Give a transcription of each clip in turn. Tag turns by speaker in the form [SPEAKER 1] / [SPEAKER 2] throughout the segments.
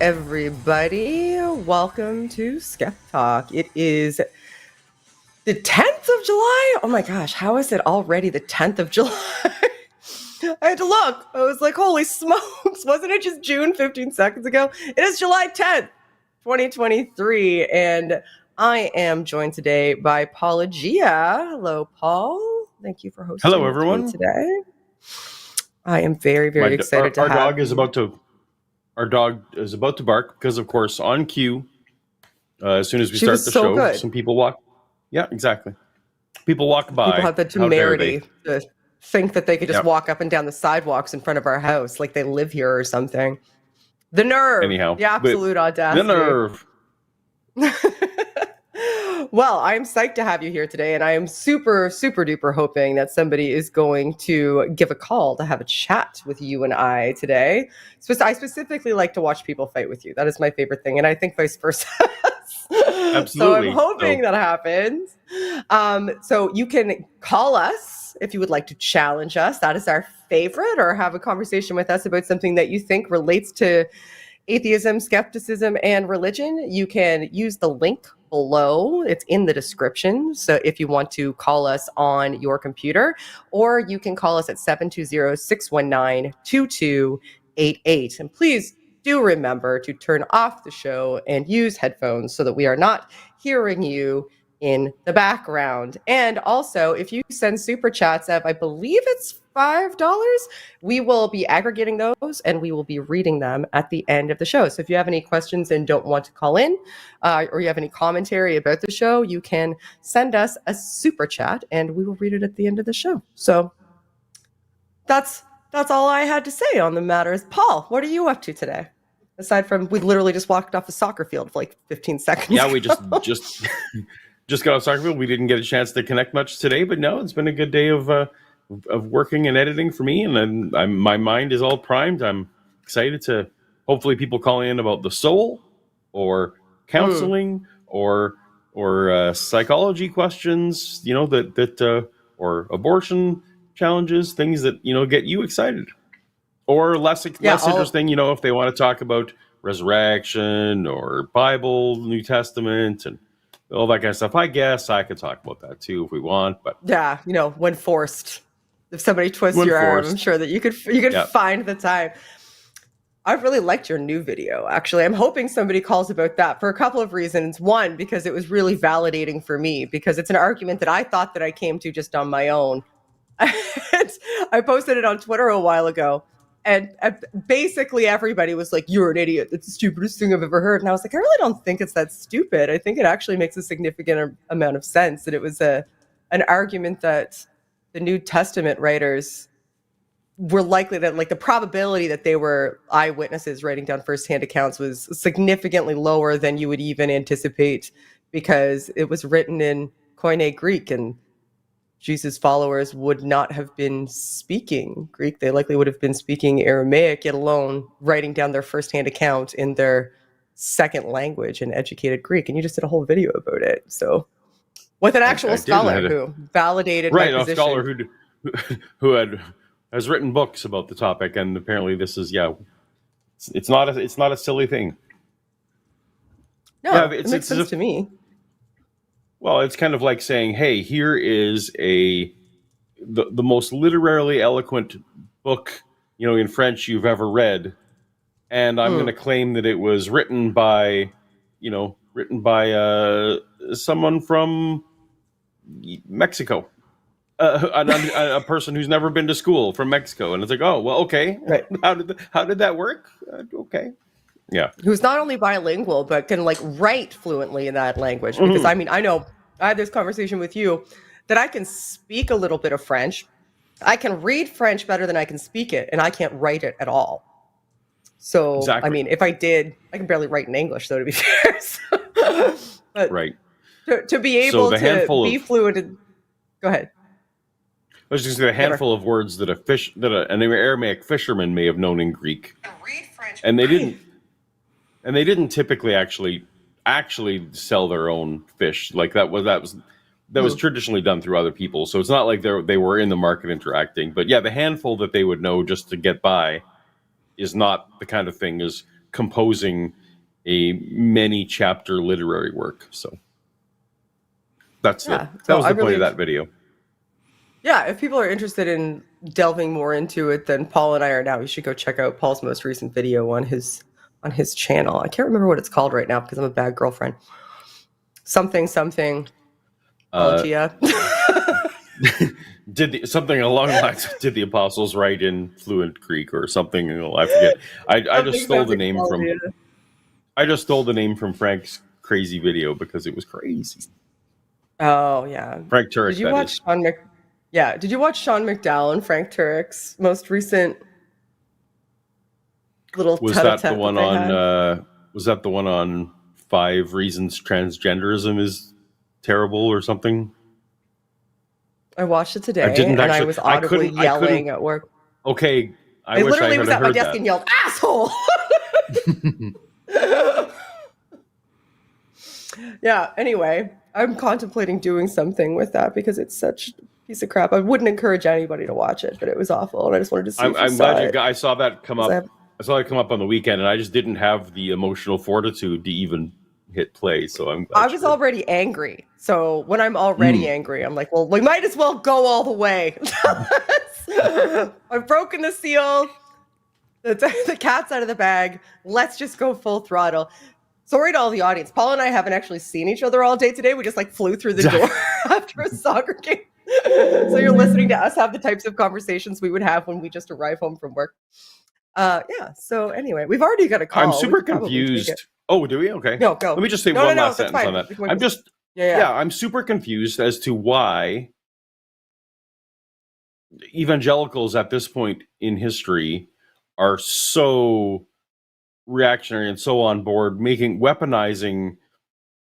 [SPEAKER 1] everybody. Welcome to SkepTalk. It is the 10th of July. Oh my gosh, how is it already the 10th of July? I had to look. I was like, holy smokes. Wasn't it just June 15 seconds ago? It is July 10th, 2023. And I am joined today by Paula Gia. Hello, Paul. Thank you for hosting
[SPEAKER 2] Hello, everyone.
[SPEAKER 1] today. I am very, very excited to have
[SPEAKER 2] our dog is about to bark because, of course, on cue, as soon as we start the show, good. Some people walk. Yeah, exactly. People walk by.
[SPEAKER 1] People have the temerity to think that they could just walk up and down the sidewalks in front of our house like they live here or something. The nerve.
[SPEAKER 2] Anyhow.
[SPEAKER 1] The absolute audacity.
[SPEAKER 2] The nerve.
[SPEAKER 1] Well, I'm psyched to have you here today, and I am super, super duper hoping that somebody is going to give a call to have a chat with you and I today. I specifically like to watch people fight with you. That is my favorite thing, and I think vice versa.
[SPEAKER 2] Absolutely.
[SPEAKER 1] So I'm hoping that happens. So you can call us if you would like to challenge us. That is our favorite, or have a conversation with us about something that you think relates to atheism, skepticism, and religion. You can use the link below. It's in the description. So if you want to call us on your computer, or you can call us at 720-619-2288. And please do remember to turn off the show and use headphones so that we are not hearing you in the background. And also, if you send super chats of, I believe it's $5, we will be aggregating those and we will be reading them at the end of the show. So if you have any questions and don't want to call in, or you have any commentary about the show, you can send us a super chat and we will read it at the end of the show. So that's all I had to say on the matters. Paul, what are you up to today? Aside from, we literally just walked off the soccer field for like 15 seconds.
[SPEAKER 2] Yeah, we just got off soccer field. We didn't get a chance to connect much today, but no, it's been a good day of working and editing for me, and then my mind is all primed. I'm excited to hopefully people calling in about the soul, or counseling, or psychology questions, or abortion challenges, things that get you excited, or less interesting. If they want to talk about resurrection or Bible, New Testament, and all that kind of stuff. I guess I could talk about that too if we want, but
[SPEAKER 1] yeah, when forced. If somebody twists your arm, I'm sure that you could find the time. I really liked your new video, actually. I'm hoping somebody calls about that for a couple of reasons. One, because it was really validating for me, because it's an argument that I thought that I came to just on my own. I posted it on Twitter a while ago, and basically everybody was like, "You're an idiot. That's the stupidest thing I've ever heard." And I was like, I really don't think it's that stupid. I think it actually makes a significant amount of sense. That it was an argument that the New Testament writers were likely that, like, the probability that they were eyewitnesses writing down firsthand accounts was significantly lower than you would even anticipate, because it was written in Koine Greek, and Jesus' followers would not have been speaking Greek. They likely would have been speaking Aramaic, yet alone writing down their firsthand account in their second language in educated Greek. And you just did a whole video about it. So with an actual scholar who validated my position.
[SPEAKER 2] A scholar who has written books about the topic, and apparently this is it's not a silly thing.
[SPEAKER 1] No, it makes sense to me.
[SPEAKER 2] Well, it's kind of like saying, hey, here is the most literarily eloquent book, in French you've ever read, and I'm going to claim that it was written by someone from Mexico, a person who's never been to school from Mexico, and it's like, oh, well, okay,
[SPEAKER 1] right.
[SPEAKER 2] How did that work? Okay. Yeah.
[SPEAKER 1] Who's not only bilingual, but can write fluently in that language. Because I know I had this conversation with you that I can speak a little bit of French. I can read French better than I can speak it, and I can't write it at all. So, exactly. If I did, I can barely write in English, though, to be fair. But
[SPEAKER 2] right.
[SPEAKER 1] To be able to be fluent in... Go ahead.
[SPEAKER 2] I was just going to say a handful of words that an Aramaic fisherman may have known in Greek.
[SPEAKER 1] Read French.
[SPEAKER 2] And they didn't. And they didn't typically actually sell their own fish. Like that was traditionally done through other people. So it's not like they were in the market interacting. But yeah, the handful that they would know just to get by is not the kind of thing as composing a many chapter literary work. So that was the point of that video.
[SPEAKER 1] Yeah, if people are interested in delving more into it than Paul and I are now, you should go check out Paul's most recent video on his channel. I can't remember what it's called right now because I'm a bad girlfriend. Something. Apologia.
[SPEAKER 2] Something along the lines of, did the apostles write in fluent Greek or something? I forget. I just stole the name from. I just stole the name from Frank's crazy video because it was crazy.
[SPEAKER 1] Oh yeah,
[SPEAKER 2] Frank Turek.
[SPEAKER 1] Did you watch Did you watch Sean McDowell and Frank Turek's most recent little?
[SPEAKER 2] Was that the one on? Was that the one on 5 reasons transgenderism is terrible or something?
[SPEAKER 1] I watched it today, I was audibly yelling at work.
[SPEAKER 2] Okay,
[SPEAKER 1] I literally was at my desk and yelled, "Asshole!" Yeah. Anyway, I'm contemplating doing something with that because it's such a piece of crap. I wouldn't encourage anybody to watch it, but it was awful, and I just wanted to see.
[SPEAKER 2] I'm glad I saw that come up. I saw it come up on the weekend, and I just didn't have the emotional fortitude to even hit play. So I was
[SPEAKER 1] already angry. So when I'm already angry, I'm like, well, we might as well go all the way. I've broken the seal. The cat's out of the bag. Let's just go full throttle. Sorry to all the audience. Paul and I haven't actually seen each other all day today. We just flew through the door after a soccer game. So you're listening to us have the types of conversations we would have when we just arrive home from work. Yeah. So anyway, we've already got a call.
[SPEAKER 2] I'm super confused. Oh, do we? Okay.
[SPEAKER 1] No, go.
[SPEAKER 2] Let me just say one last sentence on that. I'm just, I'm super confused as to why evangelicals at this point in history are so reactionary and so on board, weaponizing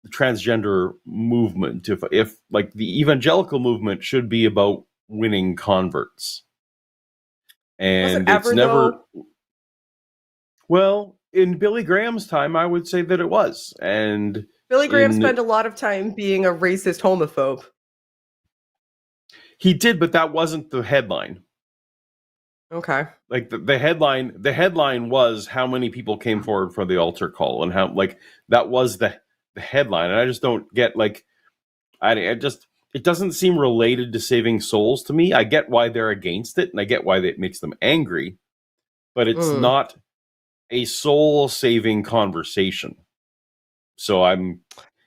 [SPEAKER 2] the transgender movement. If like the evangelical movement should be about winning converts, and it's never. Well, in Billy Graham's time, I would say that it was, and
[SPEAKER 1] Billy Graham spent a lot of time being a racist homophobe.
[SPEAKER 2] He did, but that wasn't the headline.
[SPEAKER 1] Okay.
[SPEAKER 2] Like the headline was how many people came forward for the altar call, and how that was the headline. And I just don't get it doesn't seem related to saving souls to me. I get why they're against it, and I get why it makes them angry, but it's not a soul saving conversation. So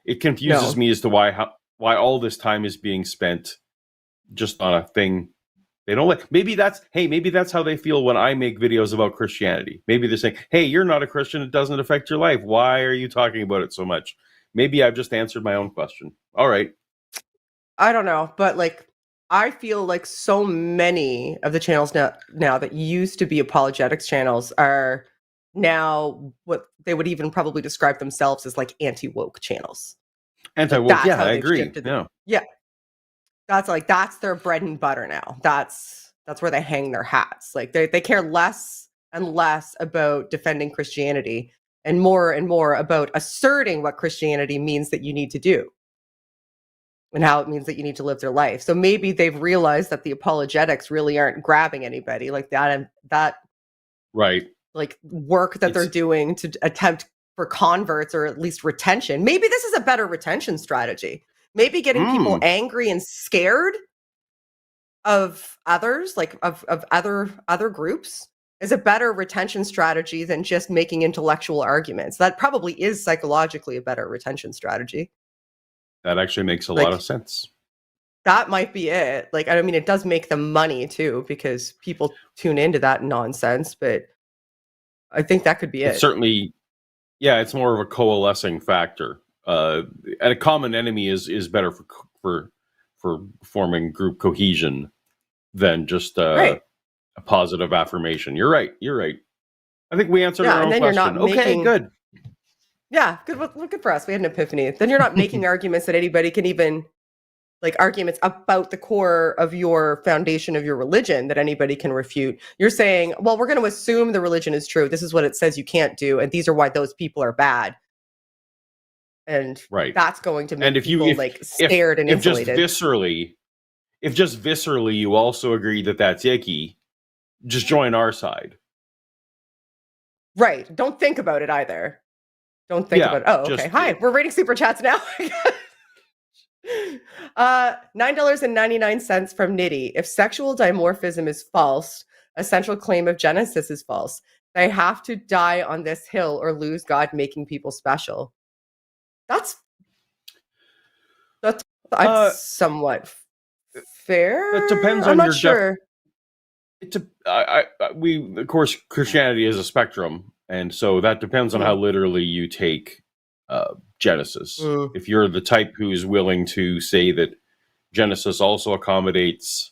[SPEAKER 2] it confuses me as to why all this time is being spent just on a thing they don't like. Maybe that's how they feel when I make videos about Christianity. Maybe they're saying, hey, you're not a Christian. It doesn't affect your life. Why are you talking about it so much? Maybe I've just answered my own question. All right.
[SPEAKER 1] I don't know, but I feel like so many of the channels now that used to be apologetics channels are now what they would even probably describe themselves as anti-woke channels.
[SPEAKER 2] Anti-woke, I agree.
[SPEAKER 1] Yeah. That's their bread and butter now. That's where they hang their hats. They care less and less about defending Christianity and more about asserting what Christianity means that you need to do and how it means that you need to live their life. So maybe they've realized that the apologetics really aren't grabbing anybody like that, and that
[SPEAKER 2] right
[SPEAKER 1] work that they're doing to attempt for converts or at least retention. Maybe this is a better retention strategy. Maybe getting people angry and scared of others, of other groups, is a better retention strategy than just making intellectual arguments. That probably is psychologically a better retention strategy.
[SPEAKER 2] That actually makes a lot of sense.
[SPEAKER 1] That might be it. It does make them money too, because people tune into that nonsense, but I think that could be it.
[SPEAKER 2] It's certainly, it's more of a coalescing factor. And a common enemy is better for forming group cohesion than just a positive affirmation. You're right. I think we answered our own question. Okay, good.
[SPEAKER 1] Yeah, good for us. We had an epiphany. Then you're not making arguments that anybody can even, arguments about the core of your foundation of your religion that anybody can refute. You're saying, well, we're going to assume the religion is true. This is what it says you can't do, and these are why those people are bad. And that's going to make people scared and insulated.
[SPEAKER 2] If just viscerally you also agree that that's icky, just join our side.
[SPEAKER 1] Right. Don't think about it either. Don't think about it. Oh, okay. Hi, we're reading super chats now. $9.99 from Nitty. If sexual dimorphism is false, a central claim of Genesis is false. They have to die on this hill or lose God making people special. That's somewhat fair.
[SPEAKER 2] That depends on your sure. Of course, Christianity is a spectrum, and so that depends on how literally you take Genesis. If you're the type who's willing to say that Genesis also accommodates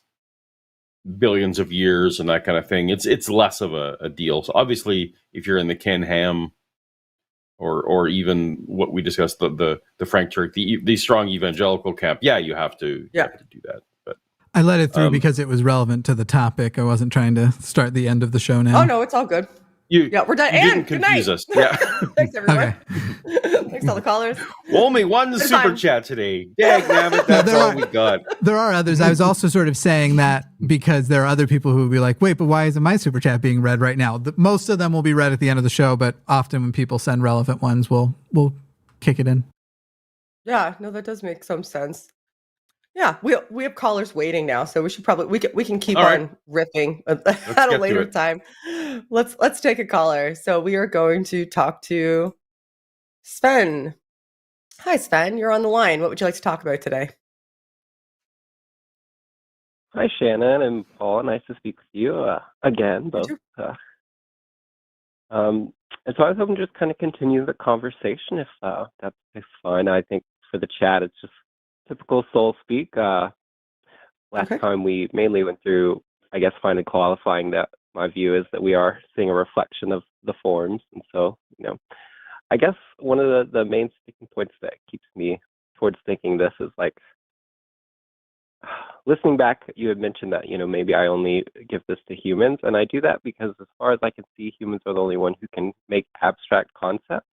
[SPEAKER 2] billions of years and that kind of thing, it's less of a deal. So obviously, if you're in the Ken Ham or even what we discussed, the Frank Turk, the strong evangelical camp, you have to do that. But
[SPEAKER 3] I let it through because it was relevant to the topic. I wasn't trying to start the end of the show now.
[SPEAKER 1] Oh no, it's all good. We're done.
[SPEAKER 2] You didn't confuse us. Yeah.
[SPEAKER 1] Thanks, everyone. Thanks to all the callers.
[SPEAKER 2] Only one super chat today. Dang, that's all we got.
[SPEAKER 3] There are others. I was also sort of saying that because there are other people who will be like, wait, but why isn't my super chat being read right now? Most of them will be read at the end of the show, but often when people send relevant ones, we'll kick it in.
[SPEAKER 1] Yeah, no, that does make some sense. Yeah, we have callers waiting now, so we should probably we can keep on riffing at a later time. Let's take a caller. So we are going to talk to Sven. Hi, Sven. You're on the line. What would you like to talk about today?
[SPEAKER 4] Hi, Shannon and Paul. Nice to speak with you again, both. And so I was hoping to just kind of continue the conversation, if that's fine. I think for the chat, it's just typical soul speak. Last time we mainly went through, I guess, finally qualifying that my view is that we are seeing a reflection of the forms. And so, I guess one of the main sticking points that keeps me towards thinking this is like, listening back, you had mentioned that, maybe I only give this to humans. And I do that because as far as I can see, humans are the only one who can make abstract concepts,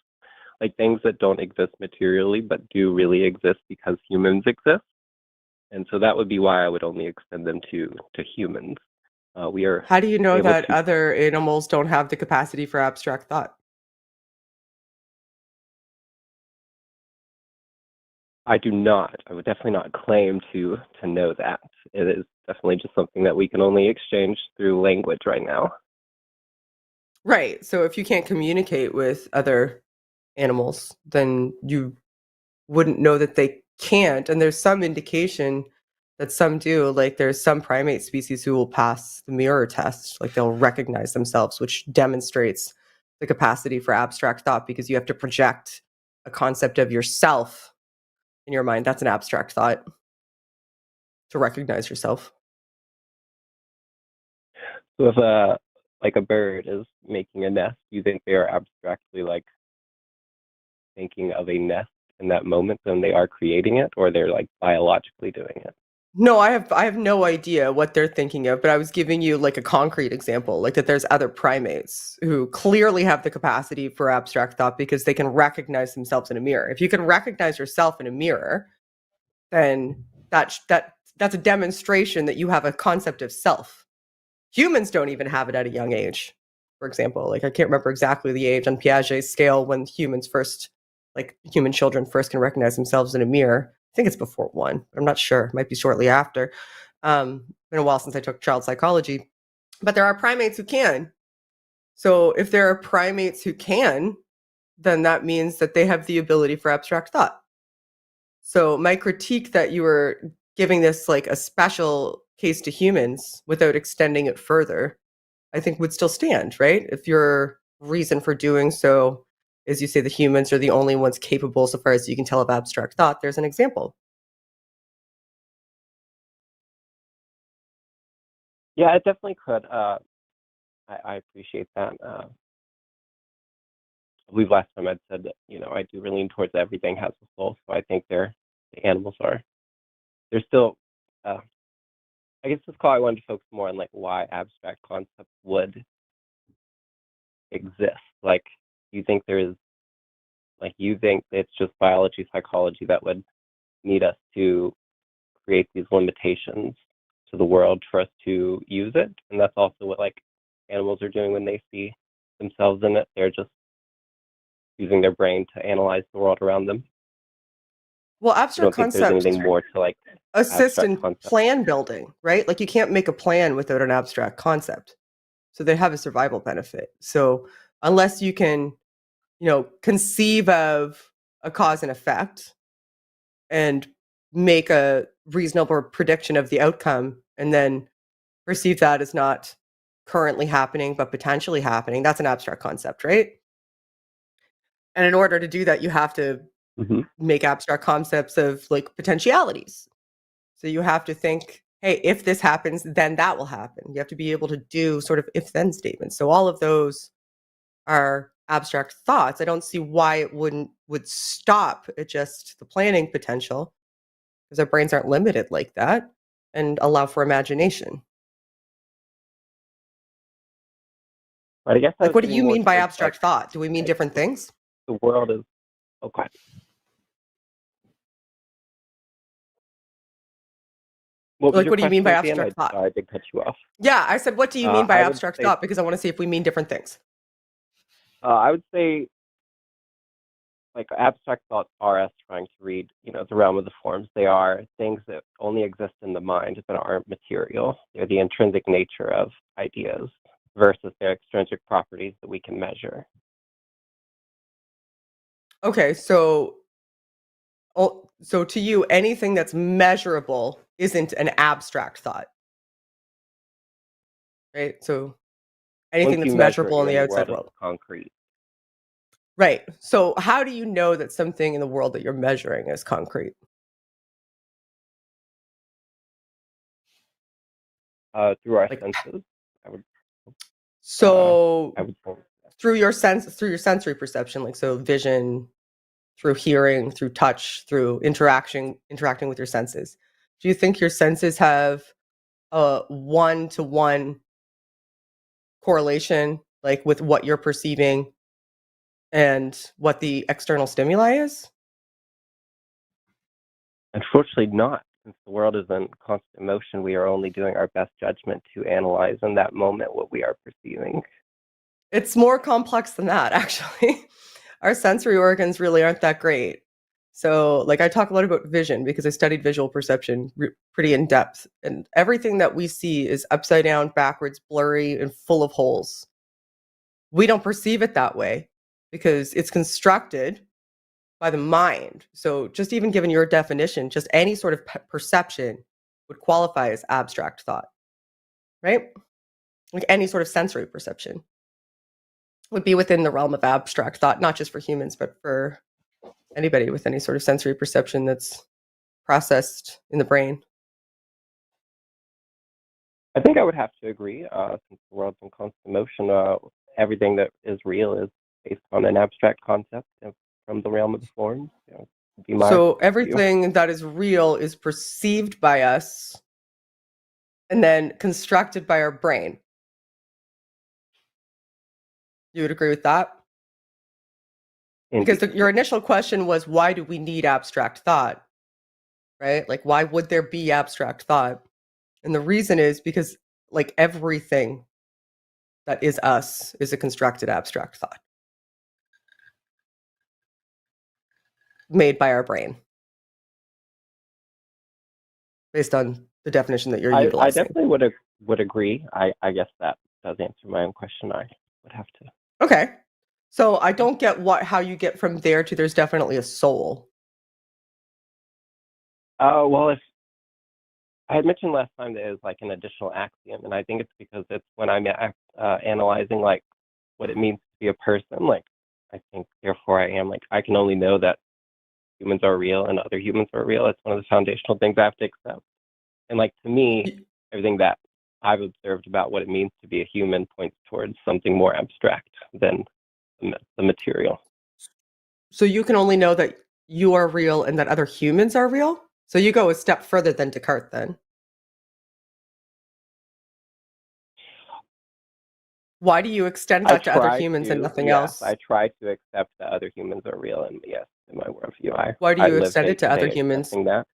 [SPEAKER 4] like things that don't exist materially, but do really exist because humans exist. And so that would be why I would only extend them to humans.
[SPEAKER 1] How do you know that other animals don't have the capacity for abstract thought?
[SPEAKER 4] I do not. I would definitely not claim to know that. It is definitely just something that we can only exchange through language right now.
[SPEAKER 1] Right. So if you can't communicate with other animals, then you wouldn't know that they can't. And there's some indication that some do. Like there's some primate species who will pass the mirror test, like they'll recognize themselves, which demonstrates the capacity for abstract thought because you have to project a concept of yourself in your mind. That's an abstract thought, to recognize yourself.
[SPEAKER 4] So if a bird is making a nest, do you think they are abstractly like thinking of a nest in that moment when they are creating it, or they're like biologically doing it?
[SPEAKER 1] No, I have no idea what they're thinking of, but I was giving you like a concrete example, like that there's other primates who clearly have the capacity for abstract thought because they can recognize themselves in a mirror. If you can recognize yourself in a mirror, then that's a demonstration that you have a concept of self. Humans don't even have it at a young age. For example, like I can't remember exactly the age on Piaget's scale when human children first can recognize themselves in a mirror. I think it's before 1, but I'm not sure. It might be shortly after. Been a while since I took child psychology, but there are primates who can. So if there are primates who can, then that means that they have the ability for abstract thought. So my critique that you were giving this like a special case to humans without extending it further, I think would still stand, right? If your reason for doing so is you say the humans are the only ones capable, so far as you can tell, of abstract thought, there's an example.
[SPEAKER 4] Yeah, it definitely could. I appreciate that. I believe last time I'd said that, I do really lean towards everything has a soul, so I think the animals are. They're still, I guess this call I wanted to focus more on like why abstract concepts would exist. Like, you think it's just biology, psychology that would need us to create these limitations to the world for us to use it? And that's also what like animals are doing when they see themselves in it. They're just using their brain to analyze the world around them.
[SPEAKER 1] Well,
[SPEAKER 4] I
[SPEAKER 1] abstract
[SPEAKER 4] don't think there's
[SPEAKER 1] concepts
[SPEAKER 4] anything more to like
[SPEAKER 1] assist in
[SPEAKER 4] abstract concepts.
[SPEAKER 1] plan building, right? Like you can't make a plan without an abstract concept. So they have a survival benefit. So unless you can, conceive of a cause and effect and make a reasonable prediction of the outcome and then perceive that as not currently happening but potentially happening, that's an abstract concept, right? And in order to do that, you have to make abstract concepts of like potentialities. So you have to think, hey, if this happens, then that will happen. You have to be able to do sort of if-then statements. So all of those are abstract thoughts. I don't see why it would stop at just the planning potential, because our brains aren't limited like that, and allow for imagination.
[SPEAKER 4] But I guess
[SPEAKER 1] Like, what do you mean by
[SPEAKER 4] towards,
[SPEAKER 1] abstract thought? Do we mean different things?
[SPEAKER 4] The world is okay.
[SPEAKER 1] Like, what do you mean by abstract thought?
[SPEAKER 4] I did cut you off.
[SPEAKER 1] Yeah, I said, what do you mean by abstract thought? Because I want to see if we mean different things.
[SPEAKER 4] I would say, like, abstract thoughts are us trying to read, the realm of the forms. They are things that only exist in the mind that aren't material. They're the intrinsic nature of ideas versus their extrinsic properties that we can measure.
[SPEAKER 1] Okay, so to you, anything that's measurable isn't an abstract thought, right? So anything that's measurable in the outside world.
[SPEAKER 4] Concrete.
[SPEAKER 1] Right. So how do you know that something in the world that you're measuring is concrete?
[SPEAKER 4] Through our senses.
[SPEAKER 1] Through your sensory perception, like so vision, through hearing, through touch, through interacting with your senses. Do you think your senses have a one-to-one correlation, like with what you're perceiving and what the external stimuli is?
[SPEAKER 4] Unfortunately not. Since the world is in constant motion, we are only doing our best judgment to analyze in that moment what we are perceiving.
[SPEAKER 1] It's more complex than that, actually. Our sensory organs really aren't that great. So, like, I talk a lot about vision because I studied visual perception pretty in depth. And everything that we see is upside down, backwards, blurry, and full of holes. We don't perceive it that way because it's constructed by the mind. So just even given your definition, just any sort of perception would qualify as abstract thought, right? Like any sort of sensory perception would be within the realm of abstract thought, not just for humans, but for anybody with any sort of sensory perception that's processed in the brain.
[SPEAKER 4] I think I would have to agree. Since the world's in constant motion, everything that is real is based on an abstract concept from the realm of the forms.
[SPEAKER 1] So everything that is real is perceived by us and then constructed by our brain. You would agree with that? Because your initial question was, why do we need abstract thought? Right? Like, why would there be abstract thought? And the reason is because, like, everything that is us is a constructed abstract thought made by our brain based on the definition that you're utilizing.
[SPEAKER 4] I definitely would agree. I guess that does answer my own question. I would have to.
[SPEAKER 1] Okay. So I don't get how you get from there to there's definitely a soul.
[SPEAKER 4] Well, if I had mentioned last time that it was like an additional axiom, and I think it's because it's when I'm analyzing like what it means to be a person. Like, I think therefore I am like I can only know that humans are real and other humans are real. It's one of the foundational things I have to accept. And like to me, everything that I've observed about what it means to be a human points towards something more abstract than the material.
[SPEAKER 1] So you can only know that you are real and that other humans are real? So you go a step further than Descartes then. Why do you extend that to other humans and nothing else?
[SPEAKER 4] I try to accept that other humans are real, and yes, in my worldview,
[SPEAKER 1] why do you extend it to other humans?
[SPEAKER 4] That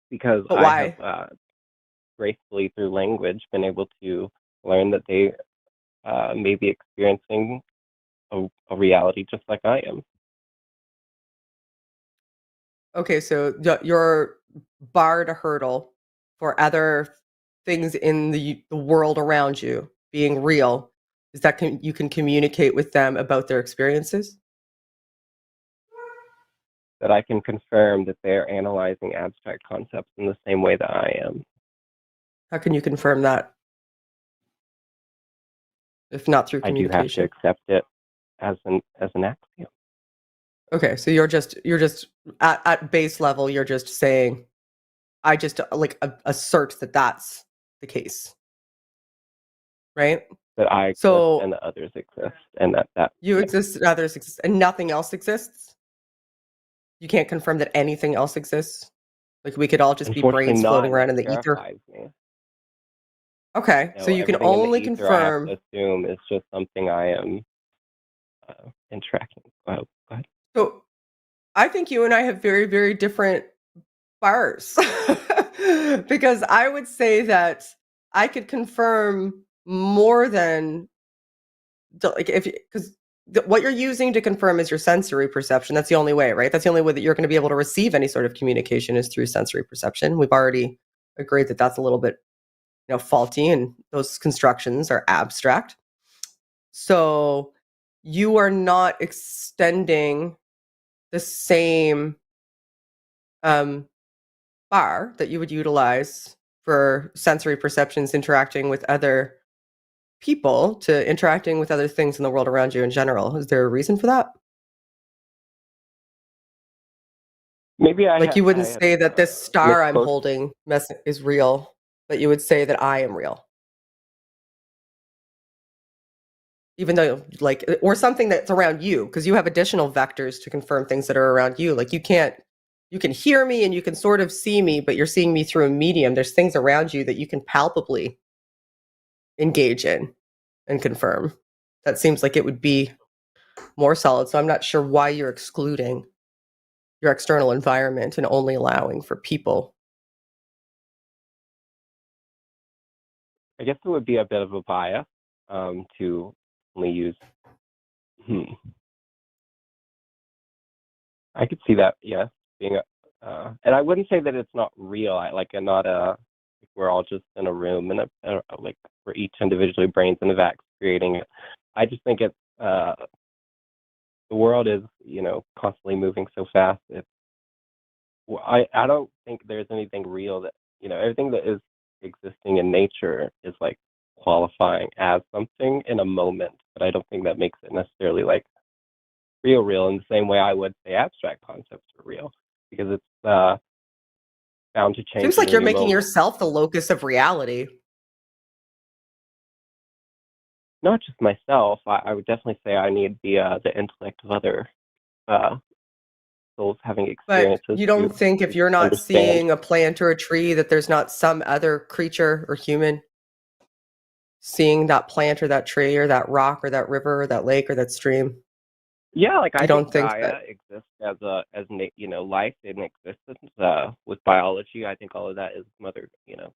[SPEAKER 4] because
[SPEAKER 1] I
[SPEAKER 4] have gracefully through language been able to learn that they may be experiencing a reality just like I am.
[SPEAKER 1] Okay, so your bar to hurdle for other things in the world around you being real is that you can communicate with them about their experiences?
[SPEAKER 4] That I can confirm that they're analyzing abstract concepts in the same way that I am.
[SPEAKER 1] How can you confirm that? If not through
[SPEAKER 4] I do have to
[SPEAKER 1] communication?
[SPEAKER 4] accept it as an axiom.
[SPEAKER 1] Okay, so you're just at base level, you're just saying, I just assert that that's the case, right?
[SPEAKER 4] That I exist
[SPEAKER 1] So
[SPEAKER 4] and that others exist, and that
[SPEAKER 1] you
[SPEAKER 4] yeah.
[SPEAKER 1] exist and others exist, and nothing else exists. You can't confirm that anything else exists. Like we could all just be
[SPEAKER 4] Unfortunately
[SPEAKER 1] brains
[SPEAKER 4] not,
[SPEAKER 1] floating
[SPEAKER 4] and
[SPEAKER 1] around
[SPEAKER 4] that
[SPEAKER 1] in the ether.
[SPEAKER 4] terrifies me.
[SPEAKER 1] Okay,
[SPEAKER 4] You
[SPEAKER 1] so
[SPEAKER 4] know,
[SPEAKER 1] you can
[SPEAKER 4] everything in the
[SPEAKER 1] only
[SPEAKER 4] ether I have
[SPEAKER 1] confirm.
[SPEAKER 4] to assume is just something I am interacting. Go ahead.
[SPEAKER 1] So I think you and I have very, very different bars because I would say that I could confirm more than like if because what you're using to confirm is your sensory perception. That's the only way, right? That's the only way that you're going to be able to receive any sort of communication is through sensory perception. We've already agreed that that's a little bit, faulty, and those constructions are abstract. So you are not extending the same bar that you would utilize for sensory perceptions interacting with other people to interacting with other things in the world around you in general. Is there a reason for that?
[SPEAKER 4] Maybe
[SPEAKER 1] Like you wouldn't
[SPEAKER 4] I had
[SPEAKER 1] say that this star I'm
[SPEAKER 4] misquote.
[SPEAKER 1] holding is real, but you would say that I am real. Even though or something that's around you, because you have additional vectors to confirm things that are around you. Like you can hear me and you can sort of see me, but you're seeing me through a medium. There's things around you that you can palpably engage in and confirm. That seems like it would be more solid. So I'm not sure why you're excluding your external environment and only allowing for people.
[SPEAKER 4] I guess it would be a bit of a bias to only use. I could see that, yes, being and I wouldn't say that it's not real. We're all just in a room and like we're each individually brains in a vat creating it. I just think it's the world is constantly moving so fast. I don't think there's anything real that everything that is existing in nature is like qualifying as something in a moment, but I don't think that makes it necessarily like real in the same way I would say abstract concepts are real, because it's bound to change.
[SPEAKER 1] Seems like you're making yourself the locus of reality.
[SPEAKER 4] Not just myself. I would definitely say I need the intellect of other souls having experiences.
[SPEAKER 1] But you don't think if you're not seeing a plant or a tree that there's not some other creature or human seeing that plant or that tree or that rock or that river or that lake or that stream?
[SPEAKER 4] Yeah, like I
[SPEAKER 1] don't think
[SPEAKER 4] Gaia
[SPEAKER 1] that
[SPEAKER 4] exists as life in existence with biology. I think all of that is Mother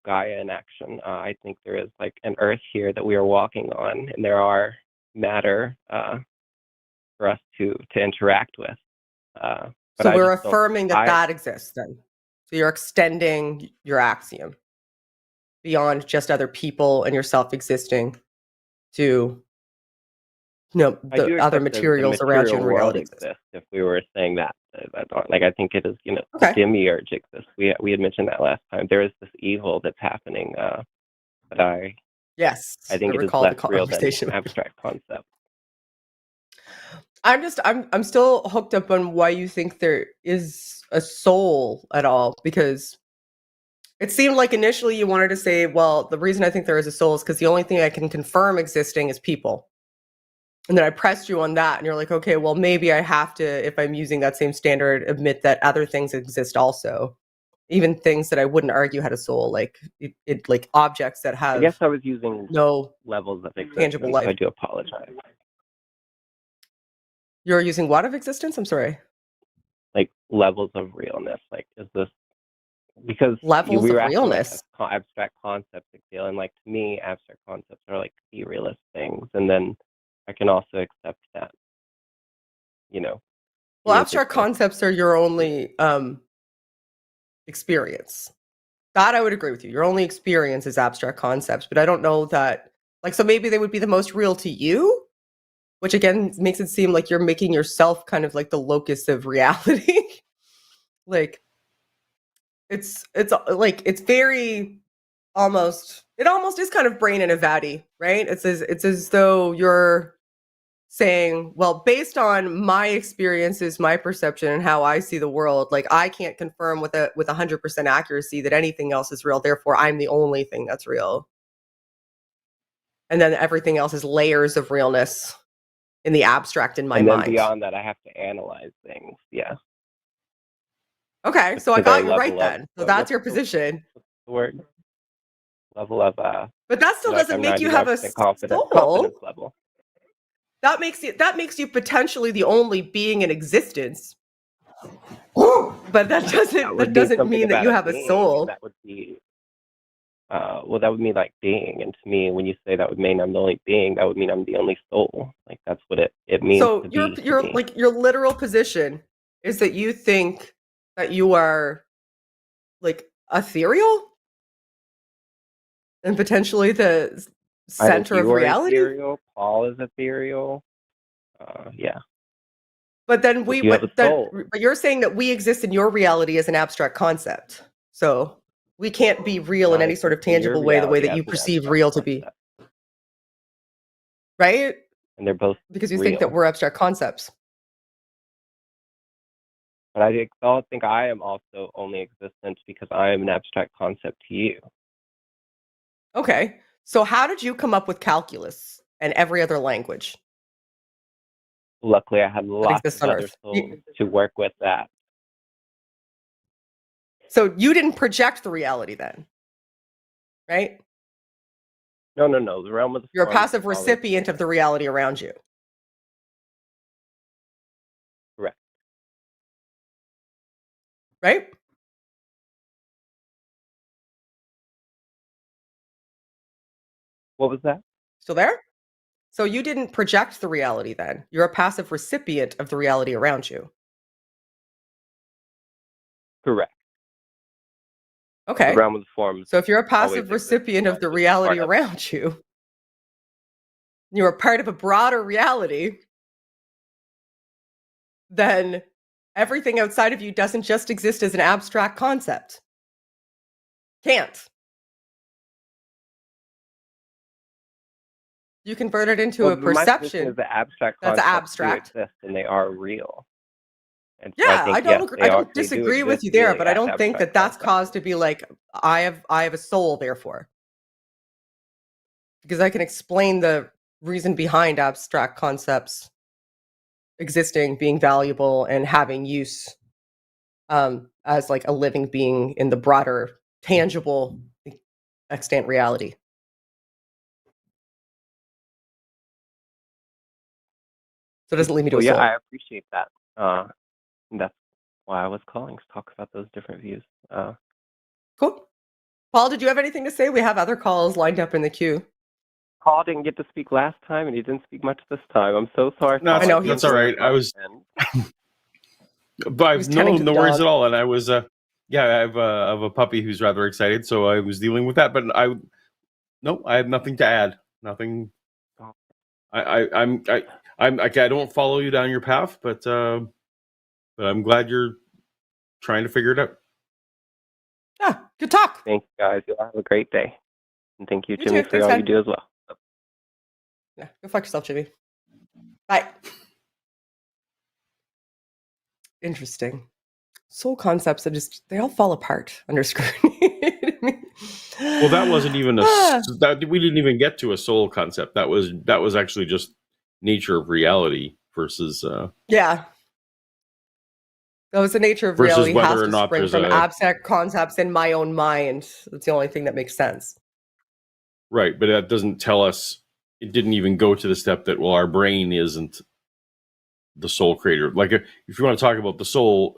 [SPEAKER 4] Gaia in action. I think there is like an Earth here that we are walking on, and there are matter for us to interact with.
[SPEAKER 1] So we're affirming that exists then. So you're extending your axiom beyond just other people and yourself existing to the other materials around you in reality
[SPEAKER 4] exist. If we were saying that, like I think it is,
[SPEAKER 1] okay.
[SPEAKER 4] The demiurge exists. We had mentioned that last time. There is this evil that's happening, but I think it is less real than abstract concept.
[SPEAKER 1] I'm still hooked up on why you think there is a soul at all, because it seemed like initially you wanted to say, well, the reason I think there is a soul is because the only thing I can confirm existing is people. And then I pressed you on that, and you're like, okay, well, maybe I have to, if I'm using that same standard, admit that other things exist also. Even things that I wouldn't argue had a soul, like like objects that have.
[SPEAKER 4] I guess I was using
[SPEAKER 1] no
[SPEAKER 4] levels of existence,
[SPEAKER 1] tangible life.
[SPEAKER 4] so I do apologize.
[SPEAKER 1] You're using what of existence? I'm sorry.
[SPEAKER 4] Like levels of realness. Like, is this because
[SPEAKER 1] levels
[SPEAKER 4] we
[SPEAKER 1] of
[SPEAKER 4] were asking like
[SPEAKER 1] realness.
[SPEAKER 4] abstract concepts, I feel, and like to me, abstract concepts are like the realist things, and then I can also accept that, you know.
[SPEAKER 1] Well,
[SPEAKER 4] You
[SPEAKER 1] abstract
[SPEAKER 4] Interstate.
[SPEAKER 1] concepts are your only experience. That I would agree with you. Your only experience is abstract concepts, but I don't know that, like, so maybe they would be the most real to you, which again makes it seem like you're making yourself kind of like the locus of reality. Like, it's like, it's very it almost is kind of brain in a vatty, right? It's as though you're saying, well, based on my experiences, my perception, and how I see the world, like, I can't confirm with 100% accuracy that anything else is real. Therefore, I'm the only thing that's real. And then everything else is layers of realness in the abstract in my
[SPEAKER 4] and then
[SPEAKER 1] mind.
[SPEAKER 4] beyond that, I have to analyze things. Yeah.
[SPEAKER 1] Okay, so I got you right then. So that's your position.
[SPEAKER 4] What's the word? Level of
[SPEAKER 1] But that still
[SPEAKER 4] like
[SPEAKER 1] doesn't
[SPEAKER 4] I'm
[SPEAKER 1] make you have a
[SPEAKER 4] 99% confidence
[SPEAKER 1] soul.
[SPEAKER 4] level.
[SPEAKER 1] That makes you potentially the only being in existence. But that doesn't mean that you have a soul.
[SPEAKER 4] That would be well, that would mean like being, and to me, when you say that would mean I'm the only being, that would mean I'm the only soul. Like that's what it means.
[SPEAKER 1] So
[SPEAKER 4] to
[SPEAKER 1] your
[SPEAKER 4] be,
[SPEAKER 1] your
[SPEAKER 4] to me.
[SPEAKER 1] like your literal position is that you think that you are like ethereal and potentially the center of reality.
[SPEAKER 4] Ethereal. Paul is ethereal. Yeah.
[SPEAKER 1] But then but you're saying that we exist in your reality as an abstract concept. So we can't be real in any sort of tangible way, the way that you perceive real to be. Right?
[SPEAKER 4] And they're both
[SPEAKER 1] because you
[SPEAKER 4] real.
[SPEAKER 1] think that we're abstract concepts.
[SPEAKER 4] But I don't think I am also only existent because I am an abstract concept to you.
[SPEAKER 1] Okay. So how did you come up with calculus and every other language?
[SPEAKER 4] Luckily, I had lots of other souls to work with that.
[SPEAKER 1] So you didn't project the reality then, right?
[SPEAKER 4] No. The realm of the
[SPEAKER 1] You're a passive recipient of the reality around you.
[SPEAKER 4] Correct.
[SPEAKER 1] Right?
[SPEAKER 4] What was that?
[SPEAKER 1] Still there? So you didn't project the reality then. You're a passive recipient of the reality around you.
[SPEAKER 4] Correct.
[SPEAKER 1] Okay.
[SPEAKER 4] The realm of the forms.
[SPEAKER 1] So if you're a passive recipient of the reality around you, you're a part of a broader reality, then everything outside of you doesn't just exist as an abstract concept. Can't. You convert it into a perception
[SPEAKER 4] is the abstract
[SPEAKER 1] that's abstract.
[SPEAKER 4] Exist and they are real. And so
[SPEAKER 1] yeah, I don't disagree with you there, but I don't think that that's cause to be like, I have a soul, therefore. Because I can explain the reason behind abstract concepts existing, being valuable, and having use as like a living being in the broader, tangible, extant reality. So it doesn't lead me to a soul.
[SPEAKER 4] Yeah, I appreciate that. That's why I was calling to talk about those different views.
[SPEAKER 1] Cool. Paul, did you have anything to say? We have other calls lined up in the queue.
[SPEAKER 4] Paul didn't get to speak last time, and he didn't speak much this time. I'm so sorry.
[SPEAKER 2] No, I know that's all right. I was, but no worries at all. And I was, I have a puppy who's rather excited, so I was dealing with that. But I have nothing to add. Nothing. I don't follow you down your path, but I'm glad you're trying to figure it out.
[SPEAKER 1] Yeah, good talk.
[SPEAKER 4] Thanks, guys. You'll have a great day. And thank you, Jimmy, for all you do as well.
[SPEAKER 1] Yeah, go fuck yourself, Jimmy. Bye. Interesting. Soul concepts they all fall apart under scrutiny.
[SPEAKER 2] Well, that wasn't even we didn't even get to a soul concept. That was actually just nature of reality versus
[SPEAKER 1] yeah. That was the nature of reality has to spring from abstract concepts in my own mind. That's the only thing that makes sense.
[SPEAKER 2] Right, but that doesn't tell us. It didn't even go to the step that, well, our brain isn't the soul creator. Like, if you want to talk about the soul,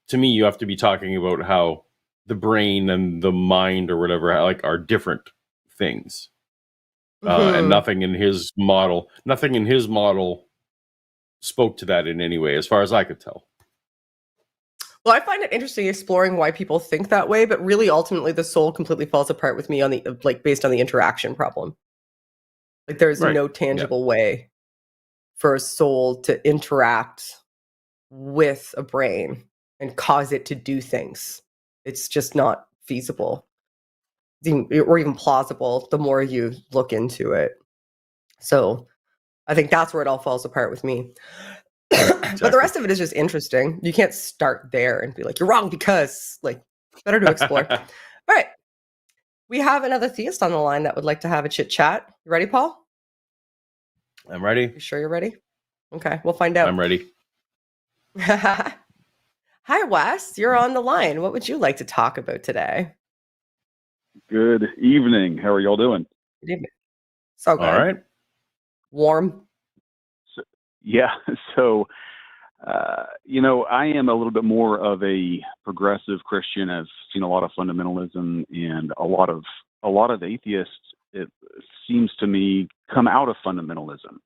[SPEAKER 2] to me, you have to be talking about how the brain and the mind or whatever are different things. And nothing in his model spoke to that in any way, as far as I could tell.
[SPEAKER 1] Well, I find it interesting exploring why people think that way, but really ultimately the soul completely falls apart with me on the based on the interaction problem. Like there's no tangible way for a soul to interact with a brain and cause it to do things. It's just not feasible or even plausible the more you look into it. So I think that's where it all falls apart with me. Exactly. But the rest of it is just interesting. You can't start there and be like, you're wrong because, better to explore. All right. We have another theist on the line that would like to have a chit chat. You ready, Paul?
[SPEAKER 2] I'm ready.
[SPEAKER 1] You sure you're ready? Okay, we'll find out.
[SPEAKER 2] I'm ready.
[SPEAKER 1] Hi, Wes. You're on the line. What would you like to talk about today?
[SPEAKER 5] Good evening. How are y'all doing?
[SPEAKER 1] Good evening. So good.
[SPEAKER 2] All right.
[SPEAKER 1] Warm.
[SPEAKER 5] So, I am a little bit more of a progressive Christian. I've seen a lot of fundamentalism and a lot of atheists, it seems to me, come out of fundamentalism.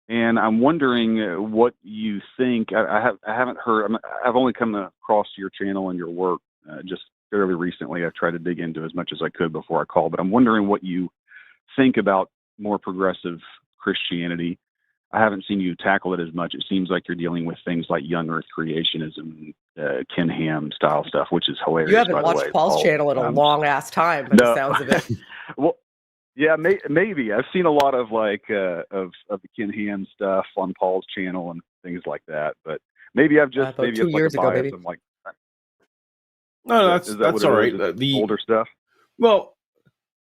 [SPEAKER 5] And I'm wondering what you think. I haven't heard. I've only come across your channel and your work just fairly recently. I've tried to dig into as much as I could before I called, but I'm wondering what you think about more progressive Christianity. I haven't seen you tackle it as much. It seems like you're dealing with things like young Earth creationism, Ken Ham style stuff, which is hilarious.
[SPEAKER 1] You haven't watched Paul's channel in a long ass time, by the sounds of it.
[SPEAKER 5] Well, yeah, maybe. I've seen a lot of of the Ken Ham stuff on Paul's channel and things like that. But maybe I've just maybe
[SPEAKER 1] 2 years ago, maybe.
[SPEAKER 2] No, that's all right.
[SPEAKER 5] The older stuff.
[SPEAKER 2] Well,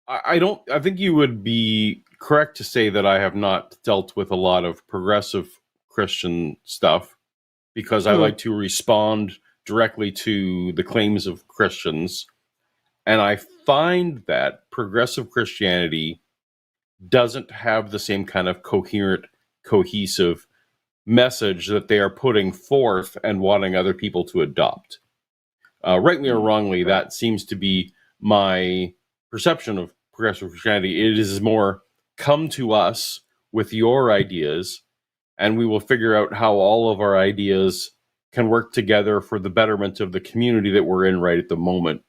[SPEAKER 2] I think you would be correct to say that I have not dealt with a lot of progressive Christian stuff because I like to respond directly to the claims of Christians. And I find that progressive Christianity doesn't have the same kind of coherent, cohesive message that they are putting forth and wanting other people to adopt. Rightly or wrongly, that seems to be my perception of progressive Christianity. It is more, come to us with your ideas, and we will figure out how all of our ideas can work together for the betterment of the community that we're in right at the moment.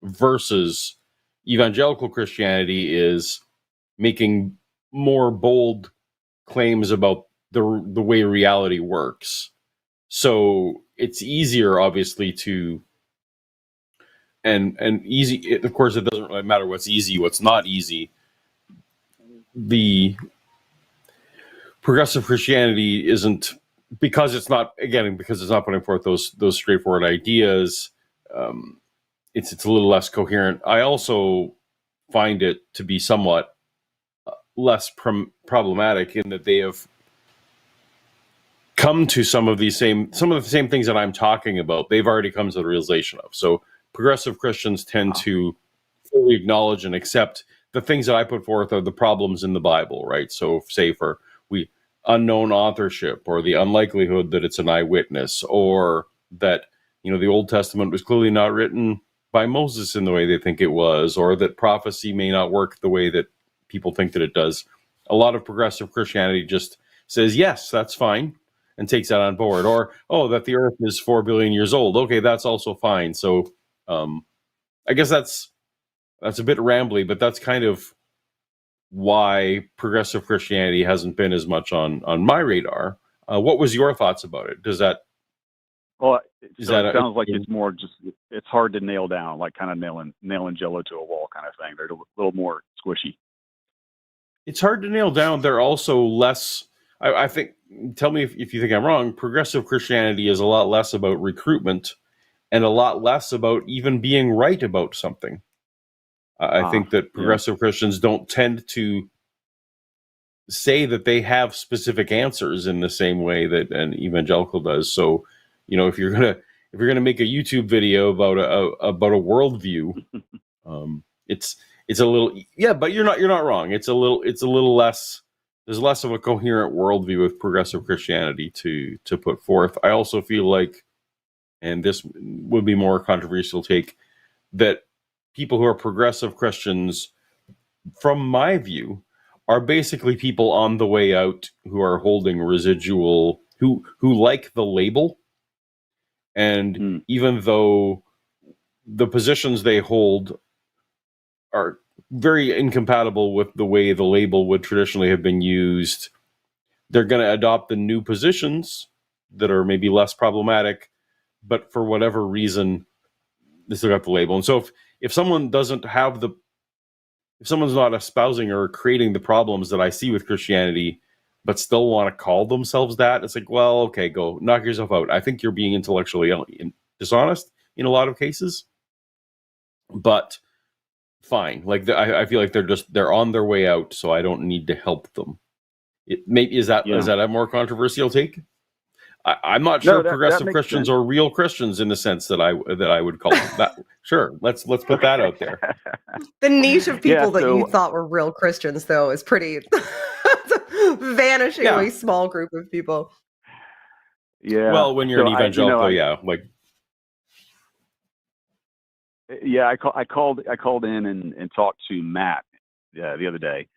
[SPEAKER 2] Versus evangelical Christianity is making more bold claims about the way reality works. So it's easier, obviously, to and easy. Of course, it doesn't really matter what's easy, what's not easy. The progressive Christianity isn't, because it's not putting forth those straightforward ideas. It's a little less coherent. I also find it to be somewhat less problematic in that they have come to some of the same things that I'm talking about. They've already come to the realization of. So progressive Christians tend to fully acknowledge and accept the things that I put forth are the problems in the Bible, right? So say for unknown authorship, or the unlikelihood that it's an eyewitness, or that, the Old Testament was clearly not written by Moses in the way they think it was, or that prophecy may not work the way that people think that it does. A lot of progressive Christianity just says, yes, that's fine, and takes that on board. Or, that the earth is 4 billion years old. Okay, that's also fine. So I guess that's a bit rambly, but that's kind of why progressive Christianity hasn't been as much on my radar. What was your thoughts about it? Does that...
[SPEAKER 5] Well, it sounds like it's more just, it's hard to nail down, like kind of nailing Jello to a wall kind of thing. They're a little more squishy.
[SPEAKER 2] It's hard to nail down. They're also less, I think, tell me if you think I'm wrong, progressive Christianity is a lot less about recruitment and a lot less about even being right about something. I think that progressive Christians don't tend to say that they have specific answers in the same way that an evangelical does. So, if you're gonna make a YouTube video about a worldview, it's a little, but you're not wrong. It's a little less. There's less of a coherent worldview with progressive Christianity to put forth. I also feel like and this would be more controversial take, that people who are progressive Christians, from my view, are basically people on the way out who are holding residual, who like the label. And even though the positions they hold are very incompatible with the way the label would traditionally have been used, they're going to adopt the new positions that are maybe less problematic, but for whatever reason, they still got the label. And so if someone doesn't have if someone's not espousing or creating the problems that I see with Christianity, but still want to call themselves that, it's like, well, okay, go knock yourself out. I think you're being intellectually dishonest in a lot of cases, but fine. Like I feel like they're on their way out, so I don't need to help them. Is that a more controversial take? I'm not sure progressive Christians are real Christians in the sense that I would call them that. Sure, let's put that out there.
[SPEAKER 1] The niche of people that you thought were real Christians, though, is pretty vanishingly small group of people.
[SPEAKER 5] Yeah.
[SPEAKER 2] Well, when you're an evangelical,
[SPEAKER 5] I called in and talked to Matt the other day,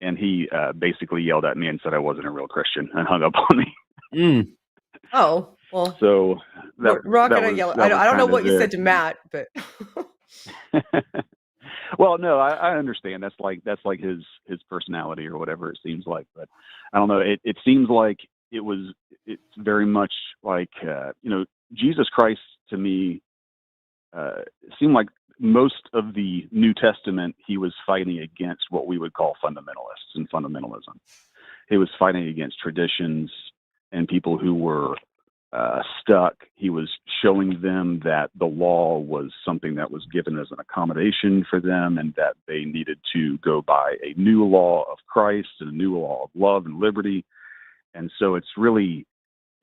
[SPEAKER 5] and he basically yelled at me and said I wasn't a real Christian and hung up on me.
[SPEAKER 1] Oh, well.
[SPEAKER 5] So
[SPEAKER 1] we're not going to yell. I don't know what you said to Matt, but.
[SPEAKER 5] Well, no, I understand. That's like his personality or whatever it seems like. But I don't know. It seems like it's very much like, Jesus Christ to me seemed like most of the New Testament, he was fighting against what we would call fundamentalists and fundamentalism. He was fighting against traditions and people who were stuck. He was showing them that the law was something that was given as an accommodation for them, and that they needed to go by a new law of Christ and a new law of love and liberty. And so it's really,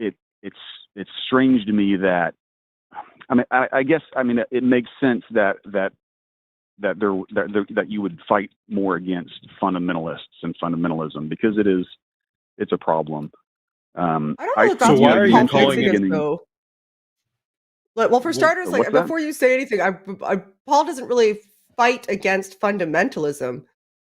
[SPEAKER 5] it's strange to me that, I guess it makes sense that you would fight more against fundamentalists and fundamentalism, because it's a problem.
[SPEAKER 1] I don't know if that's
[SPEAKER 2] why are you calling
[SPEAKER 1] it? Well, for starters, before you say anything, Paul doesn't really fight against fundamentalism.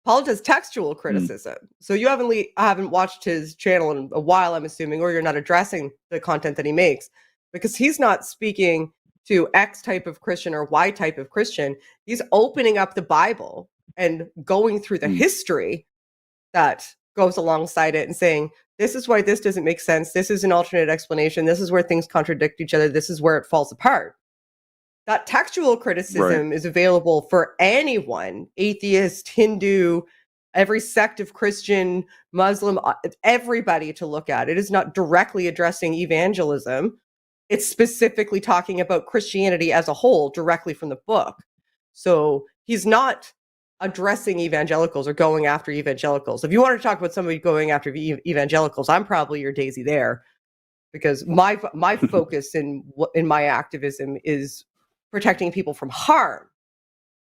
[SPEAKER 1] Paul does textual criticism. So you haven't watched his channel in a while, I'm assuming, or you're not addressing the content that he makes, because he's not speaking to X type of Christian or Y type of Christian. He's opening up the Bible and going through the history that goes alongside it and saying, this is why this doesn't make sense. This is an alternate explanation. This is where things contradict each other. This is where it falls apart. That textual criticism is available for anyone, atheist, Hindu, every sect of Christian, Muslim, everybody to look at. It is not directly addressing evangelism. It's specifically talking about Christianity as a whole directly from the book. So he's not addressing evangelicals or going after evangelicals. If you want to talk about somebody going after evangelicals, I'm probably your Daisy there, because my focus in my activism is protecting people from harm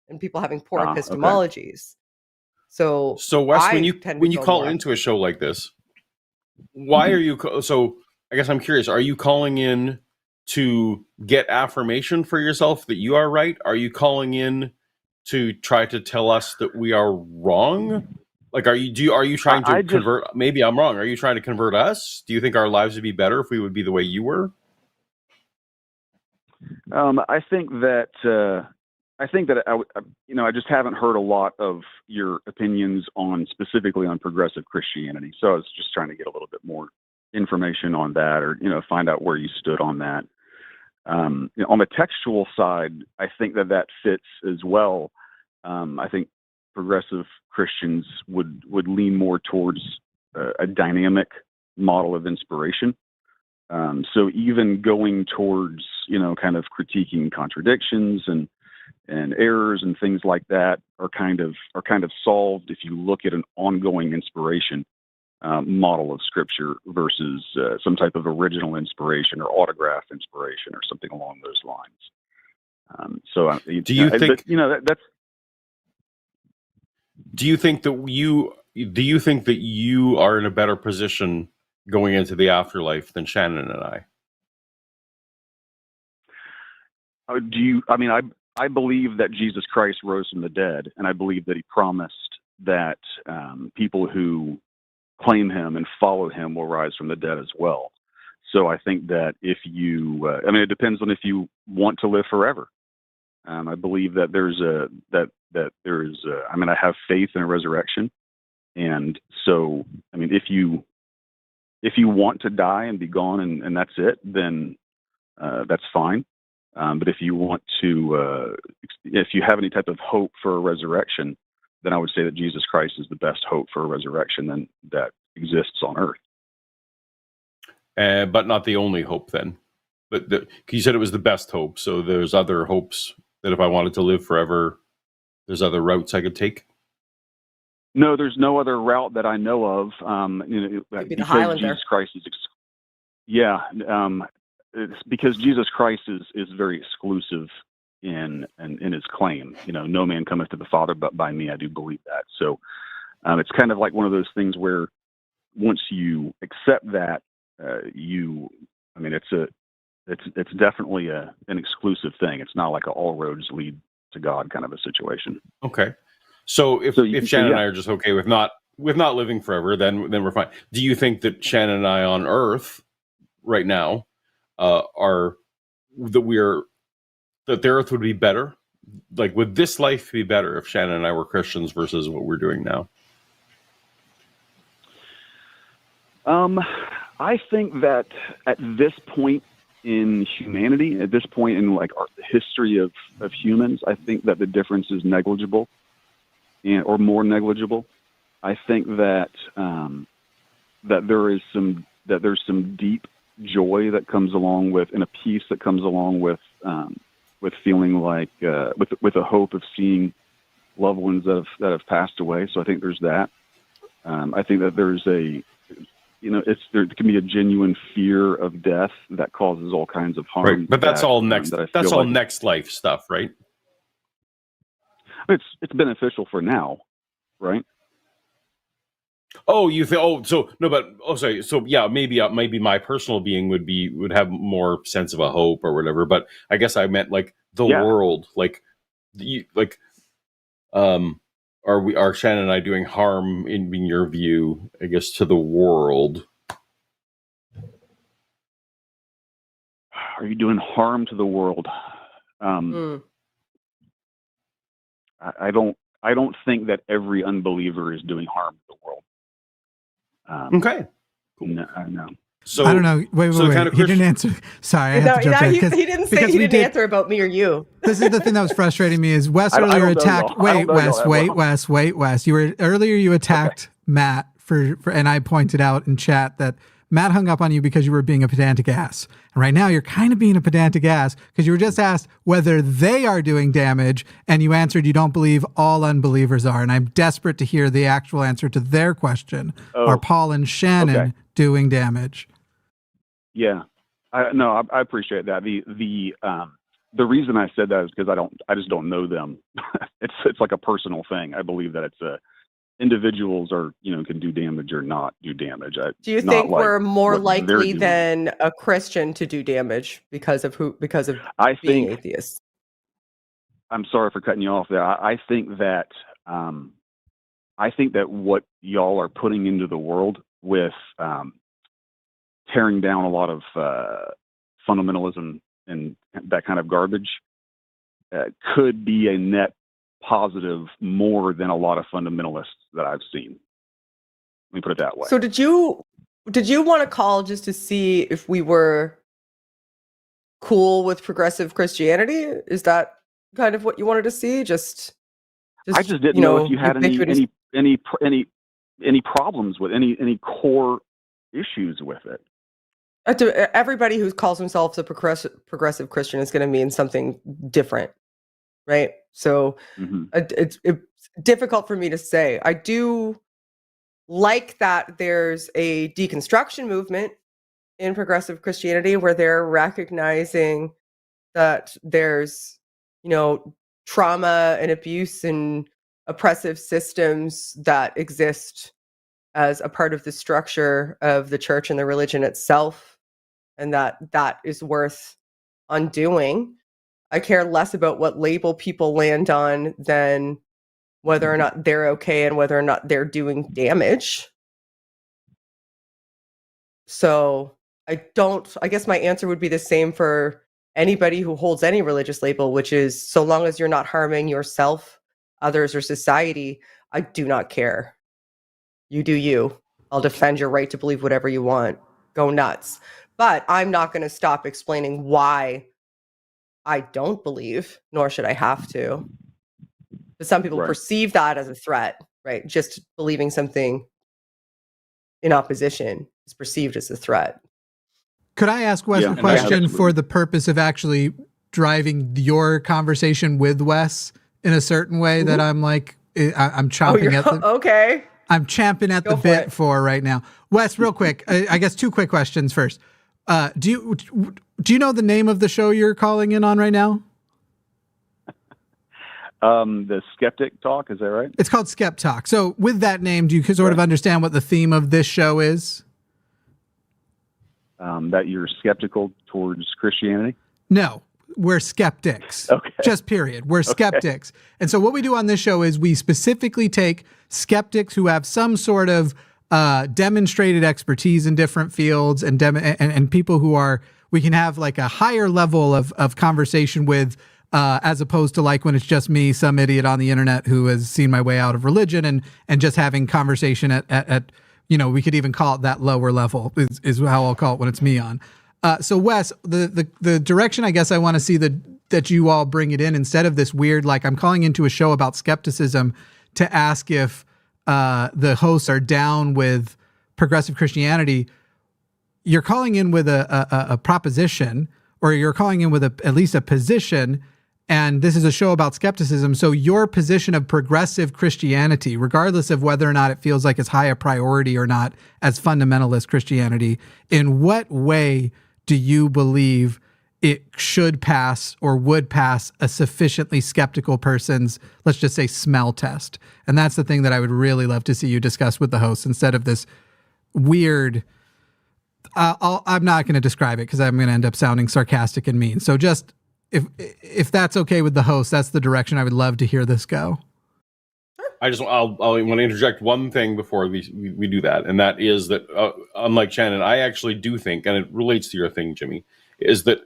[SPEAKER 1] and people having poor epistemologies. So
[SPEAKER 2] Wes, when you call into a show like this, why are you? So I guess I'm curious. Are you calling in to get affirmation for yourself that you are right? Are you calling in to try to tell us that we are wrong? Like, are you trying to convert? Maybe I'm wrong. Are you trying to convert us? Do you think our lives would be better if we would be the way you were?
[SPEAKER 5] I think that I just haven't heard a lot of your opinions specifically on progressive Christianity. So I was just trying to get a little bit more information on that, or find out where you stood on that. On the textual side, I think that fits as well. I think progressive Christians would lean more towards a dynamic model of inspiration. So even going towards, kind of critiquing contradictions and errors and things like that are kind of solved if you look at an ongoing inspiration model of Scripture versus some type of original inspiration or autograph inspiration or something along those lines. Do you think that's?
[SPEAKER 2] Do you think that you are in a better position going into the afterlife than Shannon and I?
[SPEAKER 5] I believe that Jesus Christ rose from the dead, and I believe that he promised that people who claim him and follow him will rise from the dead as well. So I think that if you, it depends on if you want to live forever. I believe that I have faith in a resurrection, and so if you want to die and be gone and that's it, then that's fine. But if you want to, if you have any type of hope for a resurrection, then I would say that Jesus Christ is the best hope for a resurrection that exists on earth.
[SPEAKER 2] But not the only hope then. But you said it was the best hope. So there's other hopes that if I wanted to live forever, there's other routes I could take?
[SPEAKER 5] No, there's no other route that I know of.
[SPEAKER 1] Maybe the Highlander.
[SPEAKER 5] Jesus Christ is, it's because Jesus Christ is very exclusive in his claim. No man cometh to the Father but by me. I do believe that. So it's kind of like one of those things where once you accept that, it's definitely an exclusive thing. It's not like all roads lead to God kind of a situation.
[SPEAKER 2] Okay. So if Shannon and I are just okay with not living forever, then we're fine. Do you think that Shannon and I on Earth right now that the Earth would be better? Like, would this life be better if Shannon and I were Christians versus what we're doing now?
[SPEAKER 5] I think that at this point in humanity, at this point in the history of humans, I think that the difference is negligible, or more negligible. I think that there's some deep joy that comes along with, and a peace that comes along with feeling like with a hope of seeing loved ones that have passed away. So I think there's that. I think that there's there can be a genuine fear of death that causes all kinds of harm.
[SPEAKER 2] Right, but that's all next. That's all next life stuff, right?
[SPEAKER 5] It's beneficial for now, right?
[SPEAKER 2] Oh, you think? Oh, so no, but sorry. So yeah, maybe my personal being would have more sense of a hope or whatever. But I guess I meant like the world, Are Shannon and I doing harm in your view, I guess, to the world?
[SPEAKER 5] Are you doing harm to the world? I don't think that every unbeliever is doing harm to the world.
[SPEAKER 2] Okay.
[SPEAKER 5] Cool. No.
[SPEAKER 2] So
[SPEAKER 3] I don't know. Wait. He didn't answer. Sorry, I have to jump in.
[SPEAKER 1] He didn't answer about me or you.
[SPEAKER 3] This is the thing that was frustrating me is Wes earlier attacked. Wait, Wes. You attacked Matt and I pointed out in chat that Matt hung up on you because you were being a pedantic ass. And right now you're kind of being a pedantic ass because you were just asked whether they are doing damage and you answered you don't believe all unbelievers are. And I'm desperate to hear the actual answer to their question. Are Paul and Shannon doing damage?
[SPEAKER 5] Yeah. I appreciate that. The reason I said that is because I just don't know them. It's like a personal thing. I believe that it's individuals can do damage or not do damage.
[SPEAKER 1] Do you think we're more likely than a Christian to do damage because of being atheists?
[SPEAKER 5] I'm sorry for cutting you off there. I think that what y'all are putting into the world with tearing down a lot of fundamentalism and that kind of garbage could be a net positive more than a lot of fundamentalists that I've seen. Let me put it that way.
[SPEAKER 1] So did you want to call just to see if we were cool with progressive Christianity? Is that kind of what you wanted to see? I just
[SPEAKER 5] didn't know if you had any problems with any core issues with it.
[SPEAKER 1] Everybody who calls themselves a progressive Christian is going to mean something different, right? So it's difficult for me to say. I do like that there's a deconstruction movement in progressive Christianity where they're recognizing that there's, trauma and abuse and oppressive systems that exist as a part of the structure of the church and the religion itself, and that is worth undoing. I care less about what label people land on than whether or not they're okay and whether or not they're doing damage. So I guess my answer would be the same for anybody who holds any religious label, which is so long as you're not harming yourself, others, or society, I do not care. You do you. I'll defend your right to believe whatever you want. Go nuts. But I'm not going to stop explaining why I don't believe, nor should I have to. But some people perceive that as a threat, right? Just believing something in opposition is perceived as a threat.
[SPEAKER 3] Could I ask Wes a question for the purpose of actually driving your conversation with Wes in a certain way that I'm like, I'm chomping at the...
[SPEAKER 1] Okay.
[SPEAKER 3] I'm champing at the bit for right now. Wes, real quick, I guess 2 quick questions first. Do you know the name of the show you're calling in on right now?
[SPEAKER 5] The Skeptic Talk, is that right?
[SPEAKER 3] It's called SkepTalk. So with that name, do you sort of understand what the theme of this show is?
[SPEAKER 5] That you're skeptical towards Christianity?
[SPEAKER 3] No, we're skeptics.
[SPEAKER 5] Okay.
[SPEAKER 3] Just period. We're skeptics. And so what we do on this show is we specifically take skeptics who have some sort of demonstrated expertise in different fields and people who are, we can have like a higher level of conversation with, as opposed to like when it's just me, some idiot on the internet who has seen my way out of religion and just having conversation at we could even call it that lower level is how I'll call it when it's me on. So Wes, the direction I guess I want to see that you all bring it in instead of this weird, like I'm calling into a show about skepticism to ask if the hosts are down with progressive Christianity. You're calling in with a proposition, or you're calling in with at least a position. And this is a show about skepticism. So your position of progressive Christianity, regardless of whether or not it feels like it's high a priority or not as fundamentalist Christianity, in what way do you believe it should pass or would pass a sufficiently skeptical person's, let's just say, smell test? And that's the thing that I would really love to see you discuss with the hosts instead of this weird... I'm not going to describe it because I'm going to end up sounding sarcastic and mean. So just... If that's okay with the host, that's the direction I would love to hear this go.
[SPEAKER 2] I'll want to interject one thing before we do that, and that is that unlike Shannon, I actually do think, and it relates to your thing, Jimmy, is that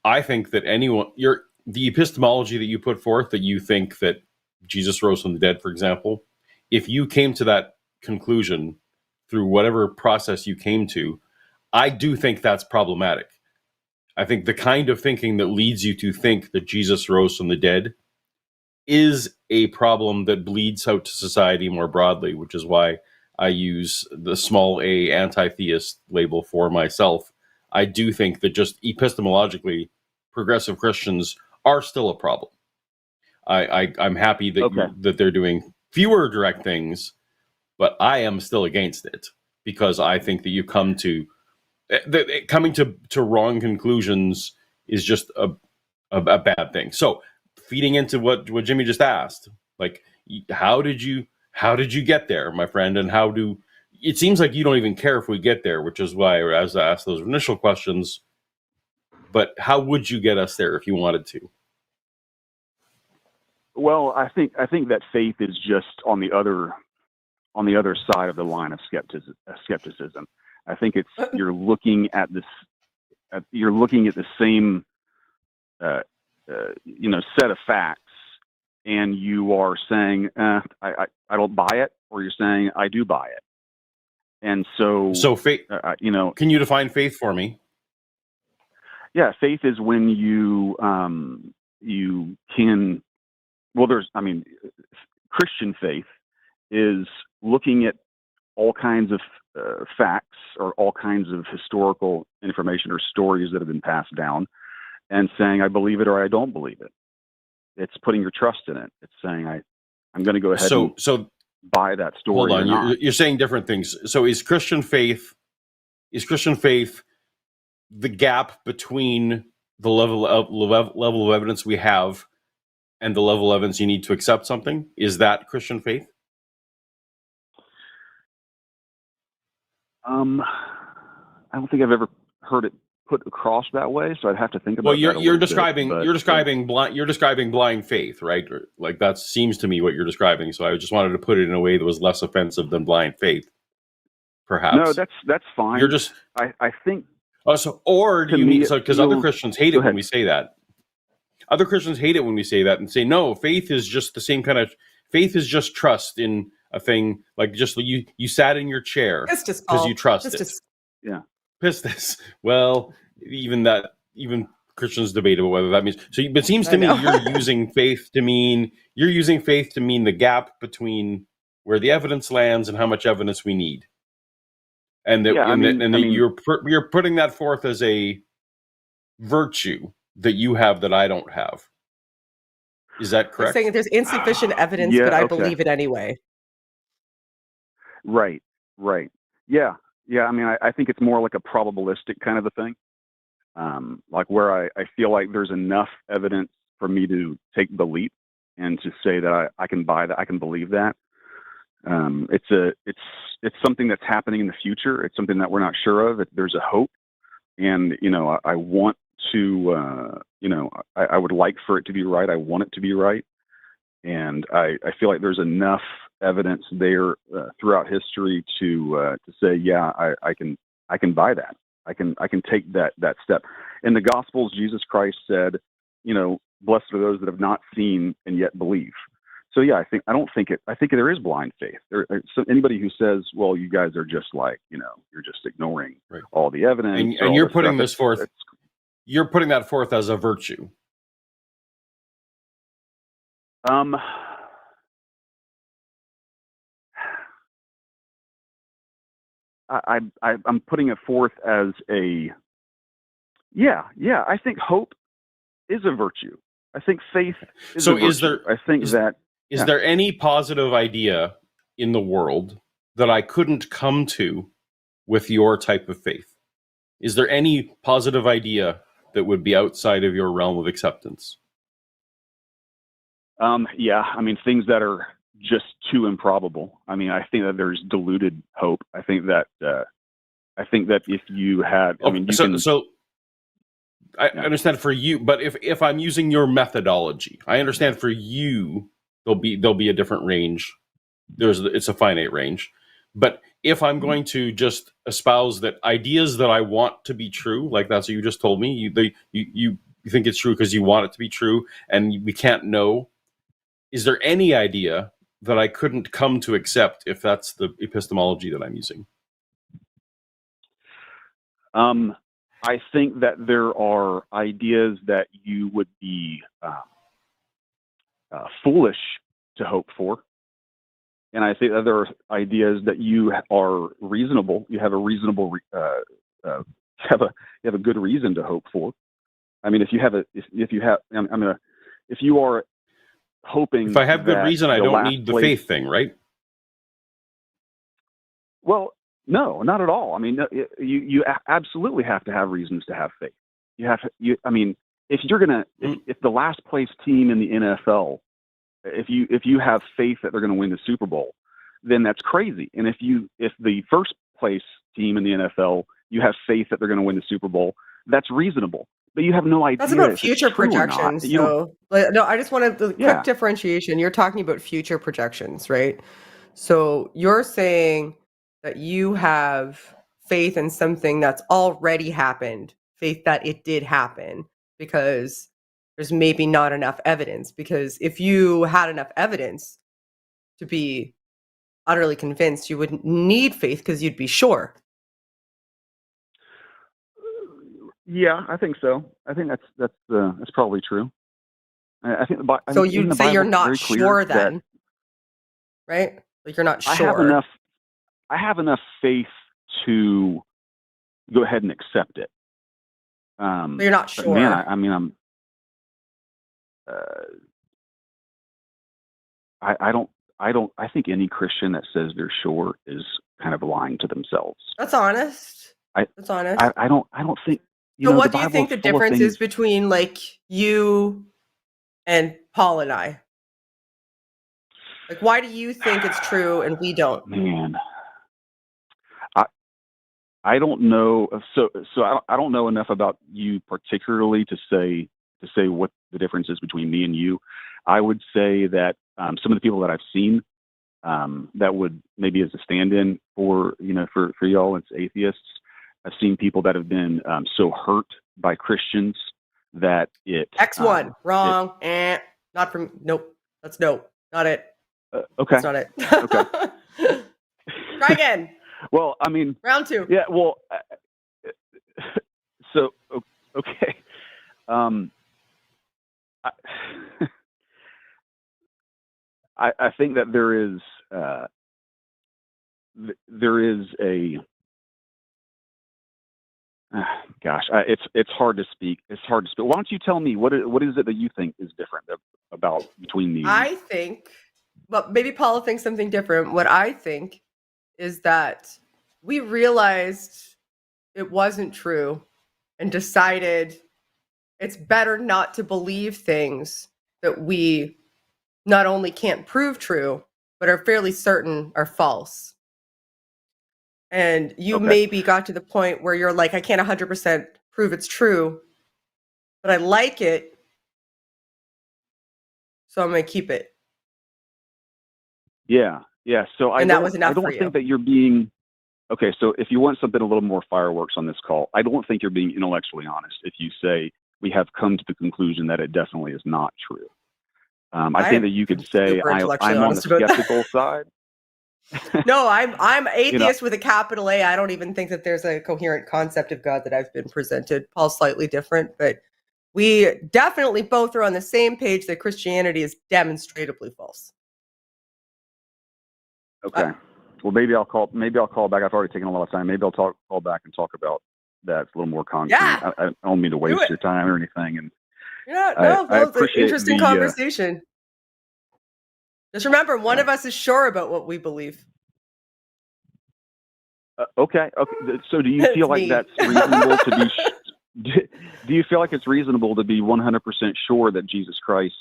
[SPEAKER 2] I think that the epistemology that you put forth, that you think that Jesus rose from the dead, for example, if you came to that conclusion through whatever process you came to, I do think that's problematic. I think the kind of thinking that leads you to think that Jesus rose from the dead is a problem that bleeds out to society more broadly, which is why I use the small a anti-theist label for myself. I do think that just epistemologically, progressive Christians are still a problem. I'm happy that that they're doing fewer direct things, but I am still against it because I think that you come to coming to wrong conclusions is just a bad thing. So feeding into what Jimmy just asked, like, how did you get there, my friend? And it seems like you don't even care if we get there, which is why I asked those initial questions, but how would you get us there if you wanted to?
[SPEAKER 5] Well, I think that faith is just on the other side of the line of skepticism. I think you're looking at the same set of facts, and you are saying I don't buy it, or you're saying I do buy it. And so
[SPEAKER 2] faith, can you define faith for me?
[SPEAKER 5] Yeah, faith is when you can. Well, Christian faith is looking at all kinds of facts or all kinds of historical information or stories that have been passed down and saying, I believe it or I don't believe it. It's putting your trust in it. It's saying, I'm going to go ahead and buy that story.
[SPEAKER 2] Hold on, you're saying different things. So is Christian faith the gap between the level of evidence we have and the level of evidence you need to accept something? Is that Christian faith?
[SPEAKER 5] I don't think I've ever heard it put across that way, so I'd have to think about.
[SPEAKER 2] Well,
[SPEAKER 5] you're
[SPEAKER 2] describing blind faith, right? Like that seems to me what you're describing. So I just wanted to put it in a way that was less offensive than blind faith. Perhaps.
[SPEAKER 5] No, that's fine.
[SPEAKER 2] You're just.
[SPEAKER 5] I think.
[SPEAKER 2] Oh, so or do you mean so? Because other Christians hate it when we say that. Other Christians hate it when we say that and say no. Faith is just the same kind of. Faith is just trust in a thing, like just you sat in your chair because you trust it.
[SPEAKER 5] Yeah.
[SPEAKER 2] Pistis. Well, even Christians debate about whether that means. So, but it seems to me you're using faith to mean the gap between where the evidence lands and how much evidence we need, and that you're putting that forth as a virtue that you have that I don't have. Is that correct?
[SPEAKER 1] I'm saying there's insufficient evidence, but I believe it anyway.
[SPEAKER 5] Right. Yeah. I mean, I think it's more like a probabilistic kind of a thing. Like where I feel like there's enough evidence for me to take the leap and to say that I can buy that, I can believe that. It's something that's happening in the future. It's something that we're not sure of. There's a hope, and I want to, I would like for it to be right. I want it to be right, and I feel like there's enough evidence there throughout history to say, yeah, I can buy that. I can take that step. In the Gospels, Jesus Christ said, blessed are those that have not seen and yet believe. So yeah, I think there is blind faith. So anybody who says, well, you guys are just like, you're just ignoring all the evidence.
[SPEAKER 2] And you're putting this forth. You're putting that forth as a virtue.
[SPEAKER 5] I'm putting it forth as a, I think hope is a virtue. I think faith is a virtue. Is there any positive idea in the world that I couldn't come to with your type of faith? Is there any positive idea that would be outside of your realm of acceptance? Yeah, I mean, things that are just too improbable. I mean, I think that there's deluded hope. I think that if you had,
[SPEAKER 2] I understand for you, but if I'm using your methodology, I understand for you there'll be a different range. It's a finite range. But if I'm going to just espouse that ideas that I want to be true, like that's what you just told me, you think it's true because you want it to be true, and we can't know. Is there any idea that I couldn't come to accept if that's the epistemology that I'm using?
[SPEAKER 5] I think that there are ideas that you would be foolish to hope for. And I think that there are ideas that you are reasonable. You have a reasonable, you have a good reason to hope for. I mean, if you are hoping,
[SPEAKER 2] if I have good reason, I don't need the faith thing, right?
[SPEAKER 5] Well, no, not at all. I mean, you absolutely have to have reasons to have faith. I mean, if you're gonna, if the last place team in the NFL, if you have faith that they're going to win the Super Bowl, then that's crazy. And if the first place team in the NFL, you have faith that they're going to win the Super Bowl, that's reasonable. But you have no idea.
[SPEAKER 1] That's about future projections. So, no, I just wanted the quick differentiation. You're talking about future projections, right? So you're saying that you have faith in something that's already happened, faith that it did happen, because there's maybe not enough evidence. Because if you had enough evidence to be utterly convinced, you wouldn't need faith because you'd be sure.
[SPEAKER 5] Yeah, I think so. I think that's probably true. I think
[SPEAKER 1] so you'd say you're not sure then, right? Like you're not sure.
[SPEAKER 5] I have enough faith to go ahead and accept it.
[SPEAKER 1] But you're not sure.
[SPEAKER 5] Man, I think any Christian that says they're sure is kind of lying to themselves.
[SPEAKER 1] That's honest. That's honest.
[SPEAKER 5] I don't think.
[SPEAKER 1] So what do you think the difference is between like you and Paul and I? Like, why do you think it's true and we don't?
[SPEAKER 5] Man, I don't know. So I don't know enough about you particularly to say what the difference is between me and you. I would say that some of the people that I've seen that would maybe as a stand-in for y'all as atheists, I've seen people that have been so hurt by Christians that it
[SPEAKER 1] X1 wrong. Not from nope. That's no, not it.
[SPEAKER 5] Okay,
[SPEAKER 1] that's not it.
[SPEAKER 5] Okay.
[SPEAKER 1] Try again.
[SPEAKER 5] Well, I mean,
[SPEAKER 1] round 2.
[SPEAKER 5] Yeah. Well, so okay. I think that there is a gosh, it's hard to speak. It's hard to speak. Why don't you tell me what is it that you think is different about between me?
[SPEAKER 1] I think, well, maybe Paula thinks something different. What I think is that we realized it wasn't true and decided it's better not to believe things that we not only can't prove true, but are fairly certain are false. And you maybe got to the point where you're like, I can't 100% prove it's true, but I like it, so I'm going to keep it.
[SPEAKER 5] Yeah. So
[SPEAKER 1] that was enough
[SPEAKER 5] I don't
[SPEAKER 1] for you.
[SPEAKER 5] think that you're being okay. So if you want something a little more fireworks on this call, I don't think you're being intellectually honest if you say we have come to the conclusion that it definitely is not true. I think that you could say I'm on the skeptical side.
[SPEAKER 1] No, I'm atheist with a capital A. I don't even think that there's a coherent concept of God that I've been presented. Paul's slightly different, but we definitely both are on the same page that Christianity is demonstrably false.
[SPEAKER 5] Okay. Well, maybe I'll call back. I've already taken a lot of time. Maybe I'll call back and talk about that. It's a little more concrete.
[SPEAKER 1] Yeah.
[SPEAKER 5] I don't mean to waste your time or anything. And
[SPEAKER 1] no, it's an interesting conversation. Just remember, one of us is sure about what we believe.
[SPEAKER 5] Okay. So do you feel like that's reasonable to be? Do you feel like it's reasonable to be 100% sure that Jesus Christ,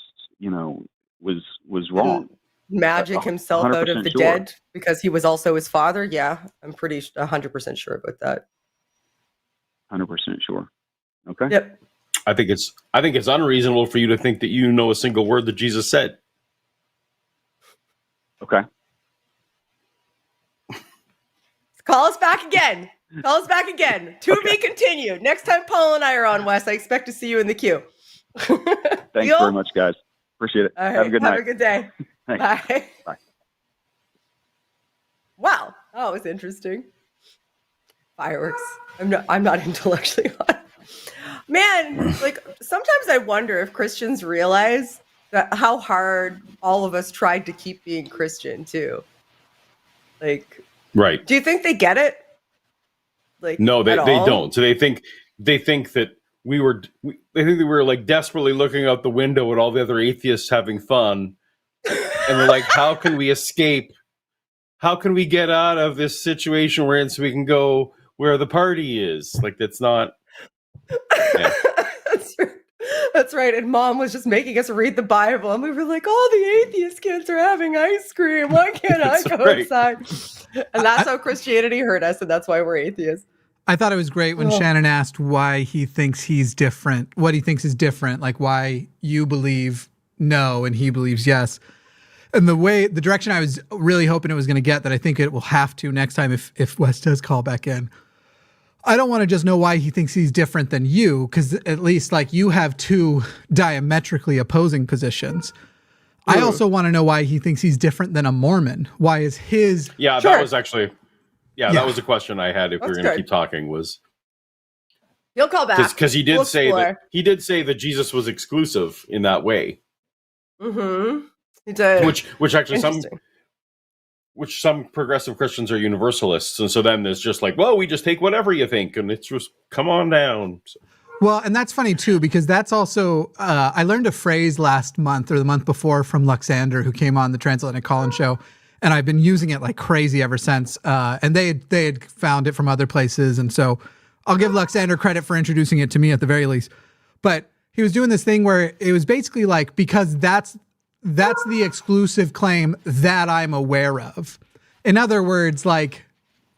[SPEAKER 5] was wrong?
[SPEAKER 1] Magic himself out of the dead because he was also his father? Yeah, I'm pretty 100% sure about that.
[SPEAKER 5] 100% sure. Okay.
[SPEAKER 1] Yep.
[SPEAKER 2] I think it's unreasonable for you to think that you know a single word that Jesus said.
[SPEAKER 5] Okay.
[SPEAKER 1] Call us back again. To be continued. Next time Paul and I are on, Wes, I expect to see you in the queue.
[SPEAKER 5] Thanks very much, guys. Appreciate it.
[SPEAKER 1] Right,
[SPEAKER 5] have a good night.
[SPEAKER 1] Have a good day. Bye.
[SPEAKER 5] Bye.
[SPEAKER 1] Wow, that was interesting. Fireworks. I'm not intellectually on. Man, like sometimes I wonder if Christians realize that how hard all of us tried to keep being Christian too. Like,
[SPEAKER 2] right?
[SPEAKER 1] Do you think they get it? Like,
[SPEAKER 2] no, they don't. So they think that we were like desperately looking out the window at all the other atheists having fun, and we're like, how can we escape? How can we get out of this situation we're in so we can go where the party is? Like, that's not. Yeah.
[SPEAKER 1] That's right. And Mom was just making us read the Bible, and we were like, all the atheist kids are having ice cream. Why can't I go outside? And that's how Christianity hurt us, and that's why we're atheists.
[SPEAKER 3] I thought it was great when Shannon asked why he thinks he's different, what he thinks is different, like why you believe no and he believes yes. And the direction I was really hoping it was going to get, that I think it will have to next time if Wes does call back in. I don't want to just know why he thinks he's different than you, because at least like you have two diametrically opposing positions. I also want to know why he thinks he's different than a Mormon. Why is his...
[SPEAKER 2] Yeah, sure. That was actually... Yeah, that was a question I had if we were going to keep talking was...
[SPEAKER 1] He'll call back.
[SPEAKER 2] Because he did say that Jesus was exclusive in that way.
[SPEAKER 1] Mm-hmm. He did.
[SPEAKER 2] Which actually some progressive Christians are universalists. And so then there's just like, well, we just take whatever you think. And it's just, come on down. So.
[SPEAKER 3] Well, and that's funny too, because that's also, I learned a phrase last month or the month before from Luxander, who came on the Transatlantic Call-In show. And I've been using it like crazy ever since. And they had found it from other places. And so I'll give Luxander credit for introducing it to me at the very least. But he was doing this thing where it was basically like, because that's the exclusive claim that I'm aware of. In other words, like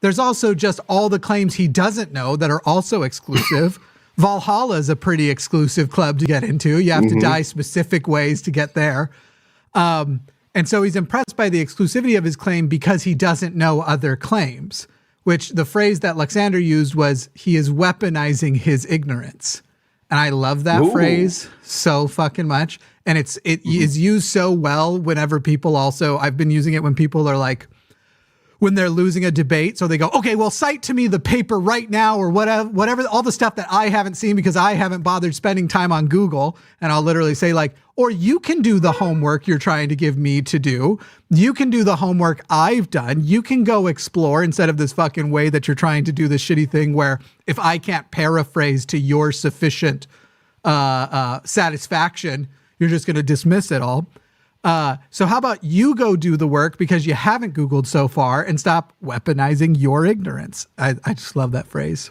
[SPEAKER 3] There's also just all the claims he doesn't know that are also exclusive. Valhalla is a pretty exclusive club to get into. You have to die specific ways to get there. And so he's impressed by the exclusivity of his claim because he doesn't know other claims, which the phrase that Alexander used was, he is weaponizing his ignorance. And I love that phrase so fucking much. And it is used so well whenever people also, I've been using it when people are like, when they're losing a debate. So they go, okay, well, cite to me the paper right now or whatever, all the stuff that I haven't seen because I haven't bothered spending time on Google. And I'll literally say like, or you can do the homework you're trying to give me to do. You can do the homework I've done. You can go explore instead of this fucking way that you're trying to do this shitty thing where if I can't paraphrase to your sufficient satisfaction, you're just going to dismiss it all. So how about you go do the work because you haven't Googled so far and stop weaponizing your ignorance. I just love that phrase.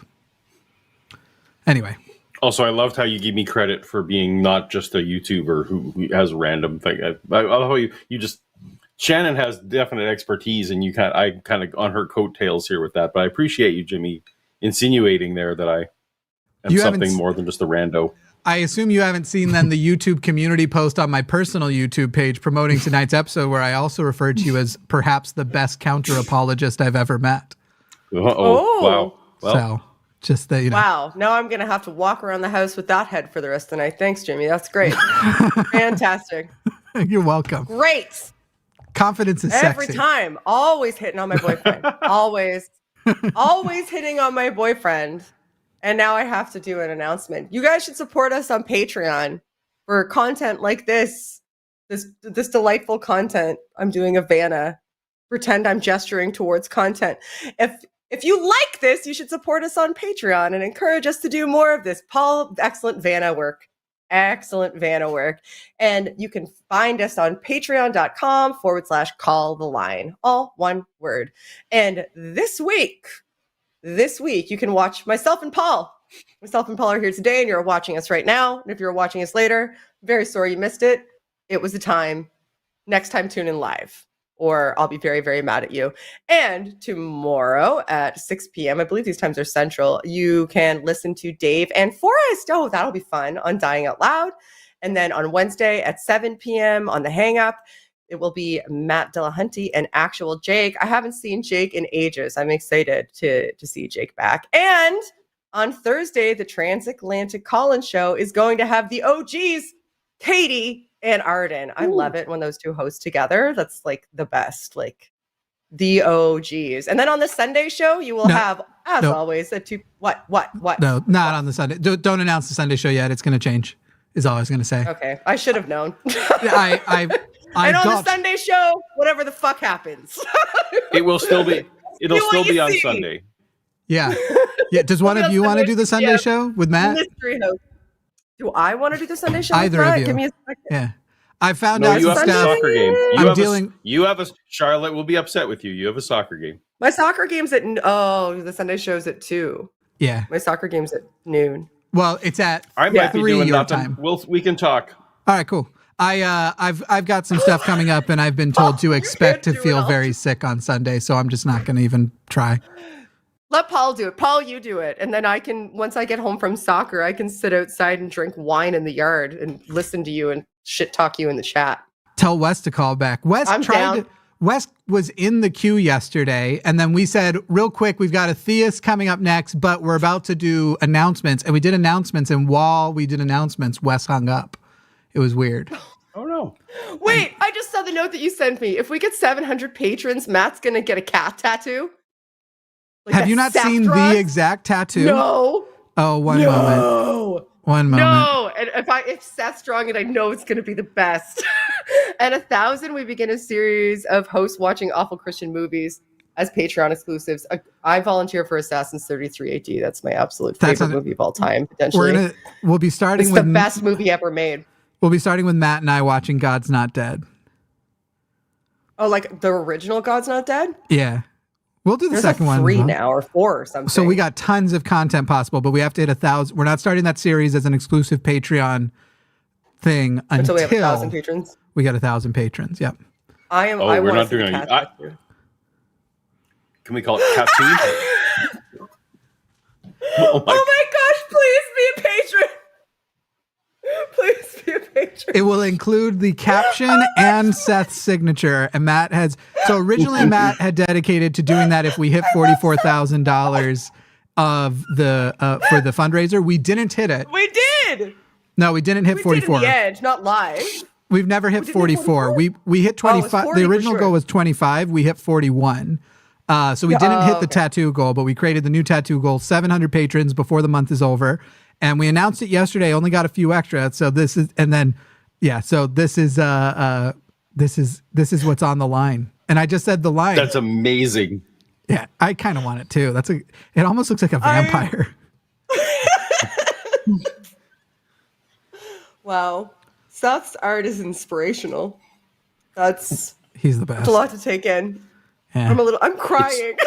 [SPEAKER 3] Anyway.
[SPEAKER 2] Also, I loved how you gave me credit for being not just a YouTuber who has a random thing. I love how you just, Shannon has definite expertise and I kind of on her coattails here with that, but I appreciate you, Jimmy, insinuating there that I am something more than just a rando.
[SPEAKER 3] I assume you haven't seen then the YouTube community post on my personal YouTube page promoting tonight's episode where I also referred to you as perhaps the best counter apologist I've ever met.
[SPEAKER 2] Wow. Well,
[SPEAKER 3] so just that,
[SPEAKER 1] Wow. Now I'm going to have to walk around the house with that head for the rest of the night. Thanks, Jimmy. That's great. Fantastic.
[SPEAKER 3] You're welcome.
[SPEAKER 1] Great.
[SPEAKER 3] Confidence is
[SPEAKER 1] Every
[SPEAKER 3] sexy.
[SPEAKER 1] time. Always hitting on my boyfriend. Always hitting on my boyfriend. And now I have to do an announcement. You guys should support us on Patreon for content like this delightful content. I'm doing a Vanna. Pretend I'm gesturing towards content. If you like this, you should support us on Patreon and encourage us to do more of this. Paul, excellent Vanna work. Excellent Vanna work. And you can find us on patreon.com/call the line. All one word. And this week, you can watch myself and Paul. Myself and Paul are here today, and you're watching us right now. And if you're watching us later, very sorry you missed it. It was the time. Next time, tune in live, or I'll be very, very mad at you. And tomorrow at 6 p.m., I believe these times are central, you can listen to Dave and Forrest. Oh, that'll be fun on Dying Out Loud. And then on Wednesday at 7 p.m. on the Hang Up, it will be Matt Dillahunty and actual Jake. I haven't seen Jake in ages. I'm excited to see Jake back. And on Thursday, the Transatlantic Call-In Show is going to have the OGs, Katy and Aron. I love it when those two host together. That's like the best, like the OGs. And then on the Sunday show, you will have, as always, a two. What?
[SPEAKER 3] No, not on the Sunday. Don't announce the Sunday show yet. It's going to change. Is all I was going to say.
[SPEAKER 1] Okay, I should have known.
[SPEAKER 3] And
[SPEAKER 1] on the Sunday show, whatever the fuck happens,
[SPEAKER 2] it'll still be on
[SPEAKER 1] see.
[SPEAKER 2] Sunday.
[SPEAKER 3] Yeah. Does one of you want to do the Sunday show with Matt?
[SPEAKER 1] Mystery host. Do I want to do the Sunday show?
[SPEAKER 3] Either of you.
[SPEAKER 1] Give me a second.
[SPEAKER 3] Yeah. I found out
[SPEAKER 2] you have
[SPEAKER 3] some
[SPEAKER 2] a
[SPEAKER 3] stuff.
[SPEAKER 2] soccer game.
[SPEAKER 3] You
[SPEAKER 2] have a Charlotte will be upset with you. You have a soccer game.
[SPEAKER 1] My soccer game's at the Sunday show's at 2.
[SPEAKER 3] Yeah.
[SPEAKER 1] My soccer game's at noon.
[SPEAKER 3] Well, it's at
[SPEAKER 2] I might be
[SPEAKER 3] 3
[SPEAKER 2] doing
[SPEAKER 3] your
[SPEAKER 2] nothing.
[SPEAKER 3] time.
[SPEAKER 2] We can talk.
[SPEAKER 3] All right, cool. I've got some stuff coming up, and I've been told to expect to feel very sick on Sunday, so I'm just not going to even try.
[SPEAKER 1] Let Paul do it. Paul, you do it. And then once I get home from soccer, I can sit outside and drink wine in the yard and listen to you and shit talk you in the chat.
[SPEAKER 3] Tell Wes to call back. Wes was in the queue yesterday, and then we said, real quick, we've got a theist coming up next, but we're about to do announcements. And we did announcements, and while we did announcements, Wes hung up. It was weird.
[SPEAKER 2] Oh, no.
[SPEAKER 1] Wait, I just saw the note that you sent me. If we get 700 patrons, Matt's going to get a cat tattoo. Like
[SPEAKER 3] have you not seen the exact tattoo?
[SPEAKER 1] No.
[SPEAKER 3] Oh, one moment. One moment.
[SPEAKER 1] No. And if Seth's drawing it, I know it's going to be the best. At 1,000, we begin a series of hosts watching awful Christian movies as Patreon exclusives. I volunteer for Assassin's 33 AD. That's my absolute favorite movie of all time, potentially.
[SPEAKER 3] We'll be starting
[SPEAKER 1] it's
[SPEAKER 3] with
[SPEAKER 1] the best movie ever made.
[SPEAKER 3] We'll be starting with Matt and I watching God's Not Dead.
[SPEAKER 1] Oh, like the original God's Not Dead?
[SPEAKER 3] Yeah. We'll do the second one.
[SPEAKER 1] 3 now or 4 or something.
[SPEAKER 3] So we got tons of content possible, but we have to hit 1,000. We're not starting that series as an exclusive Patreon thing until
[SPEAKER 1] we have 1,000 patrons.
[SPEAKER 3] We got 1,000 patrons. Yep.
[SPEAKER 2] We're not doing it. Can we call it tattoo?
[SPEAKER 1] Oh my gosh, please be a patron. Please be a patron.
[SPEAKER 3] It will include the caption and Seth's signature. And originally Matt had dedicated to doing that if we hit $44,000 of the for the fundraiser. We didn't hit it.
[SPEAKER 1] We did.
[SPEAKER 3] No, we didn't hit 44.
[SPEAKER 1] Did in the end, not live.
[SPEAKER 3] We've never hit 44. We hit 25. The original goal was 25. We hit 41. So we didn't hit the tattoo goal, but we created the new tattoo goal, 700 patrons before the month is over. And we announced it yesterday, only got a few extra. So this is, so this is what's on the line. And I just said the line.
[SPEAKER 2] That's amazing.
[SPEAKER 3] Yeah, I kind of want it too. It almost looks like a vampire.
[SPEAKER 1] Wow. Seth's art is inspirational.
[SPEAKER 3] He's the best.
[SPEAKER 1] It's a lot to take in.
[SPEAKER 3] Yeah.
[SPEAKER 1] I'm crying.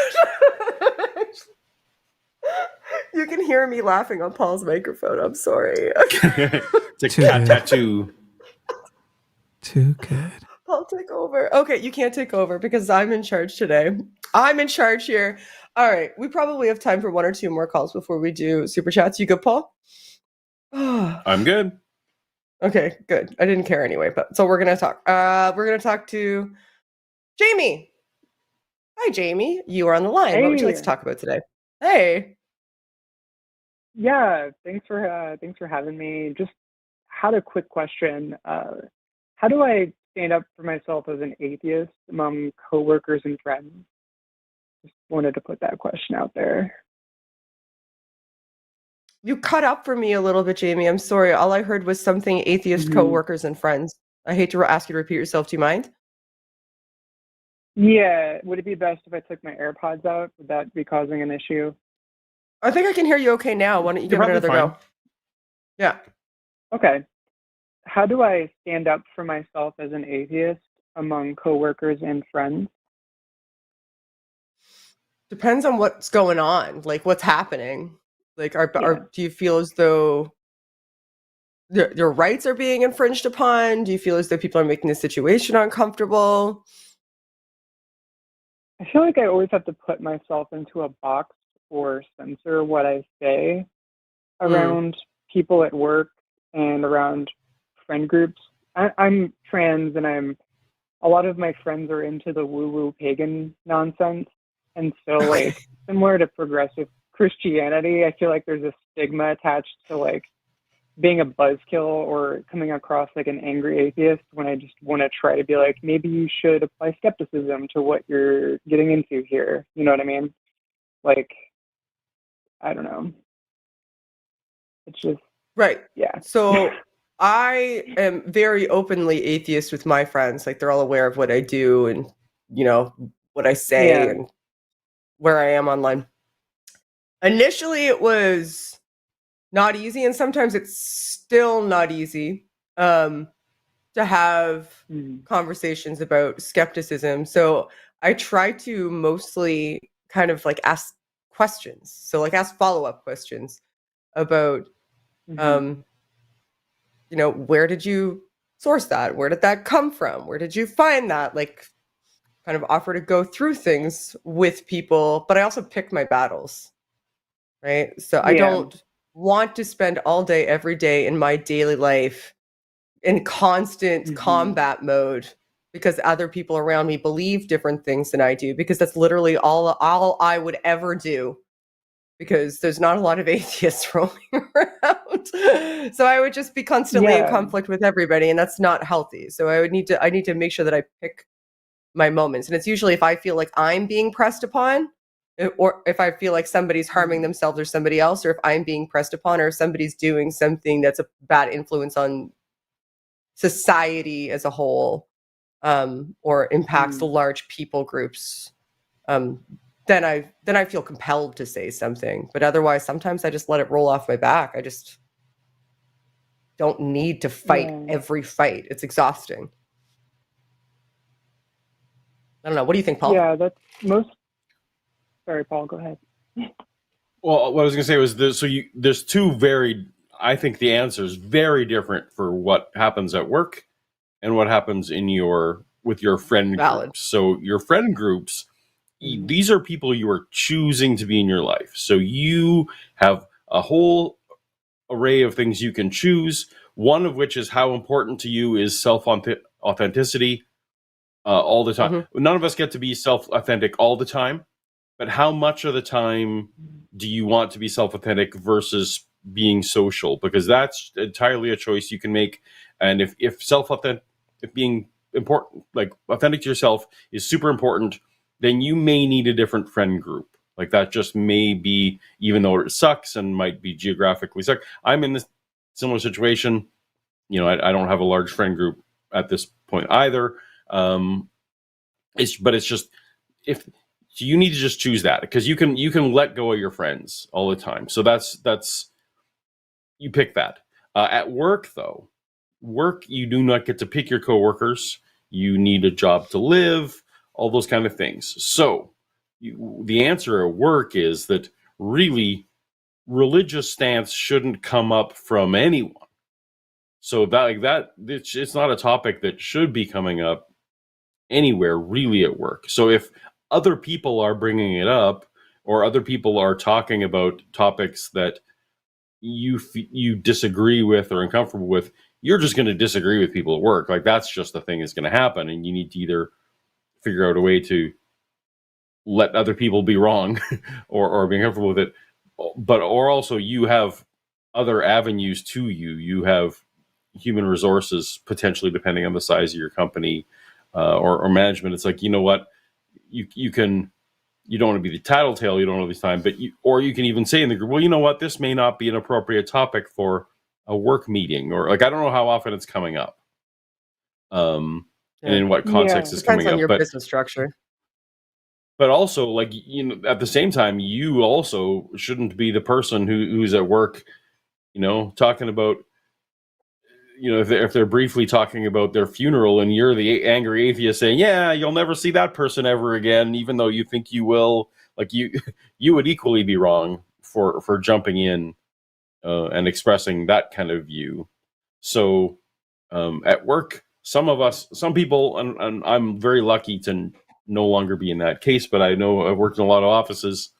[SPEAKER 1] You can hear me laughing on Paul's microphone. I'm sorry.
[SPEAKER 2] It's a cat tattoo.
[SPEAKER 3] Too good.
[SPEAKER 1] Paul, take over. Okay, you can't take over because I'm in charge today. I'm in charge here. All right, we probably have time for one or two more calls before we do super chats. You good, Paul?
[SPEAKER 2] I'm good.
[SPEAKER 1] Okay, good. I didn't care anyway, but so we're gonna talk. We're gonna talk to Jamie. Hi, Jamie. You are on the line.
[SPEAKER 6] Hey.
[SPEAKER 1] What would you like to talk about today? Hey.
[SPEAKER 6] Yeah, thanks for having me. Just had a quick question. How do I stand up for myself as an atheist among coworkers and friends? Just wanted to put that question out there.
[SPEAKER 1] You cut up for me a little bit, Jamie. I'm sorry. All I heard was something atheist coworkers and friends. I hate to ask you to repeat yourself. Do you mind?
[SPEAKER 6] Yeah, would it be best if I took my AirPods out? Would that be causing an issue?
[SPEAKER 1] I think I can hear you okay now. Why don't you give it another go? Yeah.
[SPEAKER 6] Okay. How do I stand up for myself as an atheist among coworkers and friends?
[SPEAKER 1] Depends on what's going on, like what's happening. Like, do you feel as though your rights are being infringed upon? Do you feel as though people are making the situation uncomfortable?
[SPEAKER 6] I feel like I always have to put myself into a box or censor what I say around people at work and around friend groups. I'm trans, and a lot of my friends are into the woo-woo pagan nonsense. And so, like, similar to progressive Christianity, I feel like there's a stigma attached to, like, being a buzzkill or coming across like an angry atheist when I just want to try to be like, maybe you should apply skepticism to what you're getting into here. You know what I mean? Like, I don't know. It's just...
[SPEAKER 1] Right.
[SPEAKER 6] Yeah.
[SPEAKER 1] So I am very openly atheist with my friends. Like, they're all aware of what I do and, you know, what I say and where I am online. Initially, it was not easy, and sometimes it's still not easy to have conversations about skepticism. So I try to mostly kind of like ask questions. So like ask follow-up questions about, you know, where did you source that? Where did that come from? Where did you find that? Like, kind of offer to go through things with people, but I also pick my battles, right? So I don't want to spend all day, every day in my daily life in constant combat mode because other people around me believe different things than I do, because that's literally all I would ever do, because there's not a lot of atheists roaming around. So I would just be constantly in conflict with everybody, and that's not healthy. So I need to make sure that I pick my moments. And it's usually if I feel like I'm being pressed upon, or if I feel like somebody's harming themselves or somebody else, or if I'm being pressed upon, or if somebody's doing something that's a bad influence on society as a whole, or impacts the large people groups, then I feel compelled to say something. But otherwise, sometimes I just let it roll off my back. I just don't need to fight every fight. It's exhausting. I don't know. What do you think, Paul?
[SPEAKER 6] Yeah, that's most... Sorry, Paul, go ahead.
[SPEAKER 2] Well, what I was going to say was there's two I think the answer is very different for what happens at work and what happens with your friend groups. So your friend groups, these are people you are choosing to be in your life. So you have a whole array of things you can choose, one of which is how important to you is self-authenticity all the time.
[SPEAKER 1] Mm-hmm.
[SPEAKER 2] None of us get to be self-authentic all the time, but how much of the time do you want to be self-authentic versus being social? Because that's entirely a choice you can make. And if being important, like authentic to yourself, is super important, then you may need a different friend group. Like that just may be, even though it sucks and might be geographically suck. I'm in this similar situation. You know, I don't have a large friend group at this point either. It's just, if so you need to just choose that, because you can let go of your friends all the time. So that's you pick that. At work though, you do not get to pick your coworkers. You need a job to live, all those kind of things. So the answer at work is that really religious stance shouldn't come up from anyone. So it's not a topic that should be coming up anywhere really at work. So if other people are bringing it up, or other people are talking about topics that you disagree with or uncomfortable with, you're just going to disagree with people at work. Like that's just the thing that's going to happen, and you need to either figure out a way to let other people be wrong or be comfortable with it, or also you have other avenues to you have human resources, potentially, depending on the size of your company or management. It's like, you know what, you don't want to be the tattletale, you don't know this time, but you can even say in the group, well, you know what, this may not be an appropriate topic for a work meeting, or like, I don't know how often it's coming up, and in what context it's coming up.
[SPEAKER 1] Depends on your business structure.
[SPEAKER 2] But also, like, you know, at the same time, you also shouldn't be the person who's at work, you know, talking about, you know, if they're briefly talking about their funeral, and you're the angry atheist saying, yeah, you'll never see that person ever again, even though you think you will. Like, you would equally be wrong for jumping in and expressing that kind of view. So at work, some people, and I'm very lucky to no longer be in that case, but I know I've worked in a lot of offices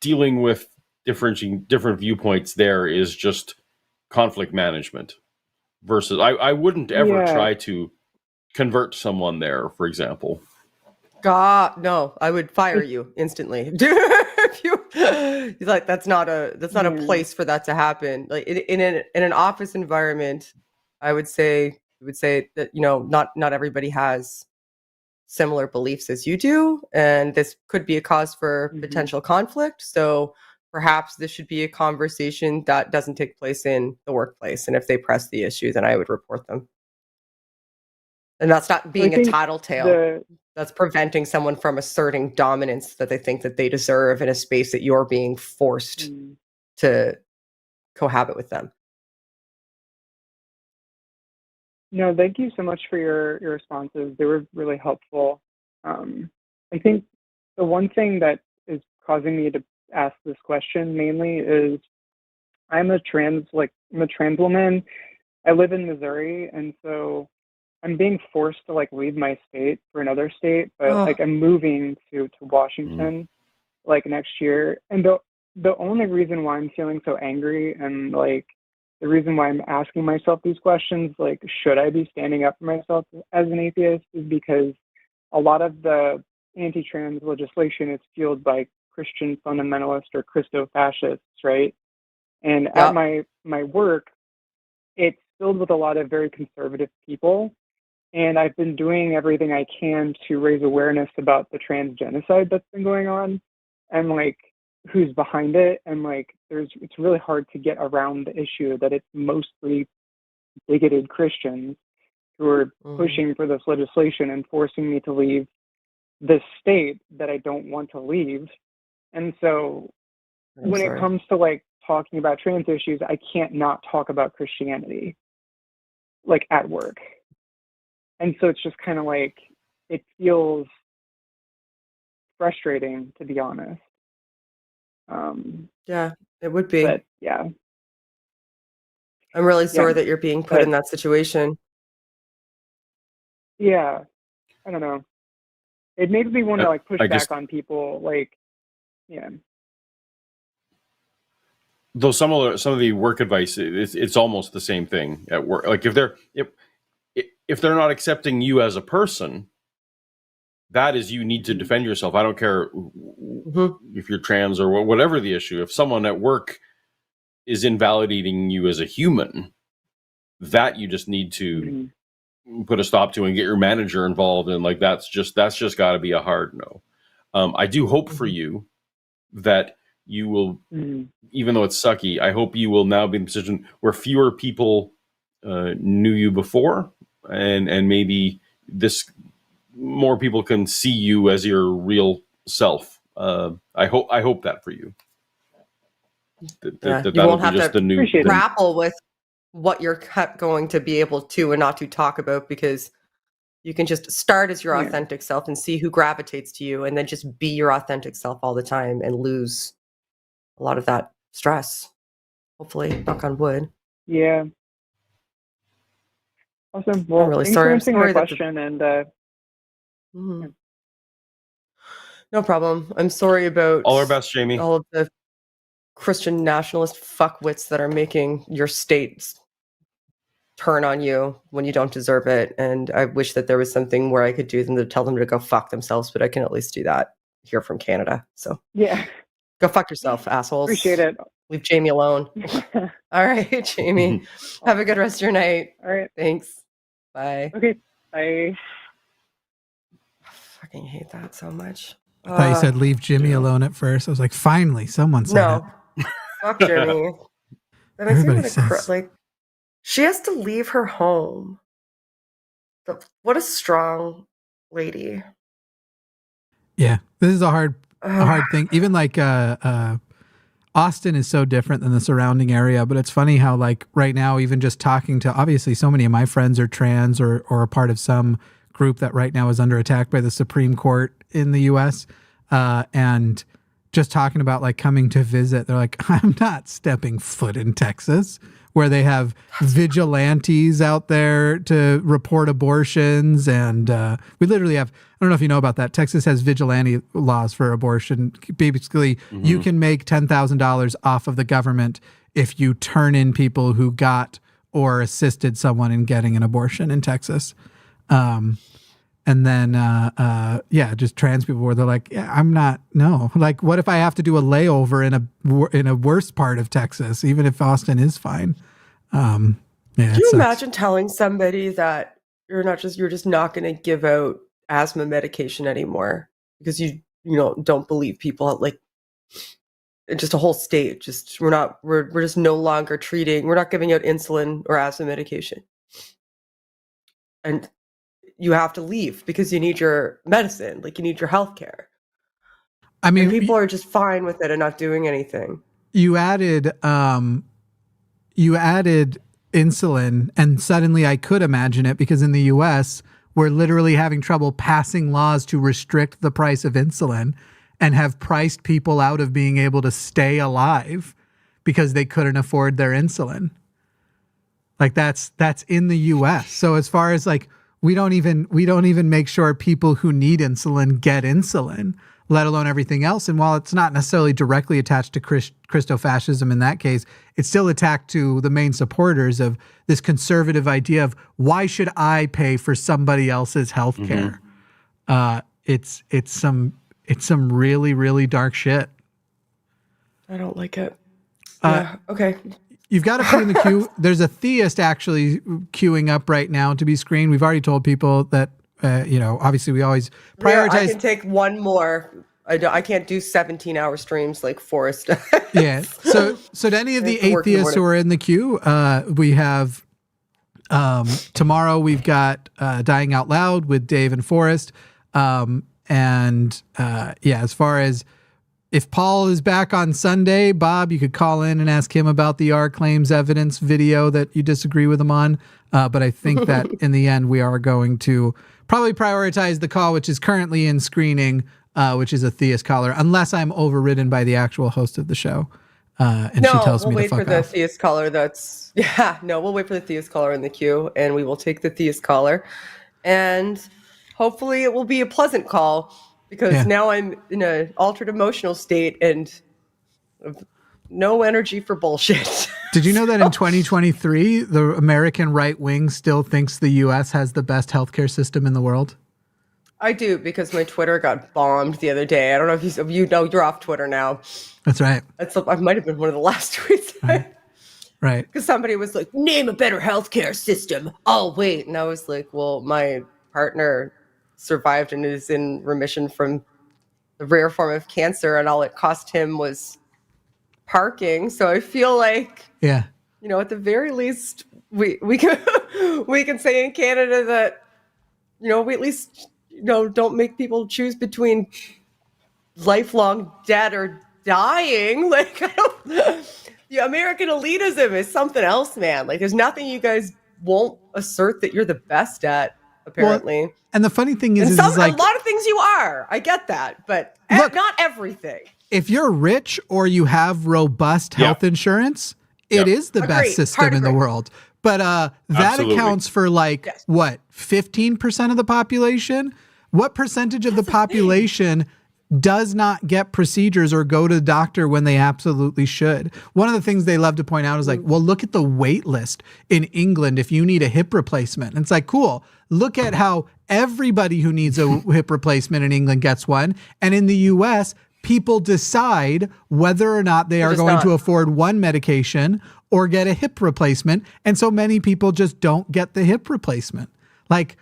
[SPEAKER 2] dealing with different viewpoints. There is just conflict management versus I wouldn't ever try to convert someone there, for example.
[SPEAKER 1] God, no, I would fire you instantly. If you like, that's not a place for that to happen. Like in an office environment, I would say that, you know, not everybody has similar beliefs as you do, and this could be a cause for potential conflict. So perhaps this should be a conversation that doesn't take place in the workplace. And if they press the issue, then I would report them. And that's not being a tattletale. That's preventing someone from asserting dominance that they think that they deserve in a space that you're being forced to cohabit with them.
[SPEAKER 6] No, thank you so much for your responses. They were really helpful. I think the one thing that is causing me to ask this question mainly is I'm a trans woman. I live in Missouri, and so I'm being forced to like leave my state for another state, but like I'm moving to Washington like next year. And the only reason why I'm feeling so angry, and like the reason why I'm asking myself these questions, like, should I be standing up for myself as an atheist, is because a lot of the anti-trans legislation is fueled by Christian fundamentalists or Christo-fascists, right? And at my work, it's filled with a lot of very conservative people. And I've been doing everything I can to raise awareness about the trans genocide that's been going on, and like who's behind it. And like it's really hard to get around the issue that it's mostly bigoted Christians who are pushing for this legislation and forcing me to leave this state that I don't want to leave. And so when it comes to like talking about trans issues, I can't not talk about Christianity like at work. And so it's just kind of like, it feels frustrating, to be honest.
[SPEAKER 1] Yeah, it would be.
[SPEAKER 6] But yeah.
[SPEAKER 1] I'm really sorry that you're being put in that situation.
[SPEAKER 6] Yeah, I don't know. it makes me want to like push
[SPEAKER 2] I
[SPEAKER 6] back
[SPEAKER 2] just,
[SPEAKER 6] on people. Like, yeah.
[SPEAKER 2] though some of the work advice, it's almost the same thing at work. Like if they're not accepting you as a person, that is, you need to defend yourself. I don't care if you're trans or whatever the issue. If someone at work is invalidating you as a human, that you just need to put a stop to and get your manager involved. And like, that's just got to be a hard no. I do hope for you that you will, even though it's sucky, I hope you will now be in a position where fewer people knew you before, and maybe more people can see you as your real self. I hope that for you.
[SPEAKER 1] You won't have to grapple with what you're going to be able to and not to talk about, because you can just start as your authentic self and see who gravitates to you, and then just be your authentic self all the time and lose a lot of that stress. Hopefully, knock on wood.
[SPEAKER 6] Yeah. Awesome. Well,
[SPEAKER 1] I'm really
[SPEAKER 6] thanks
[SPEAKER 1] sorry.
[SPEAKER 6] for
[SPEAKER 1] I'm
[SPEAKER 6] answering
[SPEAKER 1] sorry
[SPEAKER 6] my question. And
[SPEAKER 1] no problem. I'm sorry about
[SPEAKER 2] all our best, Jamie.
[SPEAKER 1] All of the Christian nationalist fuckwits that are making your states turn on you when you don't deserve it. And I wish that there was something where I could do them to tell them to go fuck themselves, but I can at least do that here from Canada. So
[SPEAKER 6] yeah,
[SPEAKER 1] go fuck yourself, assholes.
[SPEAKER 6] Appreciate it.
[SPEAKER 1] Leave Jamie alone. All right, Jamie. Have a good rest of your night.
[SPEAKER 6] All right.
[SPEAKER 1] Thanks. Bye.
[SPEAKER 6] Okay. Bye.
[SPEAKER 1] I fucking hate that so much.
[SPEAKER 3] I thought you said leave Jimmy alone at first. I was like, finally, someone said it.
[SPEAKER 1] Fuck Jimmy. That makes me want to like, she has to leave her home. What a strong lady.
[SPEAKER 3] Yeah, this is a hard thing. Even like Austin is so different than the surrounding area, but it's funny how like right now, even just talking to, obviously so many of my friends are trans or a part of some group that right now is under attack by the Supreme Court in the US. And just talking about like coming to visit, they're like, I'm not stepping foot in Texas, where they have vigilantes out there to report abortions. And we literally have, I don't know if you know about that, Texas has vigilante laws for abortion. Basically, you can make $10,000 off of the government if you turn in people who got or assisted someone in getting an abortion in Texas. And then, just trans people where they're like, I'm not, no. Like, what if I have to do a layover in a worse part of Texas, even if Austin is fine?
[SPEAKER 1] Can you imagine telling somebody that you're just not going to give out asthma medication anymore because you don't believe people, like, just a whole state, we're just no longer we're not giving out insulin or asthma medication. And you have to leave because you need your medicine, like you need your health care. I mean, and people are just fine with it and not doing anything.
[SPEAKER 3] You added insulin, and suddenly I could imagine it, because in the US, we're literally having trouble passing laws to restrict the price of insulin and have priced people out of being able to stay alive because they couldn't afford their insulin. Like that's in the US. So as far as like, we don't even make sure people who need insulin get insulin, let alone everything else. And while it's not necessarily directly attached to Christofascism in that case, it's still attacked to the main supporters of this conservative idea of why should I pay for somebody else's health care? It's some really, really dark shit.
[SPEAKER 1] I don't like it. Yeah. Okay.
[SPEAKER 3] You've got to put in the queue. There's a theist actually queuing up right now to be screened. We've already told people that, obviously we always prioritize.
[SPEAKER 1] Yeah, I can take one more. I can't do 17-hour streams like Forrest.
[SPEAKER 3] Yeah. So to any of the atheists who are in the queue, we have tomorrow we've got Dying Out Loud with Dave and Forrest. As far as if Paul is back on Sunday, Bob, you could call in and ask him about the R claims evidence video that you disagree with him on. But I think that in the end, we are going to probably prioritize the call, which is currently in screening, which is a theist caller, unless I'm overridden by the actual host of the show. She tells me to fuck off.
[SPEAKER 1] We'll wait for the theist caller. We'll wait for the theist caller in the queue, and we will take the theist caller. And hopefully it will be a pleasant call, because now I'm in an altered emotional state and no energy for bullshit.
[SPEAKER 3] Did you know that in 2023, the American right wing still thinks the U.S. has the best healthcare system in the world?
[SPEAKER 1] I do, because my Twitter got bombed the other day. I don't know if you know, you're off Twitter now.
[SPEAKER 3] That's right.
[SPEAKER 1] I might have been one of the last tweets.
[SPEAKER 3] Right.
[SPEAKER 1] Because somebody was like, name a better healthcare system. Oh, wait. And I was like, well, my partner survived and is in remission from the rare form of cancer, and all it cost him was parking. So I feel like,
[SPEAKER 3] yeah,
[SPEAKER 1] you know, at the very least, we can say in Canada that, you know, we at least, you know, don't make people choose between lifelong debt or dying. Like, the American elitism is something else, man. Like, there's nothing you guys won't assert that you're the best at, apparently.
[SPEAKER 3] Well, and the funny thing is,
[SPEAKER 1] like, a lot of things you are. I get that, but look, not everything.
[SPEAKER 3] If you're rich or you have robust health insurance, it is the best system in the world. But that accounts for like, what, 15% of the population? What percentage of the population does not get procedures or go to the doctor when they absolutely should? One of the things they love to point out is like, well, look at the wait list in England if you need a hip replacement. And it's like, cool. Look at how everybody who needs a hip replacement in England gets one. And in the US, people decide whether or not they are going to afford one medication or get a hip replacement. And so many people just don't get the hip replacement. Like,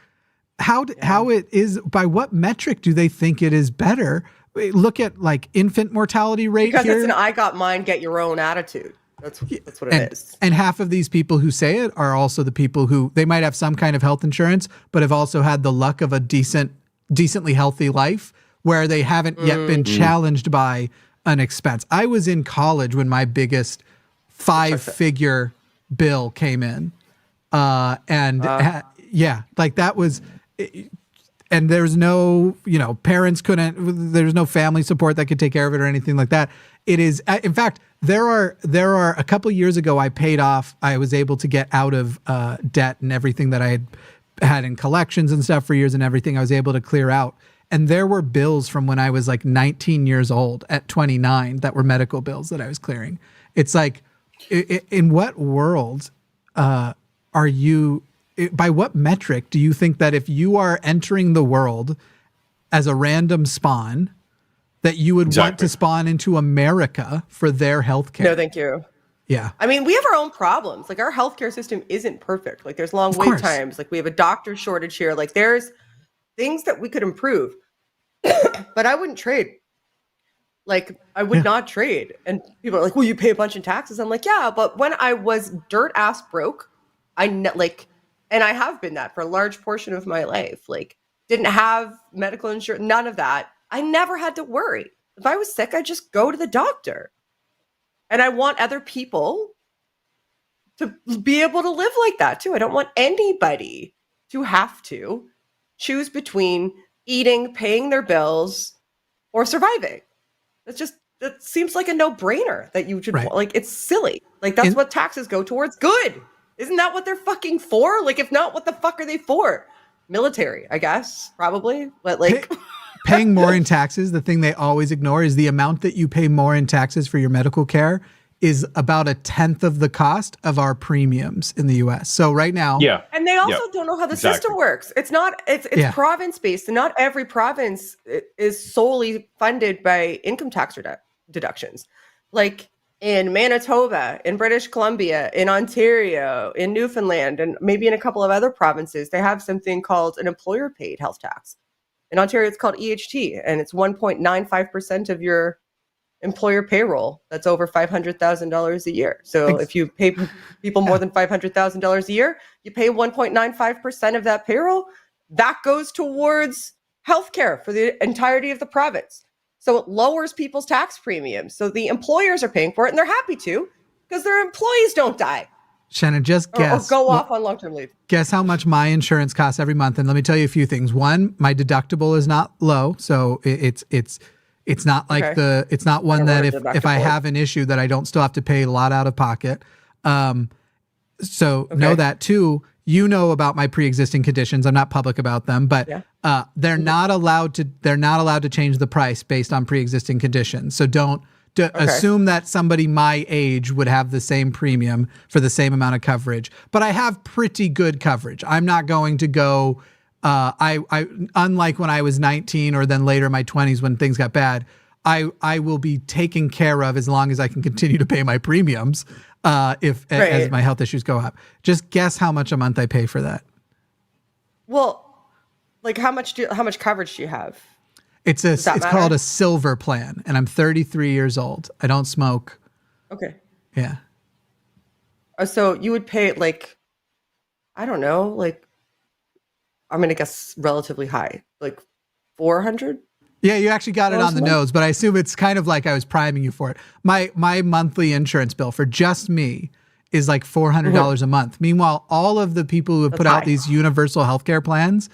[SPEAKER 3] how it is, by what metric do they think it is better? Look at like infant mortality rate
[SPEAKER 1] because
[SPEAKER 3] here.
[SPEAKER 1] It's an I got mine, get your own attitude. That's what it is.
[SPEAKER 3] And half of these people who say it are also the people who, they might have some kind of health insurance, but have also had the luck of a decently healthy life where they haven't yet been challenged by an expense. I was in college when my biggest 5-figure bill came in. Like that was, and there's no, you know, parents couldn't, there's no family support that could take care of it or anything like that. It is, in fact, there are a couple of years ago, I was able to get out of debt and everything that I had in collections and stuff for years and everything I was able to clear out. And there were bills from when I was like 19 years old at 29 that were medical bills that I was clearing. It's like, in what world are you, by what metric do you think that if you are entering the world as a random spawn, that you would want to spawn into America for their healthcare?
[SPEAKER 1] No, thank you.
[SPEAKER 3] Yeah.
[SPEAKER 1] I mean, we have our own problems. Like, our healthcare system isn't perfect. Like, there's long wait times. Like, we have a doctor shortage here. Like, there's things that we could improve. But I wouldn't trade. Like, I would not trade. And people are like, well, you pay a bunch in taxes. I'm like, yeah, but when I was dirt ass broke, and I have been that for a large portion of my life, like, didn't have medical insurance, none of that. I never had to worry. If I was sick, I'd just go to the doctor. And I want other people to be able to live like that too. I don't want anybody to have to choose between eating, paying their bills, or surviving. That seems like a no-brainer that you should, like, it's silly. Like, that's what taxes go towards. Good. Isn't that what they're fucking for? Like, if not, what the fuck are they for? Military, I guess, probably. But like,
[SPEAKER 3] paying more in taxes, the thing they always ignore is the amount that you pay more in taxes for your medical care is about 1/10 of the cost of our premiums in the US. So right now,
[SPEAKER 1] and they also don't know how the system works. It's province based, and not every province is solely funded by income tax deductions. Like in Manitoba, in British Columbia, in Ontario, in Newfoundland, and maybe in a couple of other provinces, they have something called an employer paid health tax. In Ontario, it's called EHT, and it's 1.95% of your employer payroll. That's over $500,000 a year. So if you pay people more than $500,000 a year, you pay 1.95% of that payroll. That goes towards healthcare for the entirety of the province. So it lowers people's tax premiums. So the employers are paying for it, and they're happy to, because their employees don't die.
[SPEAKER 3] Shannon, just guess.
[SPEAKER 1] Or go off on long-term leave.
[SPEAKER 3] Guess how much my insurance costs every month. And let me tell you a few things. One, my deductible is not low. So it's not like it's not one that if I have an issue that I don't still have to pay a lot out of pocket. So know that too. you know about my pre-existing conditions. I'm not public about them, but they're not allowed to change the price based on pre-existing conditions. So don't assume that somebody my age would have the same premium for the same amount of coverage. But I have pretty good coverage. I'm not going to go. I unlike when I was 19 or then later in my 20s when things got bad. I will be taken care of as long as I can continue to pay my premiums. As my health issues go up. Just guess how much a month I pay for that.
[SPEAKER 1] Well, like how much coverage do you have?
[SPEAKER 3] It's called a silver plan, and I'm 33 years old. I don't smoke.
[SPEAKER 1] Okay.
[SPEAKER 3] Yeah.
[SPEAKER 1] So you would pay like, I don't know, like I'm gonna guess relatively high, like 400.
[SPEAKER 3] Yeah, you actually got it on the nose, but I assume it's kind of like I was priming you for it. My monthly insurance bill for just me is like $400 a month. Meanwhile, all of the people who have put out these universal healthcare plans,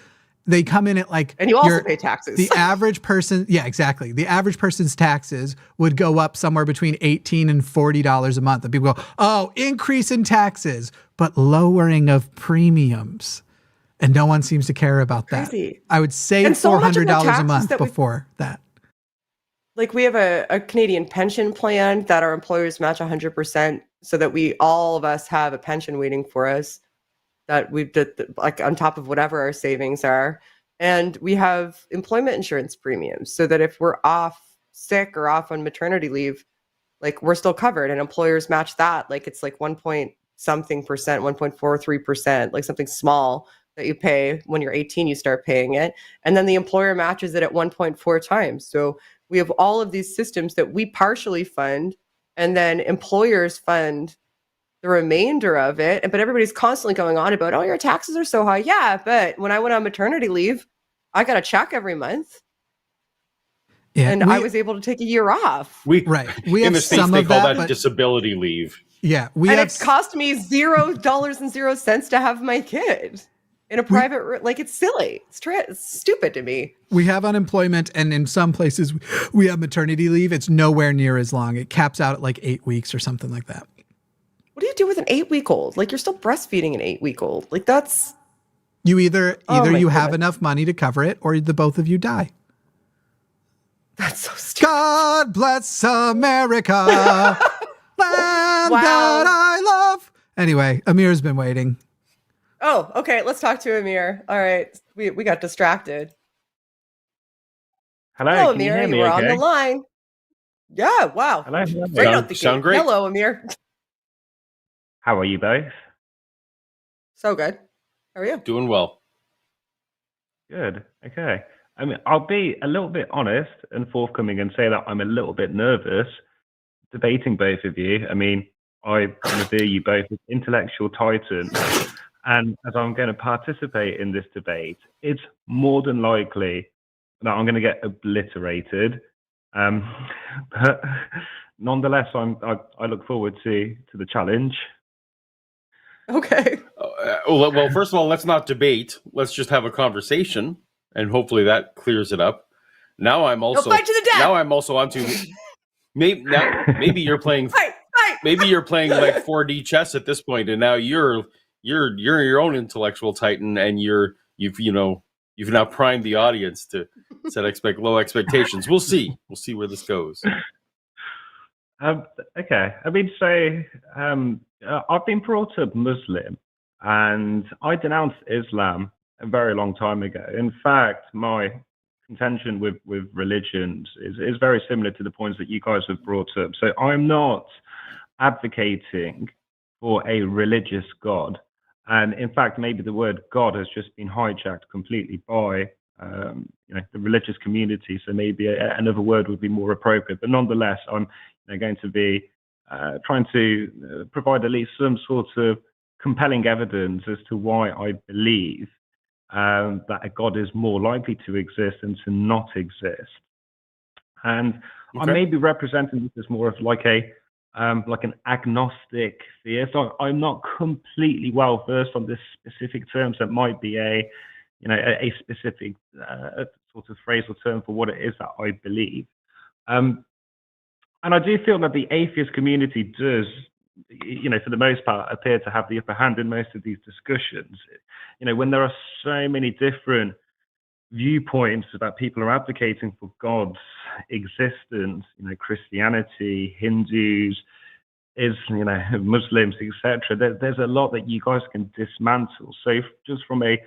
[SPEAKER 3] they come in at like...
[SPEAKER 1] And you also pay taxes.
[SPEAKER 3] The average person... Yeah, exactly. The average person's taxes would go up somewhere between $18 and $40 a month. And people go, oh, increase in taxes, but lowering of premiums. And no one seems to care about that. I would save $400 a month before that.
[SPEAKER 1] Like we have a Canadian pension plan that our employers match 100% so that all of us have a pension waiting for us that we did like on top of whatever our savings are. And we have employment insurance premiums so that if we're off sick or off on maternity leave, like we're still covered and employers match that. Like it's like 1.something percent, 1.43%, like something small that you pay when you're 18, you start paying it. And then the employer matches it at 1.4 times. So we have all of these systems that we partially fund and then employers fund the remainder of it. But everybody's constantly going on about, oh, your taxes are so high. Yeah, but when I went on maternity leave, I got a check every month. Yeah, and I was able to take a year off.
[SPEAKER 3] We
[SPEAKER 2] in
[SPEAKER 3] have
[SPEAKER 2] the States, they call that disability leave.
[SPEAKER 3] Yeah.
[SPEAKER 1] It cost me $0.00 to have my kid. In a private, like it's silly. It's stupid to me.
[SPEAKER 3] We have unemployment, and in some places we have maternity leave. It's nowhere near as long. It caps out at like 8 weeks or something like that.
[SPEAKER 1] What do you do with an 8-week-old? Like you're still breastfeeding an 8-week-old. Like that's
[SPEAKER 3] you either you have enough money to cover it, or the both of you die.
[SPEAKER 1] That's so stupid.
[SPEAKER 3] God bless America, land that I love. Anyway, Amir's been waiting.
[SPEAKER 1] Oh, okay. Let's talk to Amir. All right. We got distracted.
[SPEAKER 7] Hello,
[SPEAKER 1] Amir.
[SPEAKER 7] You hear me
[SPEAKER 1] were
[SPEAKER 7] okay?
[SPEAKER 1] on the line. Yeah. Wow.
[SPEAKER 7] Hello.
[SPEAKER 2] Sound great.
[SPEAKER 1] Hello, Amir.
[SPEAKER 7] How are you both?
[SPEAKER 1] So good. How are you?
[SPEAKER 2] Doing well.
[SPEAKER 7] Good. Okay. I mean, I'll be a little bit honest and forthcoming and say that I'm a little bit nervous debating both of you. I mean, I revere you both as intellectual titans. And as I'm going to participate in this debate, it's more than likely that I'm going to get obliterated. But nonetheless, I look forward to the challenge.
[SPEAKER 1] Okay.
[SPEAKER 2] Well, first of all, let's not debate. Let's just have a conversation, and hopefully that clears it up. Now I'm also
[SPEAKER 1] fight to the death.
[SPEAKER 2] Now I'm also onto maybe you're playing maybe you're playing like 4D chess at this point, and now you're your own intellectual titan, and you've now primed the audience to set low expectations. We'll see where this goes.
[SPEAKER 7] Okay. I mean, I've been brought up Muslim, and I denounced Islam a very long time ago. In fact, my contention with religions is very similar to the points that you guys have brought up. So I'm not advocating for a religious God. And in fact, maybe the word God has just been hijacked completely by the religious community. So maybe another word would be more appropriate. But nonetheless, I'm going to be trying to provide at least some sort of compelling evidence as to why I believe that a God is more likely to exist than to not exist. And
[SPEAKER 2] okay.
[SPEAKER 7] I may be representing this as more of like an agnostic theist. I'm not completely well versed on this specific terms. That might be a specific sort of phrasal term for what it is that I believe. And I do feel that the atheist community does for the most part, appear to have the upper hand in most of these discussions. When there are so many different viewpoints that people are advocating for God's existence, Christianity, Hindus, Muslims, etc. There's a lot that you guys can dismantle. So just from a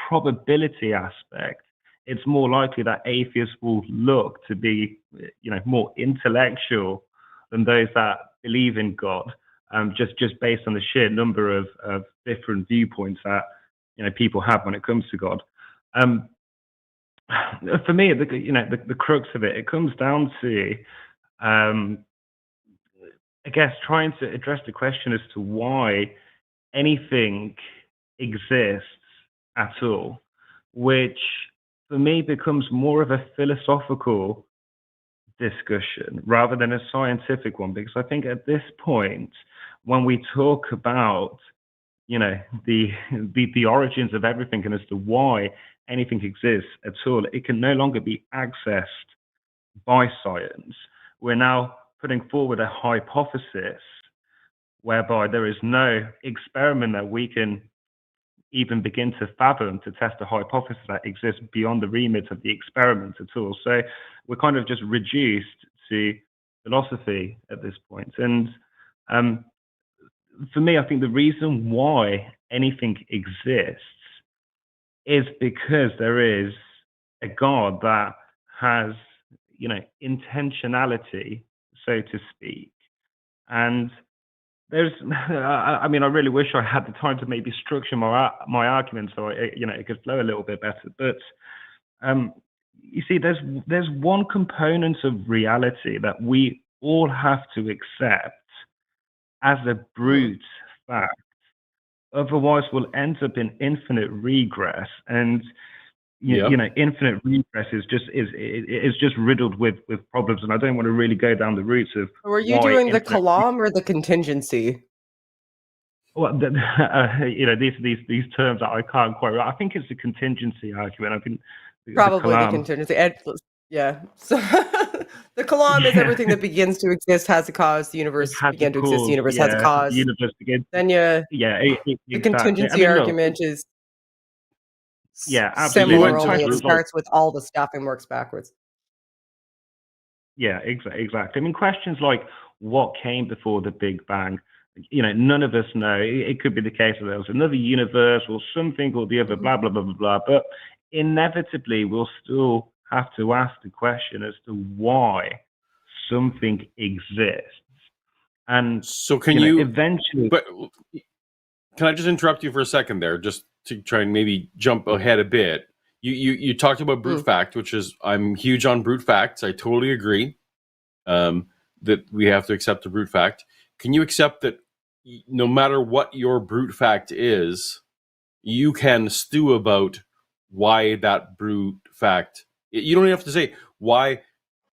[SPEAKER 7] probability aspect, it's more likely that atheists will look to be, more intellectual than those that believe in God, just based on the sheer number of different viewpoints that people have when it comes to God. For me, the crux of it comes down to, I guess, trying to address the question as to why anything exists at all, which for me becomes more of a philosophical discussion rather than a scientific one, because I think at this point, when we talk about the origins of everything and as to why anything exists at all, it can no longer be accessed by science. We're now putting forward a hypothesis whereby there is no experiment that we can even begin to fathom to test a hypothesis that exists beyond the remit of the experiment at all. So we're kind of just reduced to philosophy at this point. And for me, I think the reason why anything exists is because there is a God that has, intentionality, so to speak. And there's, I really wish I had the time to maybe structure my argument so it could flow a little bit better. But you see, there's one component of reality that we all have to accept as a brute fact. Otherwise, we'll end up in infinite regress, and infinite regress is just riddled with problems. And I don't want to really go down the route of.
[SPEAKER 1] Were you doing the kalam or the contingency?
[SPEAKER 7] Well, these terms that I can't quite. I think it's the contingency argument. I think
[SPEAKER 1] probably the contingency. Yeah. So the kalam is everything that begins to exist has a cause. The universe began to exist. The universe has a cause. The universe begins. Then the contingency argument is
[SPEAKER 7] absolutely.
[SPEAKER 1] Only it starts with all the stuff and works backwards.
[SPEAKER 7] Yeah, exactly. Questions like what came before the Big Bang. None of us know. It could be the case that there was another universe or something or the other, blah blah blah blah blah. But inevitably, we'll still have to ask the question as to why something exists. And
[SPEAKER 2] so can you
[SPEAKER 7] eventually,
[SPEAKER 2] but can I just interrupt you for a second there, just to try and maybe jump ahead a bit? You talked about brute fact, which is, I'm huge on brute facts. I totally agree that we have to accept the brute fact. Can you accept that no matter what your brute fact is, you can stew about why that brute fact? You don't even have to say why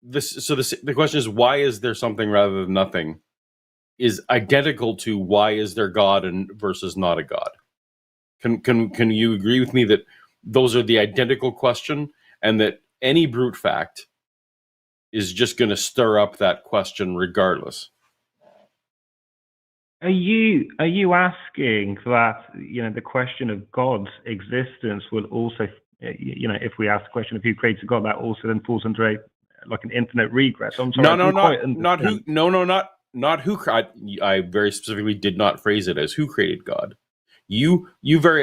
[SPEAKER 2] this. So the question is, why is there something rather than nothing? Is identical to why is there God and versus not a God? Can you agree with me that those are the identical question, and that any brute fact is just going to stir up that question regardless?
[SPEAKER 7] Are you asking that the question of God's existence will also, if we ask the question of who created God, that also then falls under an infinite regress? I'm sorry,
[SPEAKER 2] not who. I very specifically did not phrase it as who created God. You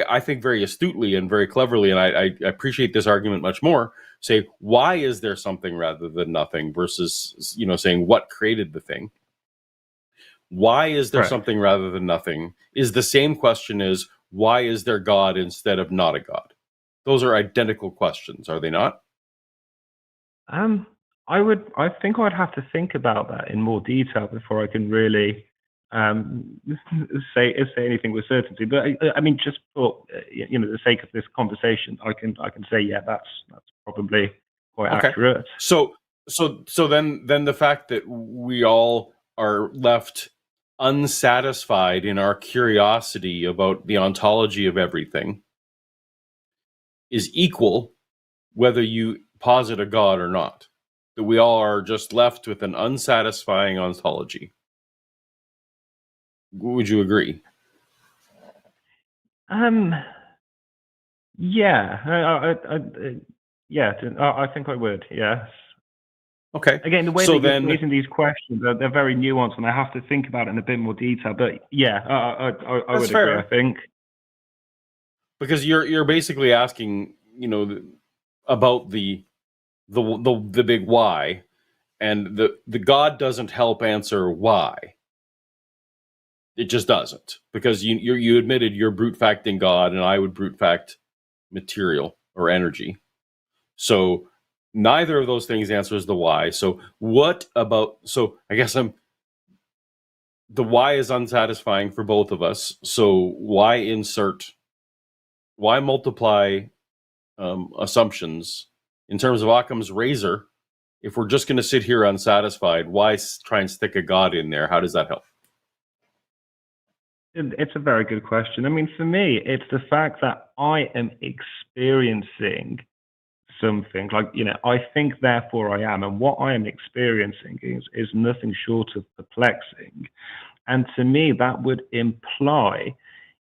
[SPEAKER 2] I think very astutely and very cleverly, and I appreciate this argument much more, say why is there something rather than nothing versus saying what created the thing. Why is there something rather than nothing is the same question as why is there God instead of not a God? Those are identical questions, are they not?
[SPEAKER 7] I think I'd have to think about that in more detail before I can really say anything with certainty. But just for the sake of this conversation, I can say that's probably quite accurate.
[SPEAKER 2] So then the fact that we all are left unsatisfied in our curiosity about the ontology of everything is equal whether you posit a God or not. That we all are just left with an unsatisfying ontology. Would you agree?
[SPEAKER 7] Yeah, I think I would. Yes.
[SPEAKER 2] Okay.
[SPEAKER 7] Again, the way
[SPEAKER 2] So
[SPEAKER 7] that you're
[SPEAKER 2] then,
[SPEAKER 7] raising these questions, they're very nuanced, and I have to think about it in a bit more detail. But yeah, I
[SPEAKER 2] that's
[SPEAKER 7] would
[SPEAKER 2] fair.
[SPEAKER 7] agree. I think
[SPEAKER 2] Because you're basically asking, about the big why, and the God doesn't help answer why. It just doesn't, because you admitted you're brute facting God, and I would brute fact material or energy. So neither of those things answers the why. So what about? So I guess the why is unsatisfying for both of us. So why multiply assumptions in terms of Occam's razor? If we're just going to sit here unsatisfied, why try and stick a God in there? How does that help?
[SPEAKER 7] it's a very good question. I mean, for me, it's the fact that I am experiencing something like, I think, therefore I am. And what I am experiencing is nothing short of perplexing. And to me, that would imply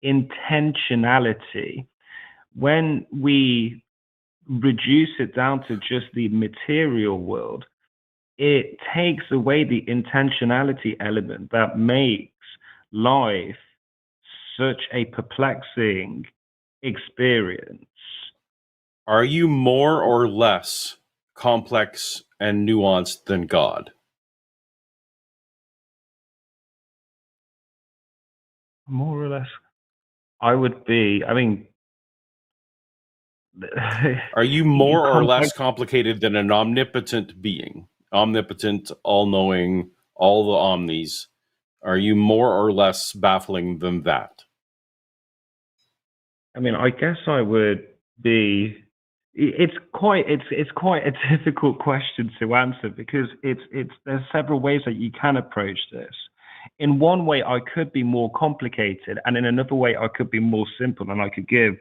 [SPEAKER 7] intentionality. When we reduce it down to just the material world, it takes away the intentionality element that makes life such a perplexing experience.
[SPEAKER 2] Are you more or less complex and nuanced than God?
[SPEAKER 7] More or less. I would be, I mean,
[SPEAKER 2] are you more or less
[SPEAKER 7] complex?
[SPEAKER 2] complicated than an omnipotent being? Omnipotent, all-knowing, all the omnis. Are you more or less baffling than that?
[SPEAKER 7] I mean, I guess I would be. It's quite a difficult question to answer, because there's several ways that you can approach this. In one way, I could be more complicated, and in another way, I could be more simple, and I could give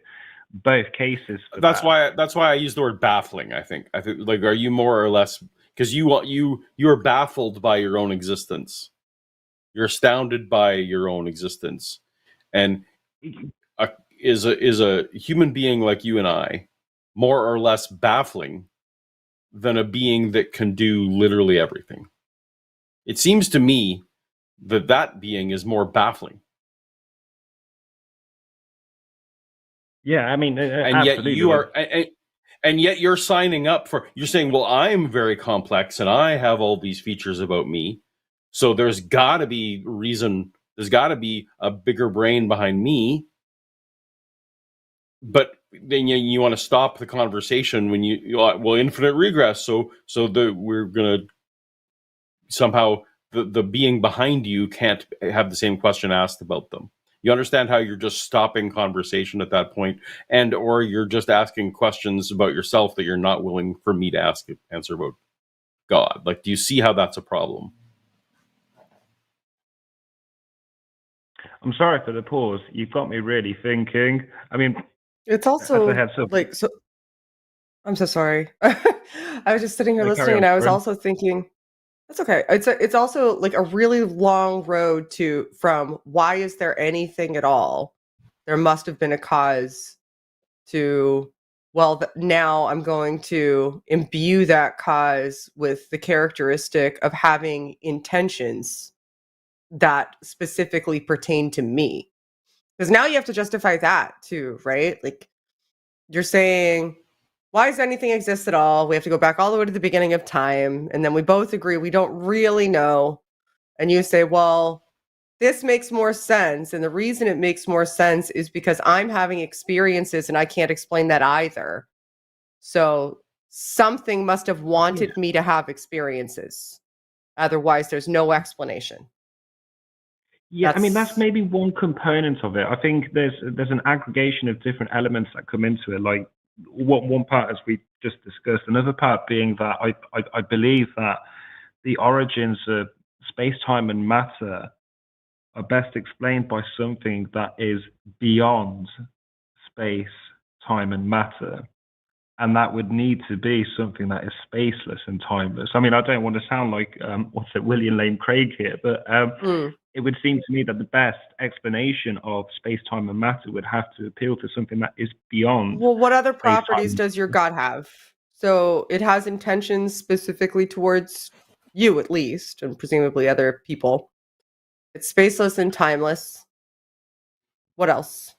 [SPEAKER 7] both cases.
[SPEAKER 2] That's why I use the word baffling. I think like, are you more or less, because you're baffled by your own existence. You're astounded by your own existence, and is a human being like you and I more or less baffling than a being that can do literally everything? It seems to me that being is more baffling.
[SPEAKER 7] Yeah, I mean,
[SPEAKER 2] and
[SPEAKER 7] absolutely.
[SPEAKER 2] Yet you are, and yet you're signing up for. You're saying, well, I'm very complex and I have all these features about me, so there's got to be reason. There's got to be a bigger brain behind me. But then you want to stop the conversation when well, infinite regress. So we're gonna somehow the being behind you can't have the same question asked about them. You understand how you're just stopping conversation at that point, and or you're just asking questions about yourself that you're not willing for me to answer about God. Like, do you see how that's a problem?
[SPEAKER 7] I'm sorry for the pause. You've got me really thinking. I mean,
[SPEAKER 1] it's also like, so I'm so sorry. I was just sitting here listening, and I was also thinking, that's okay. It's also like a really long road from why is there anything at all? There must have been a cause, to, well, now I'm going to imbue that cause with the characteristic of having intentions that specifically pertain to me. Because now you have to justify that too, right? Like, you're saying, why does anything exist at all? We have to go back all the way to the beginning of time. And then we both agree we don't really know. And you say, well, this makes more sense. And the reason it makes more sense is because I'm having experiences and I can't explain that either. So something must have wanted me to have experiences. Otherwise, there's no explanation.
[SPEAKER 7] Yeah, I mean, that's maybe one component of it. I think there's an aggregation of different elements that come into it. Like, one part, as we just discussed, another part being that I believe that the origins of space, time, and matter are best explained by something that is beyond space, time, and matter. And that would need to be something that is spaceless and timeless. I mean, I don't want to sound like William Lane Craig here, but it would seem to me that the best explanation of space, time, and matter would have to appeal to something that is beyond.
[SPEAKER 1] Well, what other
[SPEAKER 7] space,
[SPEAKER 1] properties
[SPEAKER 7] time.
[SPEAKER 1] does your God have? So it has intentions specifically towards you, at least, and presumably other people. It's spaceless and timeless. What else?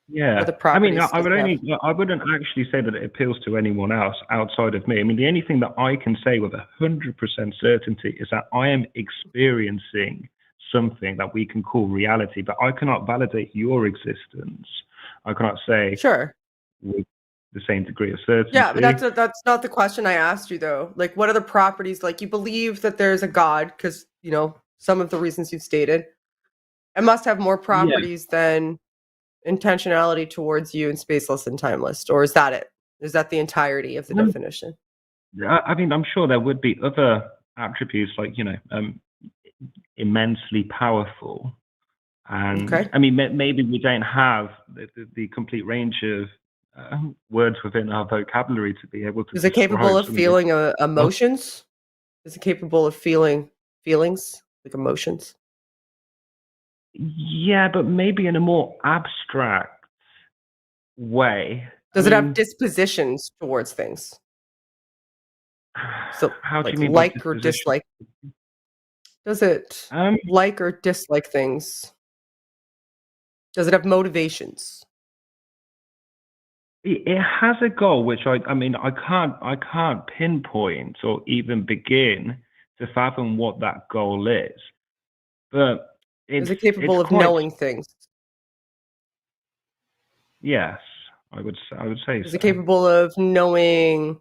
[SPEAKER 7] Yeah,
[SPEAKER 1] What the
[SPEAKER 7] I mean,
[SPEAKER 1] properties does it have?
[SPEAKER 7] I wouldn't actually say that it appeals to anyone else outside of me. I mean, the only thing that I can say with 100% certainty is that I am experiencing something that we can call reality, but I cannot validate your existence. I cannot say
[SPEAKER 1] Sure.
[SPEAKER 7] with the same degree of certainty.
[SPEAKER 1] Yeah, but that's not the question I asked you, though. Like, what are the properties? Like, you believe that there's a God because, you know, some of the reasons you've stated. It must have more properties than intentionality towards you and spaceless and timeless. Or is that it? Is that the entirety of the definition?
[SPEAKER 7] I mean, I'm sure there would be other attributes like, immensely powerful. And
[SPEAKER 1] Okay.
[SPEAKER 7] I mean, maybe we don't have the complete range of words within our vocabulary to be able to.
[SPEAKER 1] Is it capable of feeling emotions? Is it capable of feeling feelings, like emotions?
[SPEAKER 7] Yeah, but maybe in a more abstract way.
[SPEAKER 1] Does it have dispositions towards things? So,
[SPEAKER 7] how do
[SPEAKER 1] like,
[SPEAKER 7] you mean by
[SPEAKER 1] or
[SPEAKER 7] disposition?
[SPEAKER 1] dislike? Does it like or dislike things? Does it have motivations?
[SPEAKER 7] It has a goal, which I mean, I can't pinpoint or even begin to fathom what that goal is. But
[SPEAKER 1] Is it capable of knowing things?
[SPEAKER 7] Yes, I would say
[SPEAKER 1] Is
[SPEAKER 7] so.
[SPEAKER 1] it capable of knowing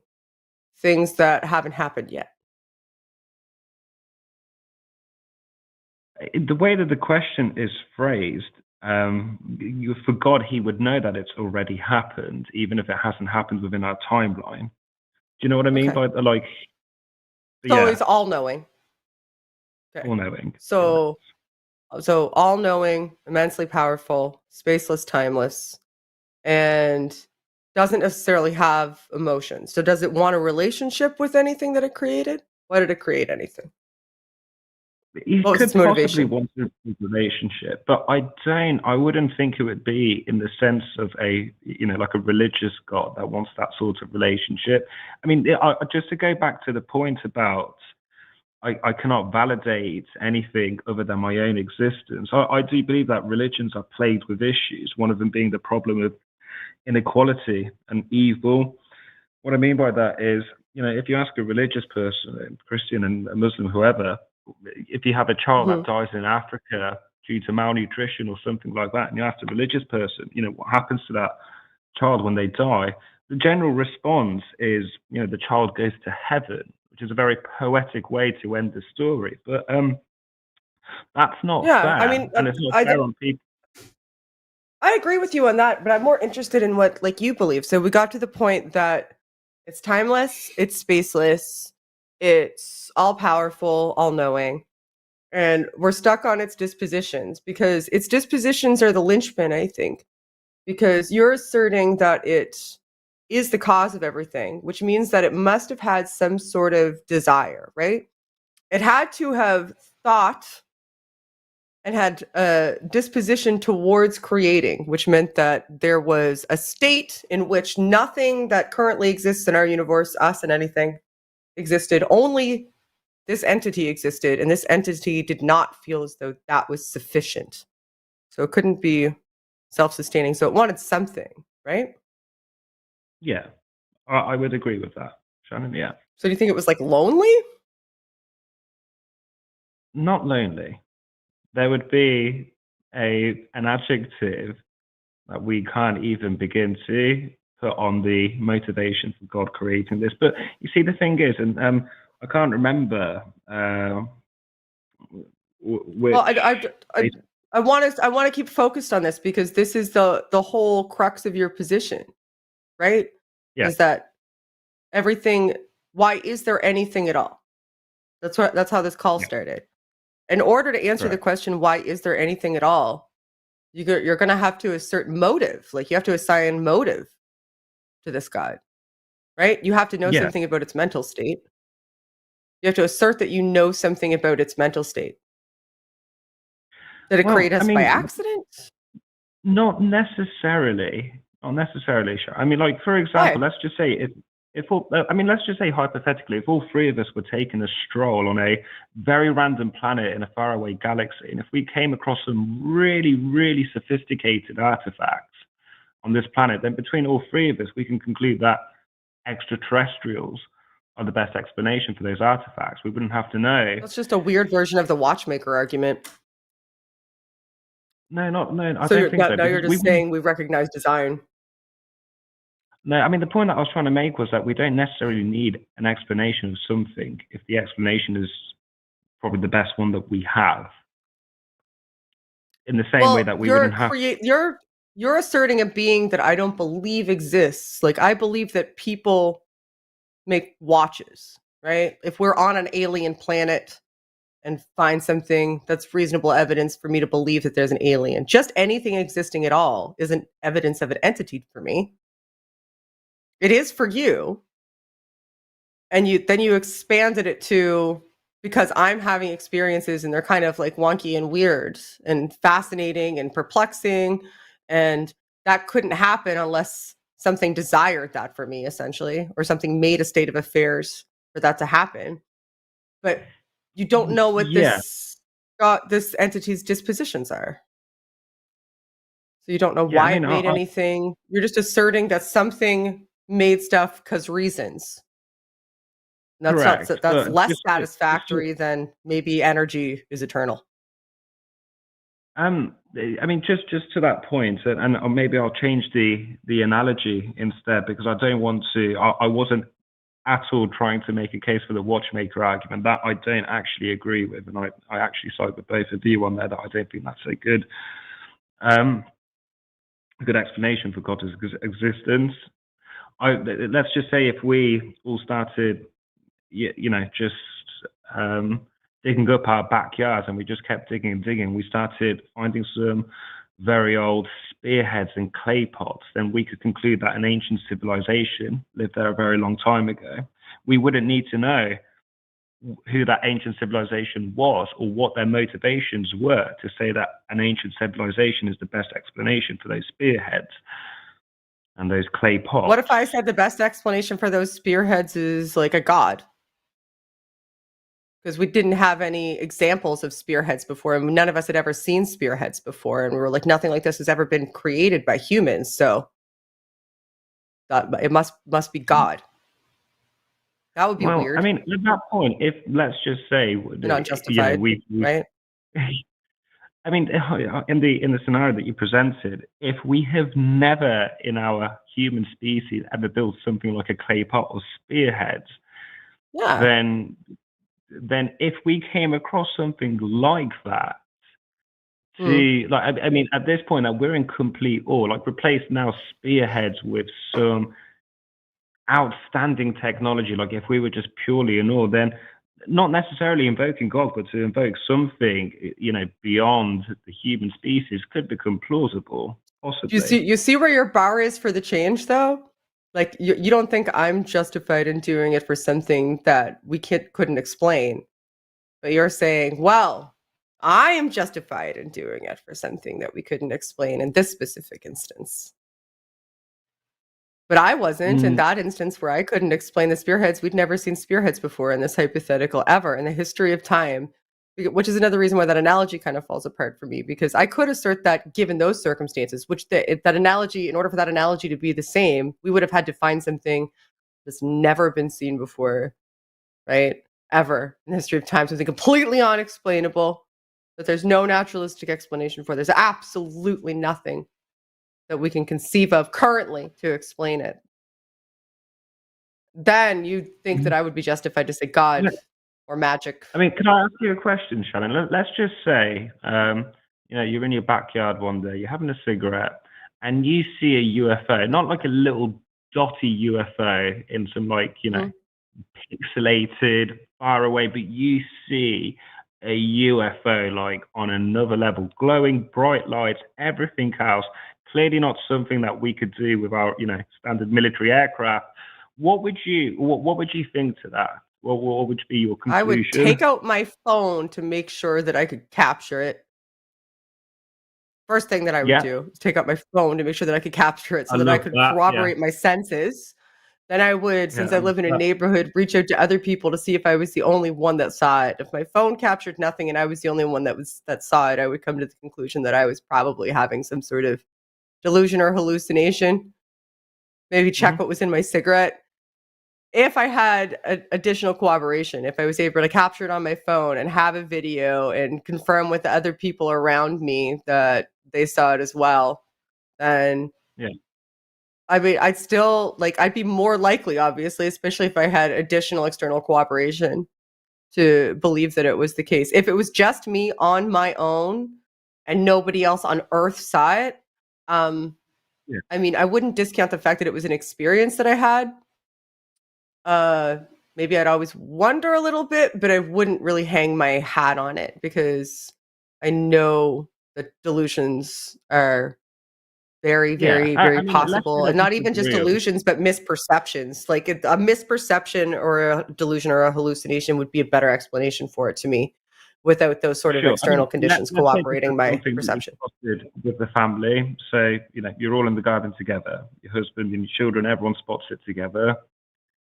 [SPEAKER 1] things that haven't happened yet?
[SPEAKER 7] The way that the question is phrased, for God, he would know that it's already happened, even if it hasn't happened within our timeline. Do you know what I mean by like?
[SPEAKER 1] So he's all-knowing. Okay.
[SPEAKER 7] All-knowing.
[SPEAKER 1] So all-knowing, immensely powerful, spaceless, timeless, and doesn't necessarily have emotions. So does it want a relationship with anything that it created? Why did it create anything?
[SPEAKER 7] You
[SPEAKER 1] What was
[SPEAKER 7] could
[SPEAKER 1] its motivation?
[SPEAKER 7] possibly want a relationship, but I wouldn't think it would be in the sense of like a religious God that wants that sort of relationship. I mean, just to go back to the point about I cannot validate anything other than my own existence. I do believe that religions are plagued with issues, one of them being the problem of inequality and evil. What I mean by that is, if you ask a religious person, a Christian and a Muslim, whoever, if you have a child that dies in Africa due to malnutrition or something like that, and you ask a religious person, what happens to that child when they die, the general response is, the child goes to heaven, which is a very poetic way to end the story. But that's not fair.
[SPEAKER 1] I mean,
[SPEAKER 7] and it's not fair on people.
[SPEAKER 1] I agree with you on that, but I'm more interested in what you believe. So we got to the point that it's timeless, it's spaceless, it's all-powerful, all-knowing, and we're stuck on its dispositions because its dispositions are the linchpin, I think, because you're asserting that it is the cause of everything, which means that it must have had some sort of desire, right? It had to have thought and had a disposition towards creating, which meant that there was a state in which nothing that currently exists in our universe, us and anything, existed. Only this entity existed, and this entity did not feel as though that was sufficient. So it couldn't be self-sustaining. So it wanted something, right?
[SPEAKER 7] Yeah, I would agree with that, Shannon, yeah.
[SPEAKER 1] So do you think it was like lonely?
[SPEAKER 7] Not lonely. There would be an adjective that we can't even begin to put on the motivation for God creating this. But you see, the thing is, and I can't remember which.
[SPEAKER 1] Well, I want to keep focused on this because this is the whole crux of your position, right?
[SPEAKER 7] Yeah.
[SPEAKER 1] Is that everything? Why is there anything at all? That's how this call started. In order to answer the question, why is there anything at all? You're going to have to assert motive. Like you have to assign motive to this God, right? You have to know something about its mental state. You have to assert that you know something about its mental state. Did it create us by accident?
[SPEAKER 7] Not necessarily. Not necessarily. Sure. I mean, like, for example, let's just say let's just say hypothetically, if all three of us were taking a stroll on a very random planet in a faraway galaxy, and if we came across some really, really sophisticated artifacts on this planet, then between all three of us, we can conclude that extraterrestrials are the best explanation for those artifacts. We wouldn't have to know.
[SPEAKER 1] That's just a weird version of the watchmaker argument.
[SPEAKER 7] No, I
[SPEAKER 1] So
[SPEAKER 7] don't think so.
[SPEAKER 1] now you're just saying we recognize design.
[SPEAKER 7] No, I mean, the point that I was trying to make was that we don't necessarily need an explanation of something if the explanation is probably the best one that we have. In the same way that we wouldn't have...
[SPEAKER 1] You're asserting a being that I don't believe exists. Like, I believe that people make watches, right? If we're on an alien planet and find something that's reasonable evidence for me to believe that there's an alien, just anything existing at all isn't evidence of an entity for me. It is for you. And then you expanded it to, because I'm having experiences and they're kind of like wonky and weird and fascinating and perplexing. And that couldn't happen unless something desired that for me, essentially, or something made a state of affairs for that to happen. But you don't know what this entity's dispositions are. So you don't know why it made anything. You're just asserting that something made stuff because reasons. That's less satisfactory than maybe energy is eternal.
[SPEAKER 7] I mean, just to that point, and maybe I'll change the analogy instead, because I don't want to. I wasn't at all trying to make a case for the watchmaker argument. That I don't actually agree with, and I actually side with both of you on there. That I don't think that's a good explanation for God's existence. Let's just say if we all started, just digging up our backyards, and we just kept digging and digging, we started finding some very old spearheads and clay pots, then we could conclude that an ancient civilization lived there a very long time ago. We wouldn't need to know who that ancient civilization was or what their motivations were to say that an ancient civilization is the best explanation for those spearheads and those clay pots.
[SPEAKER 1] What if I said the best explanation for those spearheads is like a god? Because we didn't have any examples of spearheads before, and none of us had ever seen spearheads before, and we were like, nothing like this has ever been created by humans, so it must be God. That would be weird.
[SPEAKER 7] I mean, at that point, if let's just say
[SPEAKER 1] not justified, right?
[SPEAKER 7] I mean, in the scenario that you presented, if we have never in our human species ever built something like a clay pot or spearheads, then if we came across something like that, I mean, at this point, we're in complete awe. Like, replace now spearheads with some outstanding technology. Like, if we were just purely in awe, then not necessarily invoking God, but to invoke something, beyond the human species could become plausible, possibly.
[SPEAKER 1] You see where your bar is for the change, though? Like, you don't think I'm justified in doing it for something that we couldn't explain. But you're saying, well, I am justified in doing it for something that we couldn't explain in this specific instance. But I wasn't in that instance where I couldn't explain the spearheads. We'd never seen spearheads before in this hypothetical ever in the history of time, which is another reason why that analogy kind of falls apart for me, because I could assert that given those circumstances, which that analogy, in order for that analogy to be the same, we would have had to find something that's never been seen before, right? Ever in the history of time, something completely unexplainable that there's no naturalistic explanation for. There's absolutely nothing that we can conceive of currently to explain it. Then you think that I would be justified to say God or magic.
[SPEAKER 7] I mean, can I ask you a question, Shannon? Let's just say, you're in your backyard one day, you're having a cigarette, and you see a UFO, not like a little dotty UFO in some pixelated, far away, but you see a UFO like on another level, glowing, bright lights, everything else. Clearly not something that we could do with our, standard military aircraft. What would you think to that? What would be your conclusion?
[SPEAKER 1] I would take out my phone to make sure that I could capture it. First thing that I would do is take out my phone to make sure that I could capture it so that I could corroborate my senses. Then I would, since I live in a neighborhood, reach out to other people to see if I was the only one that saw it. If my phone captured nothing and I was the only one that saw it, I would come to the conclusion that I was probably having some sort of delusion or hallucination. Maybe check what was in my cigarette. If I had additional corroboration, if I was able to capture it on my phone and have a video and confirm with the other people around me that they saw it as well, then I mean, I'd be more likely, obviously, especially if I had additional external cooperation, to believe that it was the case. If it was just me on my own and nobody else on Earth saw it, I mean, I wouldn't discount the fact that it was an experience that I had. Maybe I'd always wonder a little bit, but I wouldn't really hang my hat on it because I know that delusions are very, very, very possible. And not even just delusions, but misperceptions. Like a misperception or a delusion or a hallucination would be a better explanation for it to me without those sort of external conditions cooperating my perception.
[SPEAKER 7] With the family, so, you're all in the garden together, your husband and your children, everyone spots it together.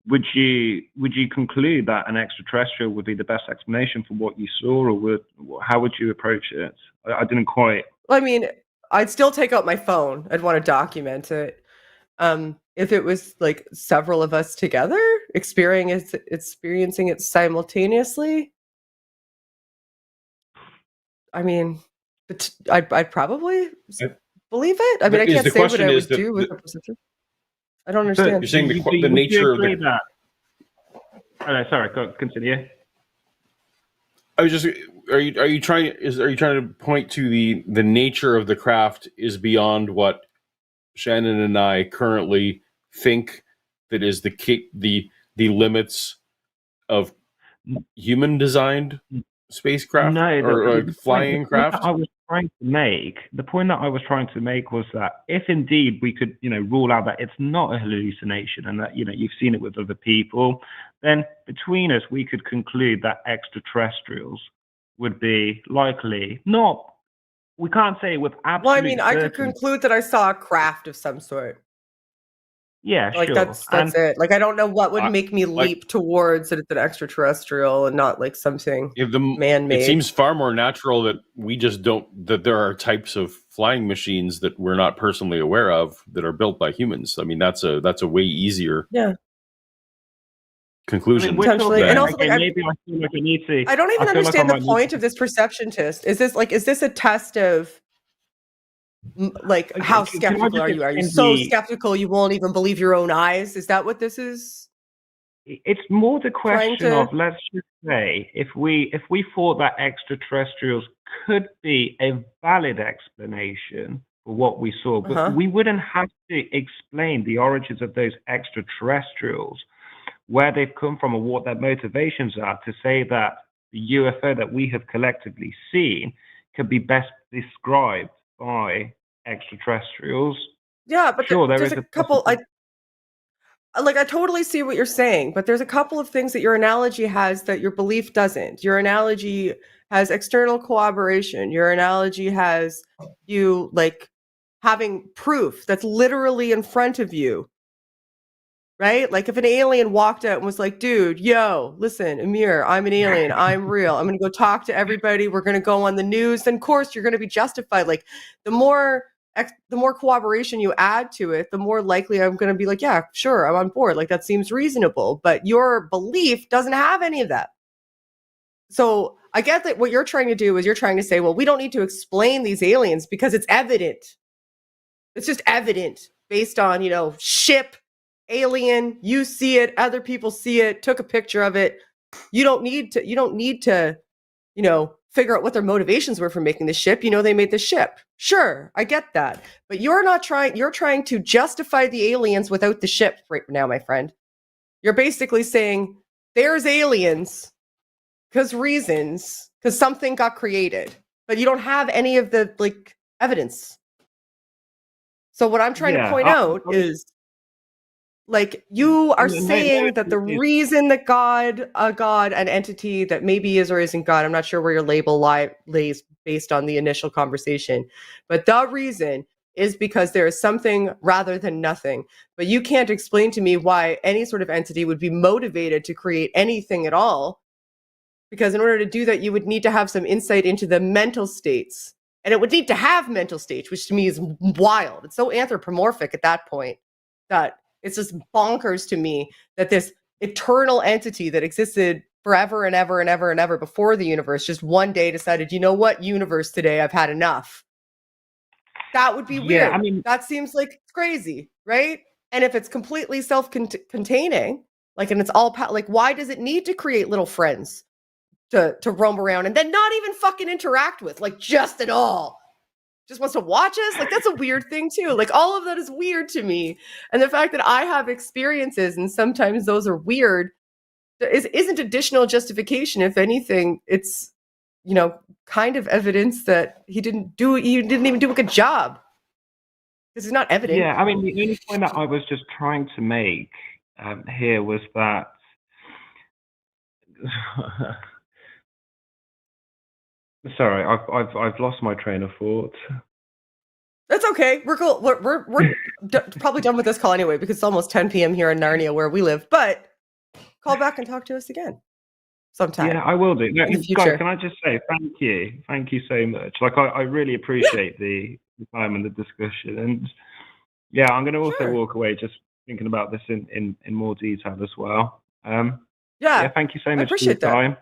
[SPEAKER 7] Would you conclude that an extraterrestrial would be the best explanation for what you saw, or how would you approach it? I didn't quite.
[SPEAKER 1] Well, I mean, I'd still take out my phone. I'd want to document it. If it was like several of us together experiencing it simultaneously, I mean, I'd probably believe it. I mean, I can't say what I would do with the perception. I don't understand.
[SPEAKER 2] You're saying the nature of the...
[SPEAKER 7] sorry, continue.
[SPEAKER 2] I was just... Are you trying to point to the nature of the craft is beyond what Shannon and I currently think that is the limits of human designed spacecraft or flying craft?
[SPEAKER 7] The point that I was trying to make was that if indeed we could, rule out that it's not a hallucination and that, you've seen it with other people, then between us, we could conclude that extraterrestrials would be likely not. We can't say with absolute.
[SPEAKER 1] Well, I mean, I could conclude that I saw a craft of some sort.
[SPEAKER 7] Yeah,
[SPEAKER 1] like
[SPEAKER 7] sure.
[SPEAKER 1] That's it. Like, I don't know what would make me leap towards that it's an extraterrestrial and not like something man-made.
[SPEAKER 2] It seems far more natural that we just that there are types of flying machines that we're not personally aware of that are built by humans. I mean, that's a way easier conclusion.
[SPEAKER 1] Potentially. And also,
[SPEAKER 7] maybe I feel like I need to.
[SPEAKER 1] I don't even understand the point of this perception test. Is this a test of like how skeptical are you? Are you so skeptical you won't even believe your own eyes? Is that what this is?
[SPEAKER 7] It's more the question of, let's just say, if we thought that extraterrestrials could be a valid explanation for what we saw, but we wouldn't have to explain the origins of those extraterrestrials, where they've come from, or what their motivations are, to say that the UFO that we have collectively seen could be best described by extraterrestrials.
[SPEAKER 1] Yeah, but there's a couple. I totally see what you're saying, but there's a couple of things that your analogy has that your belief doesn't. Your analogy has external corroboration. Your analogy has you like having proof that's literally in front of you. Right? Like if an alien walked out and was like, dude, yo, listen, Amir, I'm an alien. I'm real. I'm going to go talk to everybody. We're going to go on the news. Then, of course, you're going to be justified. Like the more corroboration you add to it, the more likely I'm going to be like, yeah, sure, I'm on board. Like that seems reasonable. But your belief doesn't have any of that. So I get that what you're trying to do is you're trying to say, well, we don't need to explain these aliens because it's evident. It's just evident based on, ship, alien, you see it, other people see it, took a picture of it. You don't need to, figure out what their motivations were for making the ship. They made the ship. Sure, I get that. But you're trying to justify the aliens without the ship right now, my friend. You're basically saying there's aliens because something got created, but you don't have any of the evidence. So what I'm trying to point out is Like, you are saying that the reason that God, an entity that maybe is or isn't God, I'm not sure where your label lays based on the initial conversation, but the reason is because there is something rather than nothing. But you can't explain to me why any sort of entity would be motivated to create anything at all. Because in order to do that, you would need to have some insight into the mental states. And it would need to have mental states, which to me is wild. It's so anthropomorphic at that point that it's just bonkers to me that this eternal entity that existed forever and ever and ever and ever before the universe just one day decided, you know what, universe, today I've had enough. That would be weird.
[SPEAKER 7] I mean,
[SPEAKER 1] that seems like crazy, right? And if it's completely self-containing, like, and it's all like, why does it need to create little friends to roam around and then not even fucking interact with, like, just at all? Just wants to watch us? Like, that's a weird thing too. Like, all of that is weird to me. And the fact that I have experiences and sometimes those are weird isn't additional justification. If anything, it's, you know, kind of evidence that he didn't even do a good job. This is not evident.
[SPEAKER 7] Yeah, I mean, the only point that I was just trying to make here was that sorry, I've lost my train of thought.
[SPEAKER 1] That's okay. We're cool. We're probably done with this call anyway, because it's almost 10 p.m. here in Narnia where we live. But call back and talk to us again sometime.
[SPEAKER 7] Yeah, I will do. No,
[SPEAKER 1] in the future.
[SPEAKER 7] Guys, can I just say thank you? Thank you so much. Like, I really appreciate the time and the discussion. And yeah, I'm going to also walk away just thinking about this in more detail as well. Yeah, thank you so much for your time.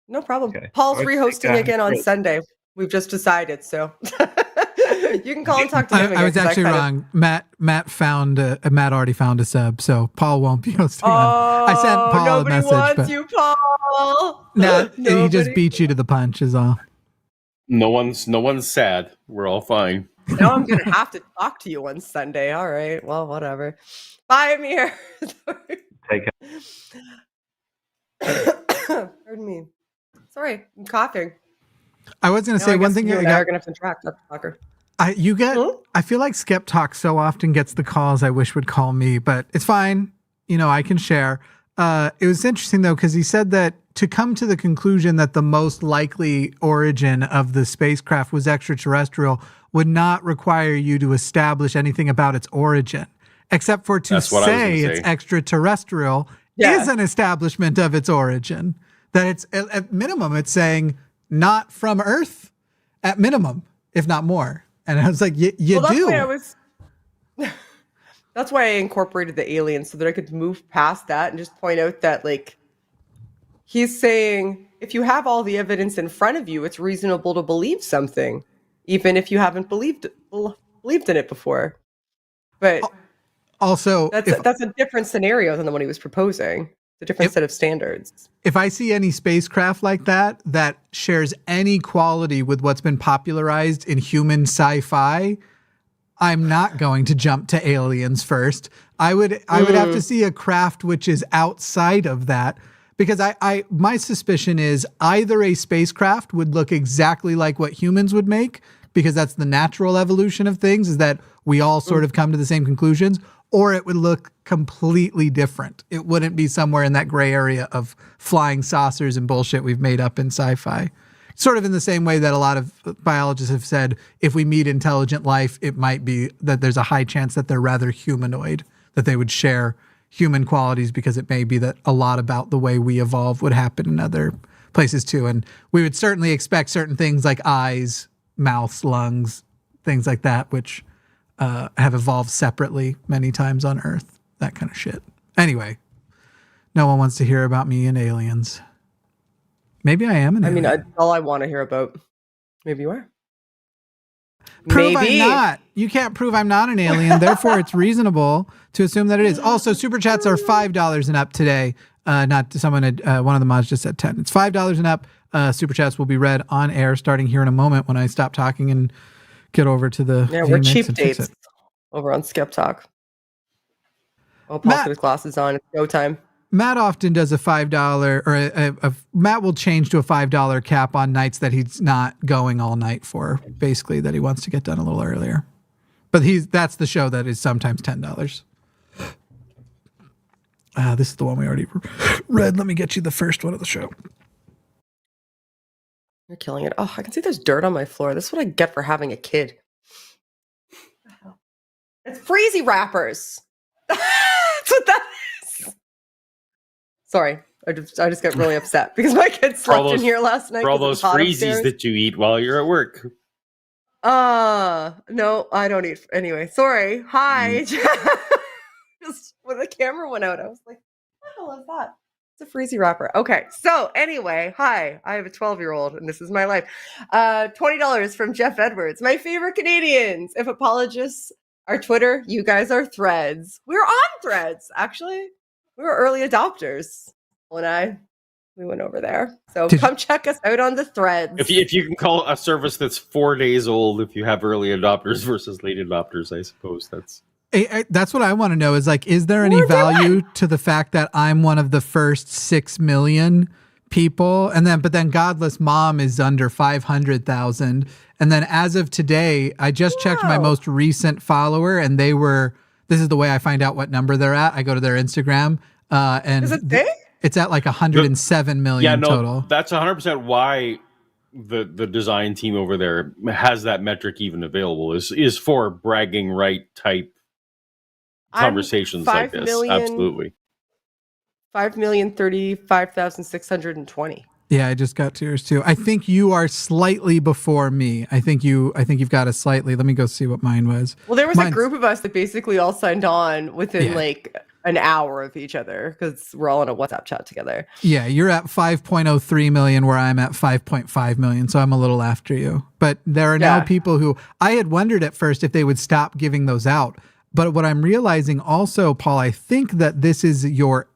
[SPEAKER 1] No problem.
[SPEAKER 7] Okay.
[SPEAKER 1] Paul's rehosting again on Sunday. We've just decided, so you can call and talk to him again.
[SPEAKER 3] I was actually wrong. Matt already found a sub, so Paul won't be hosting on. I sent Paul a message.
[SPEAKER 1] Nobody wants you, Paul.
[SPEAKER 3] No, he just beat you to the punch is all.
[SPEAKER 2] No one's sad. We're all fine.
[SPEAKER 1] Now I'm going to have to talk to you on Sunday. All right. Well, whatever. Bye, Amir.
[SPEAKER 7] Take
[SPEAKER 1] care. Pardon me. Sorry, I'm coughing.
[SPEAKER 3] I was going to say one thing.
[SPEAKER 1] You and I are going to have to track that fucker.
[SPEAKER 3] I feel like SkepTalk so often gets the calls I wish would call me, but it's fine. You know, I can share. It was interesting though, because he said that to come to the conclusion that the most likely origin of the spacecraft was extraterrestrial would not require you to establish anything about its origin, except for to say it's extraterrestrial is an establishment of its origin. That it's at minimum, it's saying not from Earth, at minimum, if not more. And I was like, you do.
[SPEAKER 1] That's why I incorporated the aliens, so that I could move past that and just point out that, like, he's saying if you have all the evidence in front of you, it's reasonable to believe something, even if you haven't believed in it before. But
[SPEAKER 3] also,
[SPEAKER 1] that's a different scenario than the one he was proposing. A different set of standards.
[SPEAKER 3] If I see any spacecraft like that shares any quality with what's been popularized in human sci-fi, I'm not going to jump to aliens first. I would have to see a craft which is outside of that, because my suspicion is either a spacecraft would look exactly like what humans would make, because that's the natural evolution of things, is that we all sort of come to the same conclusions, or it would look completely different. It wouldn't be somewhere in that gray area of flying saucers and bullshit we've made up in sci-fi. Sort of in the same way that a lot of biologists have said, if we meet intelligent life, it might be that there's a high chance that they're rather humanoid, that they would share human qualities, because it may be that a lot about the way we evolve would happen in other places too. And we would certainly expect certain things like eyes, mouths, lungs, things like that, which have evolved separately many times on Earth, that kind of shit. Anyway, no one wants to hear about me and aliens. Maybe I am an alien.
[SPEAKER 1] I mean, all I want to hear about. Maybe you are.
[SPEAKER 3] Prove I'm not. You can't prove I'm not an alien. Therefore, it's reasonable to assume that it is. Also, super chats are $5 and up today. Not someone. One of the mods just said 10. It's $5 and up. Super chats will be read on air starting here in a moment when I stop talking and get over to the.
[SPEAKER 1] Yeah, we're cheap dates over on SkepTalk. I'll pop the glasses on. It's go time.
[SPEAKER 3] Matt often does a $5 or Matt will change to a $5 cap on nights that he's not going all night for, basically, that he wants to get done a little earlier. But that's the show that is sometimes $10. This is the one we already read. Let me get you the first one of the show.
[SPEAKER 1] You're killing it. Oh, I can see there's dirt on my floor. This is what I get for having a kid. It's freezy wrappers. That's what that is. Sorry. I just got really upset because my kid slept in here last night.
[SPEAKER 2] For all those freezies that you eat while you're at work.
[SPEAKER 1] No, I don't eat. Anyway, sorry. Hi. Just when the camera went out, I was like, what the hell is that? It's a freezy wrapper. Okay. So anyway, hi. I have a 12-year-old and this is my life. $20 from Jeff Edwards. My favorite Canadians. If apologists are Twitter, you guys are Threads. We're on Threads, actually. We were early adopters. When we went over there. So come check us out on the Threads.
[SPEAKER 2] If you can call a service that's 4 days old, if you have early adopters versus late adopters, I suppose
[SPEAKER 3] that's what I want to know is like, is there any value to the fact that I'm one of the first 6 million people? But then Godless Mom is under 500,000. And then as of today, I just checked my most recent follower and this is the way I find out what number they're at. I go to their Instagram and
[SPEAKER 1] is it big?
[SPEAKER 3] It's at like 107 million total.
[SPEAKER 2] That's 100% why the design team over there has that metric even available is for bragging right type conversations like this. Absolutely.
[SPEAKER 1] 5,035,620.
[SPEAKER 3] Yeah, I just got to yours too. I think you are slightly before me. I think you've got a slightly. Let me go see what mine was.
[SPEAKER 1] Well, there was a group of us that basically all signed on within like an hour of each other because we're all in a WhatsApp chat together.
[SPEAKER 3] Yeah, you're at 5.03 million where I'm at 5.5 million. So I'm a little after you. But there are now people who I had wondered at first if they would stop giving those out. But what I'm realizing also, Paul, I think that this is your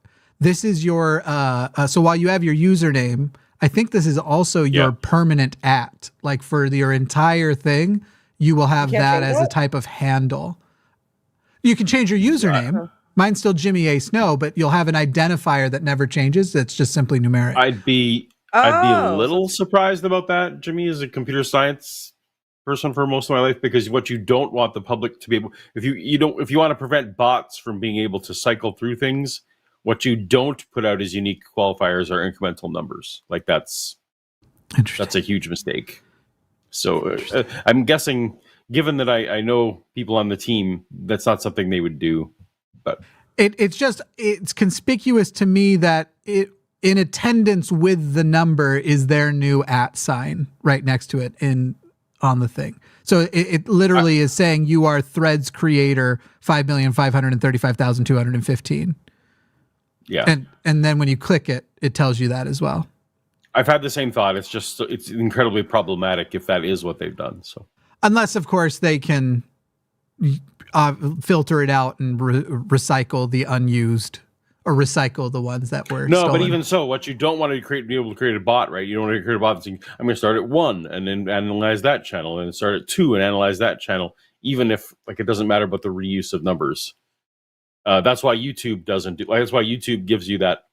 [SPEAKER 3] so while you have your username, I think this is also your permanent @ like for your entire thing, you will have that as a type of handle. You can change your username. Mine's still Jimmy A. Snow, but you'll have an identifier that never changes. That's just simply numeric.
[SPEAKER 2] I'd be a little surprised about that. Jimmy is a computer science person for most of my life because what you don't want the public to be able, if you want to prevent bots from being able to cycle through things, what you don't put out as unique qualifiers are incremental numbers. Like that's a huge mistake. So I'm guessing, given that I know people on the team, that's not something they would do. But
[SPEAKER 3] it's conspicuous to me that in attendance with the number is their new @ sign right next to it on the thing. So it literally is saying you are Threads creator 5,535,215.
[SPEAKER 2] Yeah.
[SPEAKER 3] And then when you click it, it tells you that as well.
[SPEAKER 2] I've had the same thought. It's incredibly problematic if that is what they've done. So
[SPEAKER 3] unless of course they can filter it out and recycle the unused or recycle the ones that were stolen.
[SPEAKER 2] But even so, what you don't want to be able to create a bot, right? You don't want to create a bot that's saying, I'm going to start at 1 and then analyze that channel and start at 2 and analyze that channel, even if like it doesn't matter about the reuse of numbers. That's why YouTube doesn't do. That's why YouTube gives you that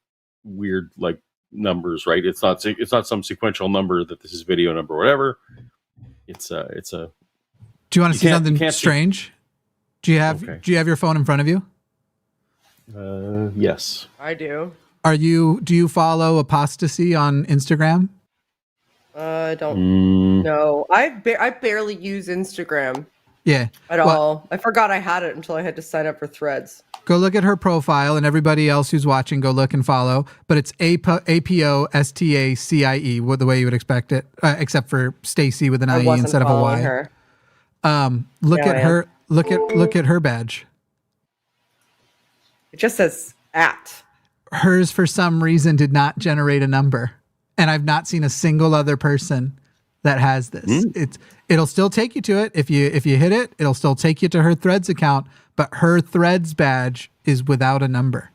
[SPEAKER 2] weird like numbers, right? It's not some sequential number that this is video number or whatever. It's a. Do
[SPEAKER 3] you want to see something strange? Do you have your phone in front of you?
[SPEAKER 2] Yes,
[SPEAKER 1] I do.
[SPEAKER 3] Do you follow Apostasy on Instagram?
[SPEAKER 1] I don't know. I barely use Instagram.
[SPEAKER 3] Yeah.
[SPEAKER 1] At all. I forgot I had it until I had to sign up for Threads.
[SPEAKER 3] Go look at her profile, and everybody else who's watching, go look and follow. But it's APOSTACIE, the way you would expect it, except for Stacy with an IE instead of a Y.
[SPEAKER 1] Her.
[SPEAKER 3] Look at her. Look at her badge.
[SPEAKER 1] It just says @
[SPEAKER 3] Hers, for some reason, did not generate a number, and I've not seen a single other person that has this. It'll still take you to it if you hit it. It'll still take you to her Threads account, but her Threads badge is without a number.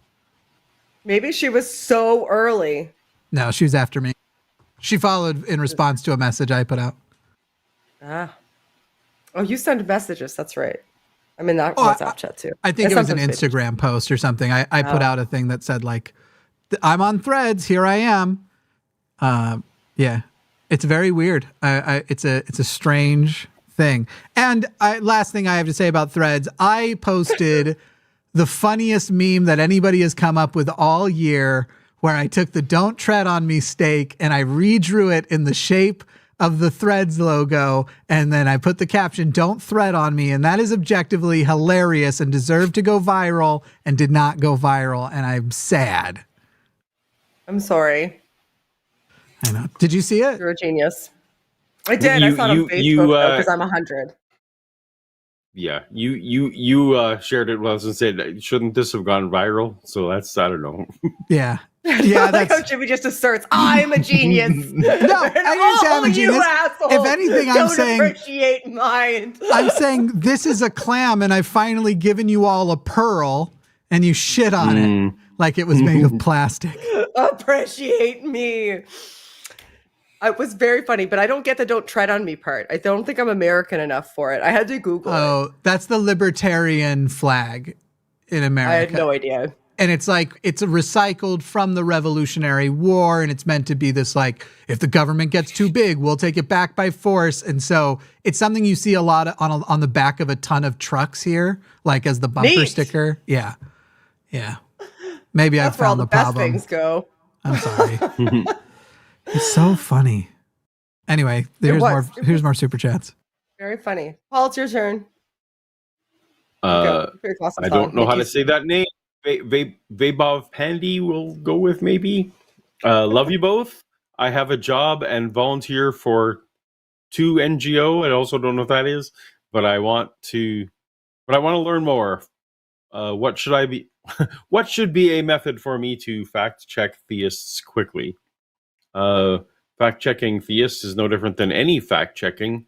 [SPEAKER 1] Maybe she was so early.
[SPEAKER 3] No, she was after me. She followed in response to a message I put out.
[SPEAKER 1] Oh, you send messages. That's right. I'm in that WhatsApp chat too.
[SPEAKER 3] I think it was an Instagram post or something. I put out a thing that said like, I'm on Threads. Here I am. Yeah. It's very weird. It's a strange thing. And last thing I have to say about Threads, I posted the funniest meme that anybody has come up with all year, where I took the "Don't Tread on Me" steak and I redrew it in the shape of the Threads logo, and then I put the caption "Don't Thread on Me," and that is objectively hilarious and deserved to go viral and did not go viral, and I'm sad.
[SPEAKER 1] I'm sorry.
[SPEAKER 3] I know. Did you see it?
[SPEAKER 1] You're a genius. I did. I saw it on Facebook because I'm 100.
[SPEAKER 2] Yeah, you shared it with us and said, shouldn't this have gone viral? So that's, I don't know.
[SPEAKER 3] Yeah. Yeah,
[SPEAKER 1] like how Jimmy just asserts, I'm a genius.
[SPEAKER 3] No, I didn't say I'm a genius. If anything, I'm saying
[SPEAKER 1] appreciate mine.
[SPEAKER 3] I'm saying this is a clam, and I've finally given you all a pearl, and you shit on it like it was made of plastic.
[SPEAKER 1] Appreciate me. It was very funny, but I don't get the "don't tread on me" part. I don't think I'm American enough for it. I had to Google it.
[SPEAKER 3] Oh, that's the libertarian flag in America.
[SPEAKER 1] I had no idea.
[SPEAKER 3] And it's like, it's recycled from the Revolutionary War, and it's meant to be this like, if the government gets too big, we'll take it back by force. And so it's something you see a lot of on the back of a ton of trucks here, like as the bumper sticker. Yeah. Yeah. Maybe I found the problem. That's where all the best things go. I'm sorry. It's so funny. Anyway, here's more super chats.
[SPEAKER 1] Very funny. Paul, it's your turn.
[SPEAKER 2] I don't know how to say that name. Vabov Pandy will go with maybe. Love you both. I have a job and volunteer for 2 NGO. I also don't know what that is, but I want to learn more. What should be a method for me to fact check theists quickly? Fact checking theists is no different than any fact checking.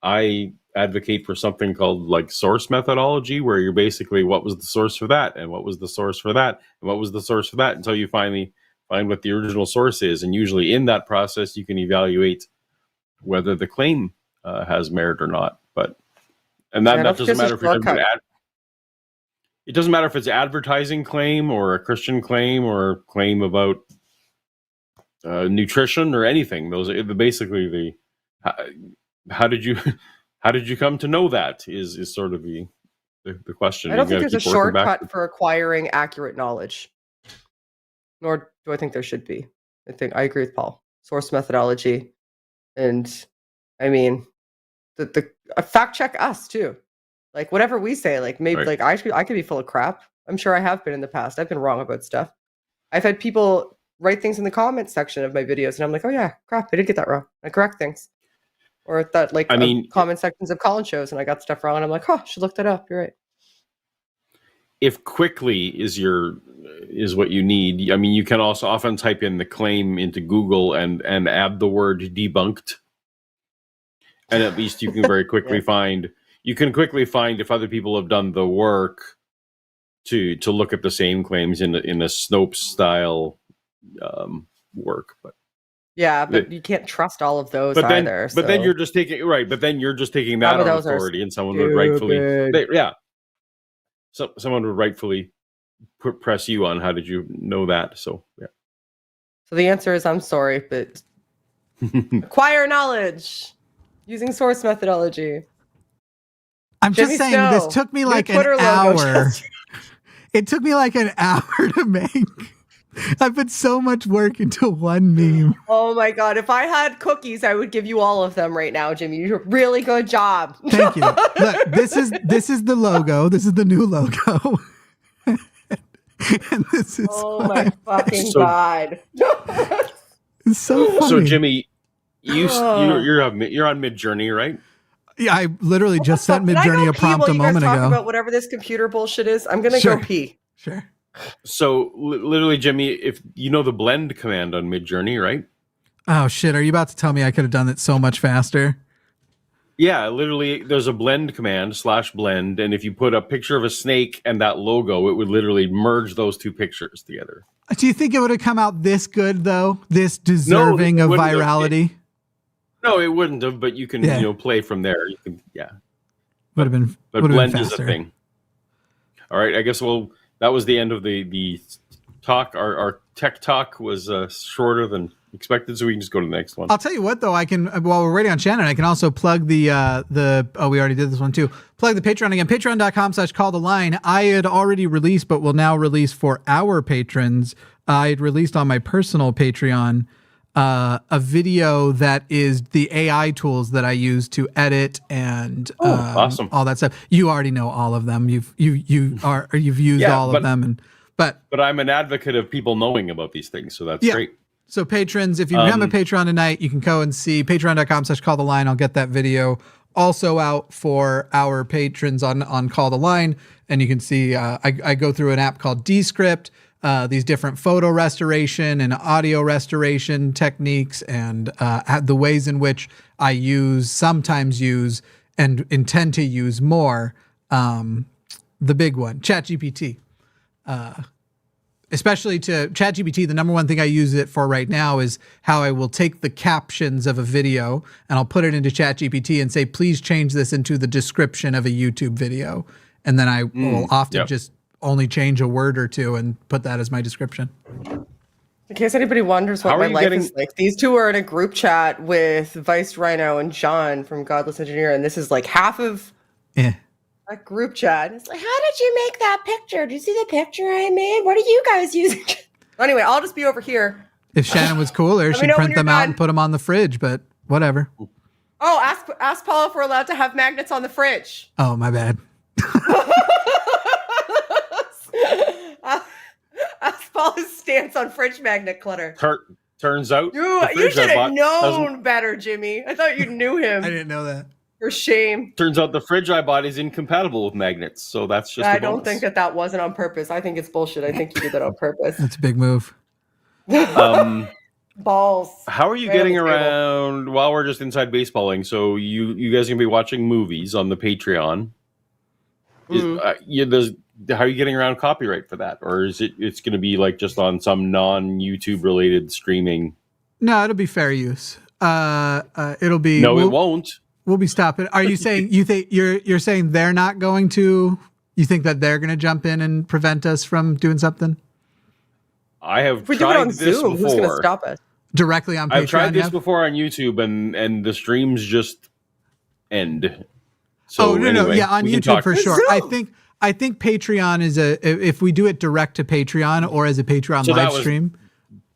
[SPEAKER 2] I advocate for something called like source methodology, where you're basically, what was the source for that, and what was the source for that, and what was the source for that, until you finally find what the original source is. And usually in that process, you can evaluate whether the claim has merit or not. And that doesn't matter if it doesn't matter if it's advertising claim or a Christian claim or a claim about nutrition or anything. Those are basically how did you come to know that is sort of the question.
[SPEAKER 1] I don't think there's a shortcut for acquiring accurate knowledge, nor do I think there should be. I agree with Paul. Source methodology, and I mean, the fact check us too. Like whatever we say, like maybe right. Like I could be full of crap. I'm sure I have been in the past. I've been wrong about stuff. I've had people write things in the comments section of my videos, and I'm like, oh yeah, crap, I did get that wrong. I correct things. Or that, like, comment sections of Colin shows, and I got stuff wrong, and I'm like, oh, I should look that up. You're right.
[SPEAKER 2] If quickly is what you need, I mean, you can also often type in the claim into Google and add the word debunked, and at least you can very quickly find. You can quickly find if other people have done the work to look at the same claims in a Snopes style work, but.
[SPEAKER 1] Yeah, but you can't trust all of those either.
[SPEAKER 2] But then you're just taking that on authority, and someone would rightfully, someone would rightfully press you on how did you know that? So yeah.
[SPEAKER 1] So the answer is I'm sorry, but acquire knowledge using source methodology.
[SPEAKER 3] I'm just saying this took me like an hour. It took me like an hour to make. I put so much work into one meme.
[SPEAKER 1] Oh my God. If I had cookies, I would give you all of them right now, Jimmy. You did a really good job.
[SPEAKER 3] Thank you. Look, this is the logo. This is the new logo. And this is
[SPEAKER 1] my fucking God.
[SPEAKER 3] It's so funny.
[SPEAKER 2] So Jimmy, you're on Midjourney, right?
[SPEAKER 3] Yeah, I literally just sent Midjourney a prompt a moment ago.
[SPEAKER 1] About whatever this computer bullshit is. I'm gonna go pee.
[SPEAKER 3] Sure.
[SPEAKER 2] So literally, Jimmy, if you know the blend command on Midjourney, right?
[SPEAKER 3] Oh shit! Are you about to tell me I could have done it so much faster?
[SPEAKER 2] Yeah, literally, there's a blend command /blend, and if you put a picture of a snake and that logo, it would literally merge those two pictures together.
[SPEAKER 3] Do you think it would have come out this good though? This deserving of virality?
[SPEAKER 2] No, it wouldn't have. But you can play from there. You can
[SPEAKER 3] would have been.
[SPEAKER 2] But blend is a thing. All right, I guess that was the end of the talk. Our tech talk was shorter than expected, so we can just go to the next one.
[SPEAKER 3] I'll tell you what, though, I can, while we're waiting on Shannon, I can also plug we already did this one too. Plug the Patreon again, patreon.com/calltheline. I had already released, but will now release for our patrons. I had released on my personal Patreon a video that is the AI tools that I use to edit and
[SPEAKER 2] awesome.
[SPEAKER 3] all that stuff. You already know all of them. You've used all of them, but
[SPEAKER 2] I'm an advocate of people knowing about these things, so that's great.
[SPEAKER 3] So patrons, if you become a Patreon tonight, you can go and see patreon.com/calltheline. I'll get that video also out for our patrons on Call the Line, and you can see I go through an app called Descript. These different photo restoration and audio restoration techniques and the ways in which I sometimes use, and intend to use more, the big one, ChatGPT. Especially to ChatGPT, the number one thing I use it for right now is how I will take the captions of a video and I'll put it into ChatGPT and say, please change this into the description of a YouTube video. And then I will often just only change a word or two and put that as my description.
[SPEAKER 1] In case anybody wonders what my life is like, these two are in a group chat with Vice Rhino and John from Godless Engineer, and this is like half of that group chat. It's like, how did you make that picture? Did you see the picture I made? What are you guys using? Anyway, I'll just be over here.
[SPEAKER 3] If Shannon was cooler, she'd print them out and put them on the fridge, but whatever.
[SPEAKER 1] Oh, ask Paul if we're allowed to have magnets on the fridge.
[SPEAKER 3] Oh, my bad.
[SPEAKER 1] Ask Paul's stance on fridge magnet clutter.
[SPEAKER 2] Turns out
[SPEAKER 1] you should have known better, Jimmy. I thought you knew him.
[SPEAKER 3] I didn't know that.
[SPEAKER 1] For shame.
[SPEAKER 2] Turns out the fridge I bought is incompatible with magnets, so that's just.
[SPEAKER 1] I don't think that wasn't on purpose. I think it's bullshit. I think you did that on purpose.
[SPEAKER 3] That's a big move.
[SPEAKER 1] Balls.
[SPEAKER 2] How are you getting around while we're just inside baseballing? So you guys are gonna be watching movies on the Patreon. How are you getting around copyright for that, or is it's going to be like just on some non-YouTube related streaming?
[SPEAKER 3] No, it'll be fair use. It'll be.
[SPEAKER 2] No, it won't.
[SPEAKER 3] We'll be stopping. Are you saying you're saying they're not going to? You think that they're going to jump in and prevent us from doing something?
[SPEAKER 2] I have tried this before.
[SPEAKER 1] Who's going to stop us?
[SPEAKER 3] Directly on Patreon.
[SPEAKER 2] I've tried this before on YouTube, and the streams just end. So anyway,
[SPEAKER 3] yeah, on YouTube for sure. I think Patreon is if we do it direct to Patreon or as a Patreon live stream,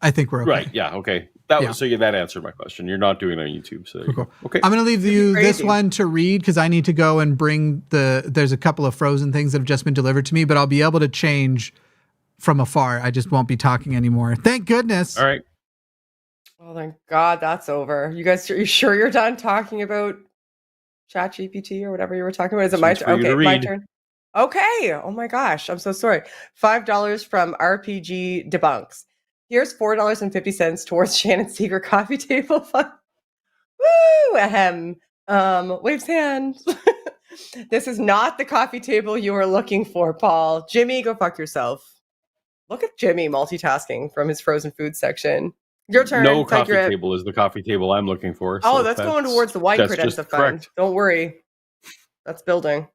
[SPEAKER 3] I think we're okay.
[SPEAKER 2] Right. Yeah. Okay. That answered my question. You're not doing it on YouTube. So
[SPEAKER 3] cool.
[SPEAKER 2] Okay.
[SPEAKER 3] I'm going to leave you this one to read because I need to go and bring there's a couple of frozen things that have just been delivered to me, but I'll be able to change from afar. I just won't be talking anymore. Thank goodness.
[SPEAKER 2] All right.
[SPEAKER 1] Oh, thank God that's over. You guys, are you sure you're done talking about ChatGPT or whatever you were talking about? Is it my turn? Okay, my turn. Okay. Oh my gosh. I'm so sorry. $5 from RPG Debunks. Here's $4.50 towards Shannon's secret coffee table fund. Woo! Ahem. Waves hand. This is not the coffee table you were looking for, Paul. Jimmy, go fuck yourself. Look at Jimmy multitasking from his frozen food section. Your turn.
[SPEAKER 2] No coffee table is the coffee table I'm looking for.
[SPEAKER 1] Oh, that's going towards the wine credenza fund. Don't worry. That's building.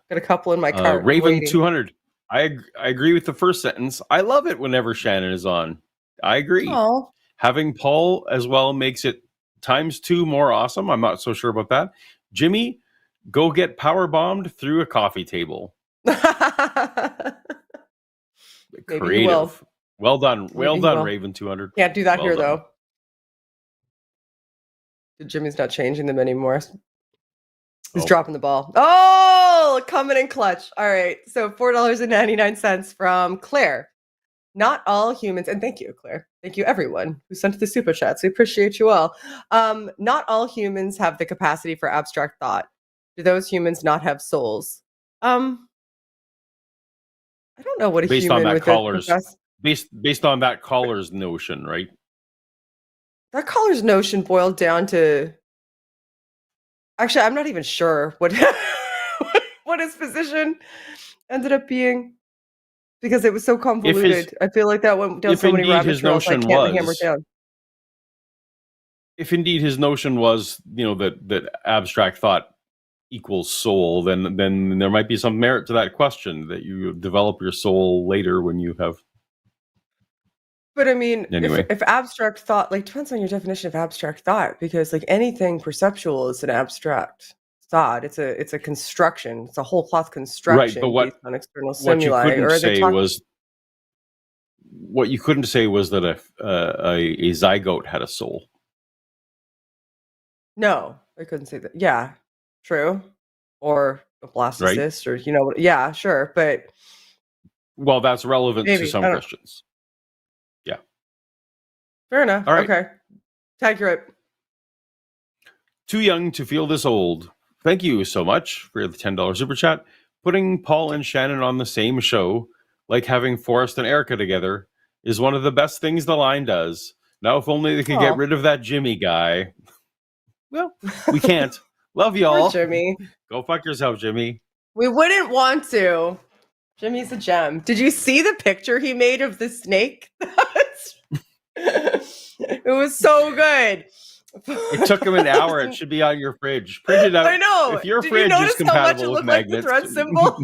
[SPEAKER 1] Got a couple in my cart.
[SPEAKER 2] Raven 200. I agree with the first sentence. I love it whenever Shannon is on. I agree.
[SPEAKER 1] Aww.
[SPEAKER 2] Having Paul as well makes it ×2 more awesome. I'm not so sure about that. Jimmy, go get power bombed through a coffee table. Creative. Well done. Well done, Raven 200.
[SPEAKER 1] Can't do that here, though. Jimmy's not changing them anymore. He's dropping the ball. Oh, coming in clutch. All right. So $4.99 from Claire. Not all humans, and thank you, Claire. Thank you, everyone who sent the super chats. We appreciate you all. Not all humans have the capacity for abstract thought. Do those humans not have souls? I don't know what a
[SPEAKER 2] based
[SPEAKER 1] human
[SPEAKER 2] on that
[SPEAKER 1] with
[SPEAKER 2] caller's based on that caller's notion, right?
[SPEAKER 1] That caller's notion boiled down to. Actually, I'm not even sure what what his position ended up being. Because it was so convoluted. I feel like that went down so many rabbit trails I can't hammer down.
[SPEAKER 2] If indeed his notion was, that abstract thought equals soul, then there might be some merit to that question, that you develop your soul later when you have
[SPEAKER 1] But I mean,
[SPEAKER 2] Anyway.
[SPEAKER 1] if abstract thought, like, depends on your definition of abstract thought, because like anything perceptual is an abstract thought. It's a construction. It's a whole cloth construction based on external stimuli.
[SPEAKER 2] What you couldn't say was that a zygote had a soul.
[SPEAKER 1] No, I couldn't say that. Yeah, true. Or a blastocyst, or yeah, sure, but
[SPEAKER 2] well, that's relevant to some Christians. Yeah,
[SPEAKER 1] fair enough.
[SPEAKER 2] All right.
[SPEAKER 1] Okay, accurate.
[SPEAKER 2] Too young to feel this old. Thank you so much for the $10 super chat. Putting Paul and Shannon on the same show, like having Forrest and Erica together, is one of the best things the line does. Now, if only they could get rid of that Jimmy guy. Well, we can't. Love y'all.
[SPEAKER 1] Poor Jimmy.
[SPEAKER 2] Go fuck yourself, Jimmy.
[SPEAKER 1] We wouldn't want to. Jimmy's a gem. Did you see the picture he made of the snake? It was so good.
[SPEAKER 2] It took him an hour. It should be on your fridge. Print it out.
[SPEAKER 1] I know.
[SPEAKER 2] If your fridge is compatible with magnets.
[SPEAKER 1] Like the thread symbol?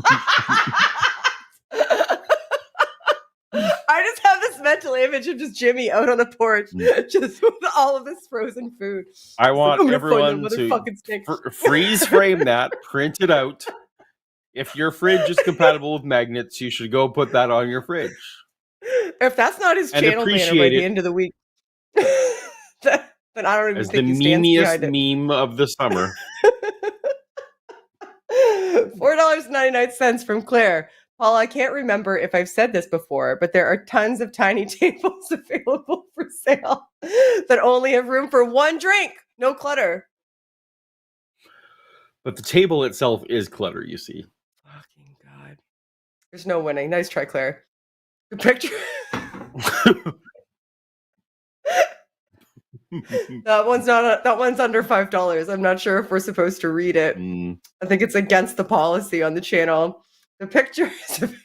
[SPEAKER 1] I just have this mental image of just Jimmy out on a porch, just with all of this frozen food.
[SPEAKER 2] I want everyone to freeze frame that, print it out. If your fridge is compatible with magnets, you should go put that on your fridge.
[SPEAKER 1] If that's not his channel banner by the end of the week, then I don't even think he stands behind it.
[SPEAKER 2] As the memeiest meme of the summer.
[SPEAKER 1] $4.99 from Claire. Paul, I can't remember if I've said this before, but there are tons of tiny tables available for sale that only have room for one drink. No clutter.
[SPEAKER 2] But the table itself is clutter, you see.
[SPEAKER 1] Fucking God. There's no winning. Nice try, Claire. The picture. That one's under $5. I'm not sure if we're supposed to read it. I think it's against the policy on the channel. The picture is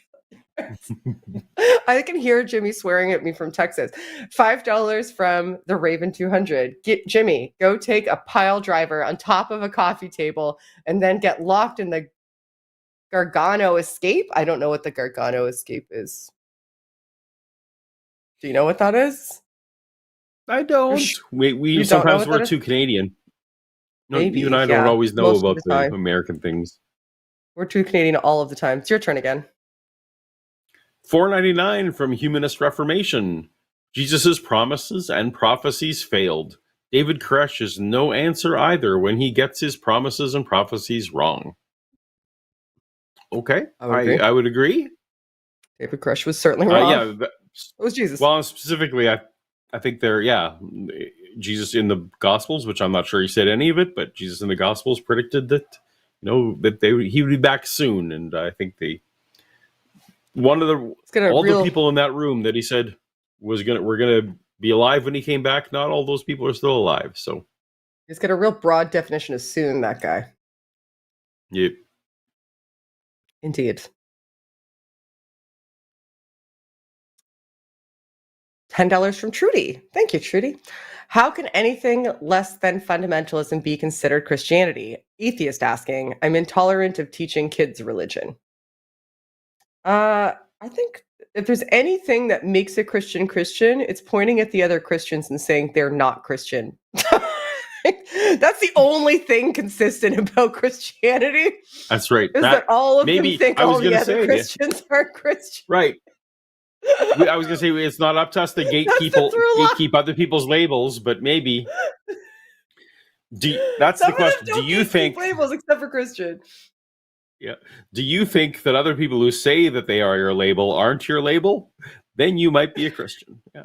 [SPEAKER 1] I can hear Jimmy swearing at me from Texas. $5 from the Raven 200. Jimmy, go take a pile driver on top of a coffee table and then get locked in the Gargano escape. I don't know what the Gargano escape is. Do you know what that is?
[SPEAKER 2] I don't. We sometimes we're too Canadian. No, you and I don't always know about the American things.
[SPEAKER 1] We're too Canadian all of the time. It's your turn again.
[SPEAKER 2] $4.99 from Humanist Reformation. Jesus' promises and prophecies failed. David Koresh is no answer either when he gets his promises and prophecies wrong. Okay, I would agree.
[SPEAKER 1] David Koresh was certainly wrong.
[SPEAKER 2] Yeah,
[SPEAKER 1] it was Jesus.
[SPEAKER 2] Well, specifically, I think Jesus in the Gospels, which I'm not sure he said any of it, but Jesus in the Gospels predicted that he would be back soon, and I think the people in that room that he said we're gonna be alive when he came back. Not all those people are still alive, so
[SPEAKER 1] he's got a real broad definition of soon. That guy.
[SPEAKER 2] Yep.
[SPEAKER 1] Indeed. $10 from Trudy. Thank you, Trudy. How can anything less than fundamentalism be considered Christianity? Atheist asking. I'm intolerant of teaching kids religion. I think if there's anything that makes a Christian, it's pointing at the other Christians and saying they're not Christian. That's the only thing consistent about Christianity.
[SPEAKER 2] That's right.
[SPEAKER 1] Is that all of them think all the other Christians are Christian.
[SPEAKER 2] Right. I was going to say it's not up to us to gatekeep other people's labels, but maybe. That's the question. Do you think
[SPEAKER 1] labels except for Christian?
[SPEAKER 2] Yeah. Do you think that other people who say that they are your label aren't your label? Then you might be a Christian. Yeah.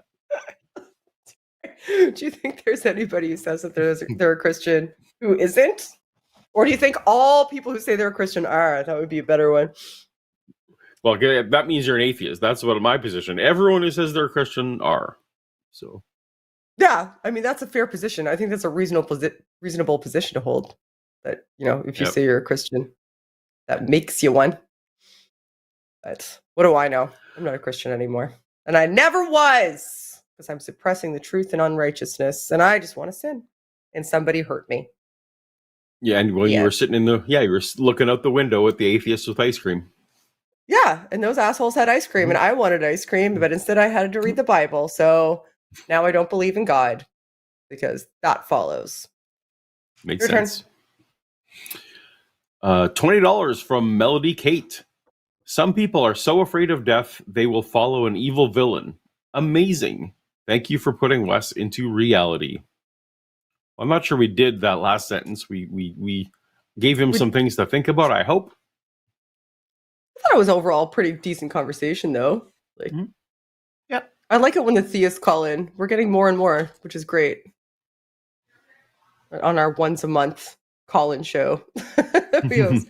[SPEAKER 1] Do you think there's anybody who says that they're a Christian who isn't? Or do you think all people who say they're a Christian are? That would be a better one.
[SPEAKER 2] Well, that means you're an atheist. That's what my position. Everyone who says they're a Christian are. So.
[SPEAKER 1] Yeah, I mean that's a fair position. I think that's a reasonable position to hold. That if you say you're a Christian, that makes you one. But what do I know? I'm not a Christian anymore, and I never was, because I'm suppressing the truth and unrighteousness, and I just want to sin. And somebody hurt me.
[SPEAKER 2] Yeah, and you were sitting you were looking out the window at the atheist with ice cream.
[SPEAKER 1] Yeah, and those assholes had ice cream, and I wanted ice cream, but instead I had to read the Bible. So now I don't believe in God because that follows.
[SPEAKER 2] Makes
[SPEAKER 1] Your turn.
[SPEAKER 2] sense. $20 from Melody Kate. Some people are so afraid of death they will follow an evil villain. Amazing. Thank you for putting Wes into reality. I'm not sure we did that last sentence. We gave him some things to think about, I hope.
[SPEAKER 1] I thought it was overall pretty decent conversation, though. Like,
[SPEAKER 2] yeah,
[SPEAKER 1] I like it when the theists call in. We're getting more and more, which is great. On our once a month call-in show, we have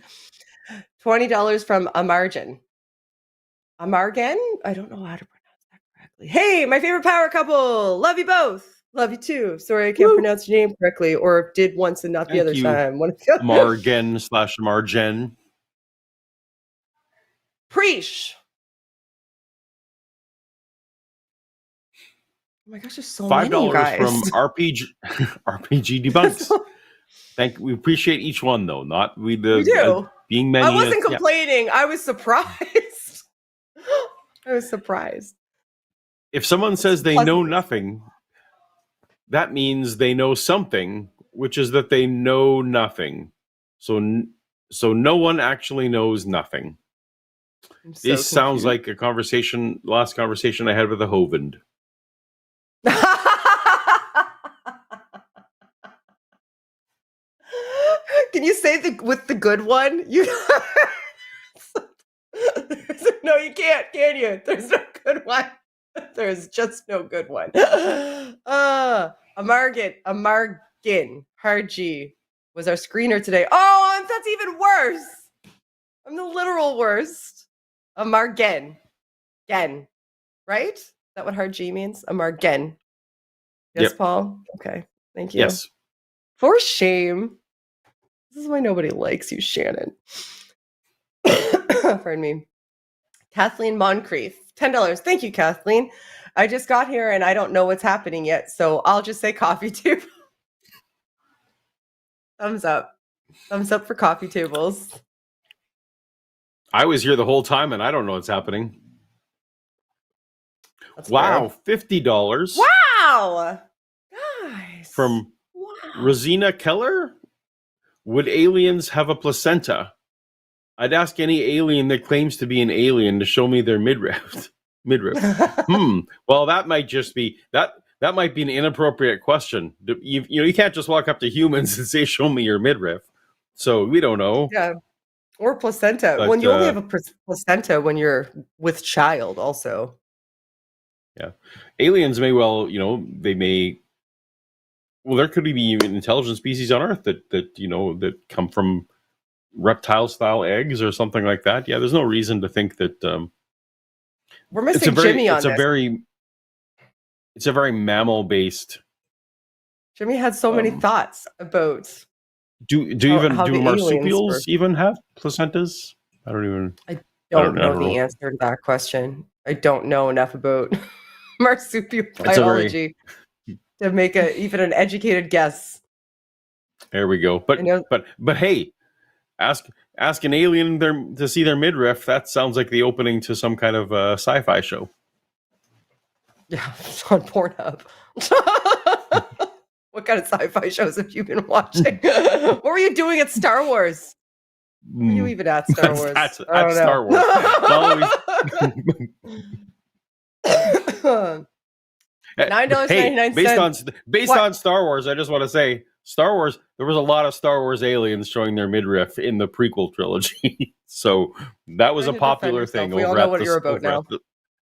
[SPEAKER 1] $20 from Amargen. Amargen? I don't know how to pronounce that correctly. Hey, my favorite power couple. Love you both. Love you too. Sorry, I can't pronounce your name correctly, or did once and not the other time.
[SPEAKER 2] Margen/Margen.
[SPEAKER 1] Preach. Oh my gosh, there's so many, you guys.
[SPEAKER 2] $5 from RPG Debunks. We appreciate each one, though. We do. Being many.
[SPEAKER 1] I wasn't complaining. Yeah. I was surprised. I was surprised.
[SPEAKER 2] If someone says they know nothing, that means they know something, which is that they know nothing. So no one actually knows nothing. This sounds like last conversation I had with a Hovind.
[SPEAKER 1] Can you say with the good one? No, you can't, can you? There's no good one. There's just no good one. Amargin, Harji was our screener today. Oh, that's even worse. I'm the literal worst. Amargen. Gen. Right? Is that what Harji means? Amargen. Yes, yep. Paul? Okay. Thank you.
[SPEAKER 2] Yes.
[SPEAKER 1] For shame. This is why nobody likes you, Shannon. Pardon me. Kathleen Moncrief, $10. Thank you, Kathleen. I just got here and I don't know what's happening yet, so I'll just say coffee table. Thumbs up. Thumbs up for coffee tables.
[SPEAKER 2] I was here the whole time and I don't know what's happening.
[SPEAKER 1] That's
[SPEAKER 2] wow,
[SPEAKER 1] fair.
[SPEAKER 2] $50.
[SPEAKER 1] Wow. Guys.
[SPEAKER 2] From Rosina Keller. Would aliens have a placenta? I'd ask any alien that claims to be an alien to show me their midriff. Well, that might just be that might be an inappropriate question. You can't just walk up to humans and say, "Show me your midriff." So we don't know.
[SPEAKER 1] Yeah, or placenta.
[SPEAKER 2] But,
[SPEAKER 1] when you only have a placenta when you're with child, also.
[SPEAKER 2] Yeah, aliens may well, they may. Well, there could be intelligent species on Earth that come from reptile-style eggs or something like that. Yeah, there's no reason to think that.
[SPEAKER 1] We're missing Jimmy on this.
[SPEAKER 2] It's a very mammal-based.
[SPEAKER 1] Jimmy had so many thoughts about.
[SPEAKER 2] Do marsupials even have placentas? I don't
[SPEAKER 1] know the answer to that question. I don't know enough about marsupial biology. To make even an educated guess.
[SPEAKER 2] There we go. But hey, ask an alien to see their midriff. That sounds like the opening to some kind of sci-fi show.
[SPEAKER 1] Yeah, it's on Pornhub. What kind of sci-fi shows have you been watching? What were you doing at Star Wars? Were you even at Star Wars?
[SPEAKER 2] At Star Wars.
[SPEAKER 1] $9.99.
[SPEAKER 2] Based on Star Wars, I just want to say Star Wars. There was a lot of Star Wars aliens showing their midriff in the prequel trilogy, so that was a popular thing.
[SPEAKER 1] We all know what you're about now.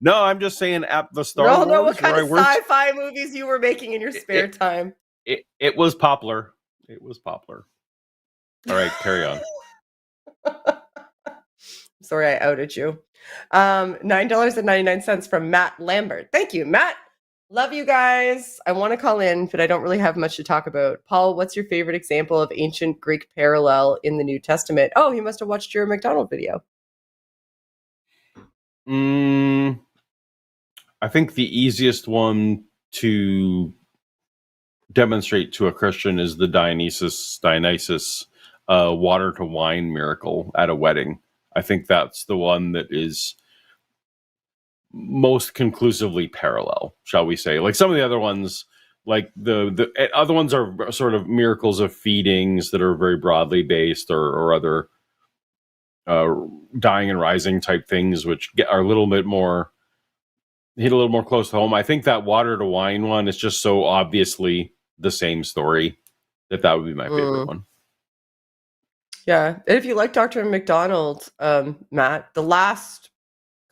[SPEAKER 2] No, I'm just saying at the Star Wars.
[SPEAKER 1] No, what kind of sci-fi movies you were making in your spare time?
[SPEAKER 2] It was popular. It was popular. All right, carry on.
[SPEAKER 1] Sorry, I outed you. $9.99 from Matt Lambert. Thank you, Matt. Love you guys. I want to call in, but I don't really have much to talk about. Paul, what's your favorite example of ancient Greek parallel in the New Testament? Oh, he must have watched your McDonald video.
[SPEAKER 2] I think the easiest one to demonstrate to a Christian is the Dionysus water to wine miracle at a wedding. I think that's the one that is most conclusively parallel, shall we say. Like some of the other ones, like the other ones are sort of miracles of feedings that are very broadly based, or other dying and rising type things, which are a little bit more, hit a little more close to home. I think that water to wine one is just so obviously the same story that would be my favorite one.
[SPEAKER 1] Yeah. And if you like Dr. McDonald, Matt, the last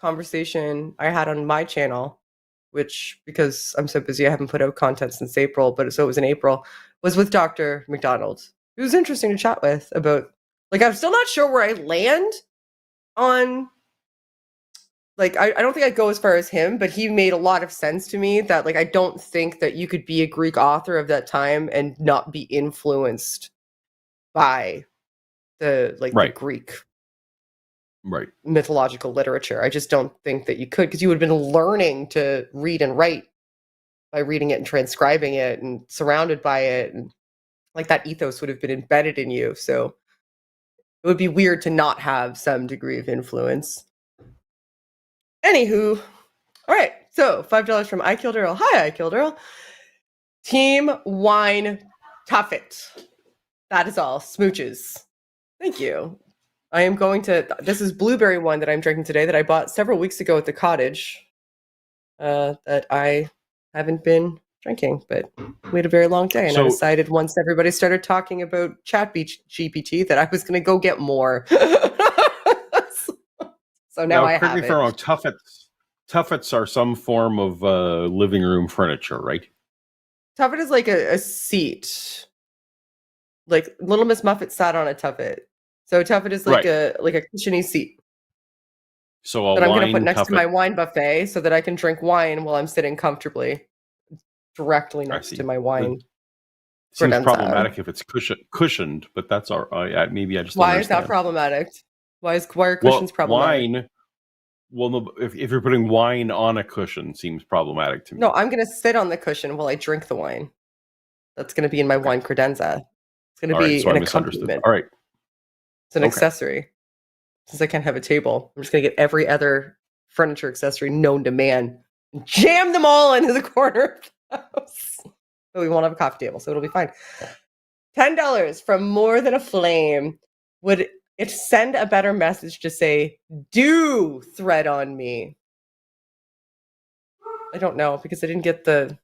[SPEAKER 1] conversation I had on my channel, which, because I'm so busy, I haven't put out content since April, but so it was in April, was with Dr. McDonald. It was interesting to chat with about, like, I'm still not sure where I land on, like, I don't think I'd go as far as him, but he made a lot of sense to me that, like, I don't think that you could be a Greek author of that time and not be influenced by the, like, the Greek mythological literature. I just don't think that you could, because you would have been learning to read and write by reading it and transcribing it and surrounded by it, and like that ethos would have been embedded in you. So it would be weird to not have some degree of influence. Anywho, all right. So $5 from I Killed Earl. Hi, I Killed Earl. Team Wine Tuffet. That is all. Smooches. Thank you. I am going to, this is blueberry wine that I'm drinking today that I bought several weeks ago at the cottage that I haven't been drinking, but we had a very long day, and I decided once everybody started talking about ChatGPT that I was going to go get more. So now I have it.
[SPEAKER 2] Correct me if I'm wrong, tuffets are some form of living room furniture, right?
[SPEAKER 1] Tuffet is like a seat. Like Little Miss Muffet sat on a tuffet. So tuffet is like a cushiony seat.
[SPEAKER 2] So
[SPEAKER 1] that I'm going to put next to my wine buffet so that I can drink wine while I'm sitting comfortably directly next to my wine.
[SPEAKER 2] Seems problematic if it's cushioned, but that's all right. Maybe I just
[SPEAKER 1] Why is that problematic? Why are cushions problematic?
[SPEAKER 2] Wine. Well, no, if you're putting wine on a cushion, seems problematic to me.
[SPEAKER 1] No, I'm going to sit on the cushion while I drink the wine. That's going to be in my wine credenza. It's going to be an accompaniment.
[SPEAKER 2] All right.
[SPEAKER 1] It's an accessory. Since I can't have a table, I'm just going to get every other furniture accessory known to man and jam them all into the corner of the house. But we won't have a coffee table, so it'll be fine. $10 from More Than a Flame. Would it send a better message to say, do thread on me? I don't know, because I didn't get the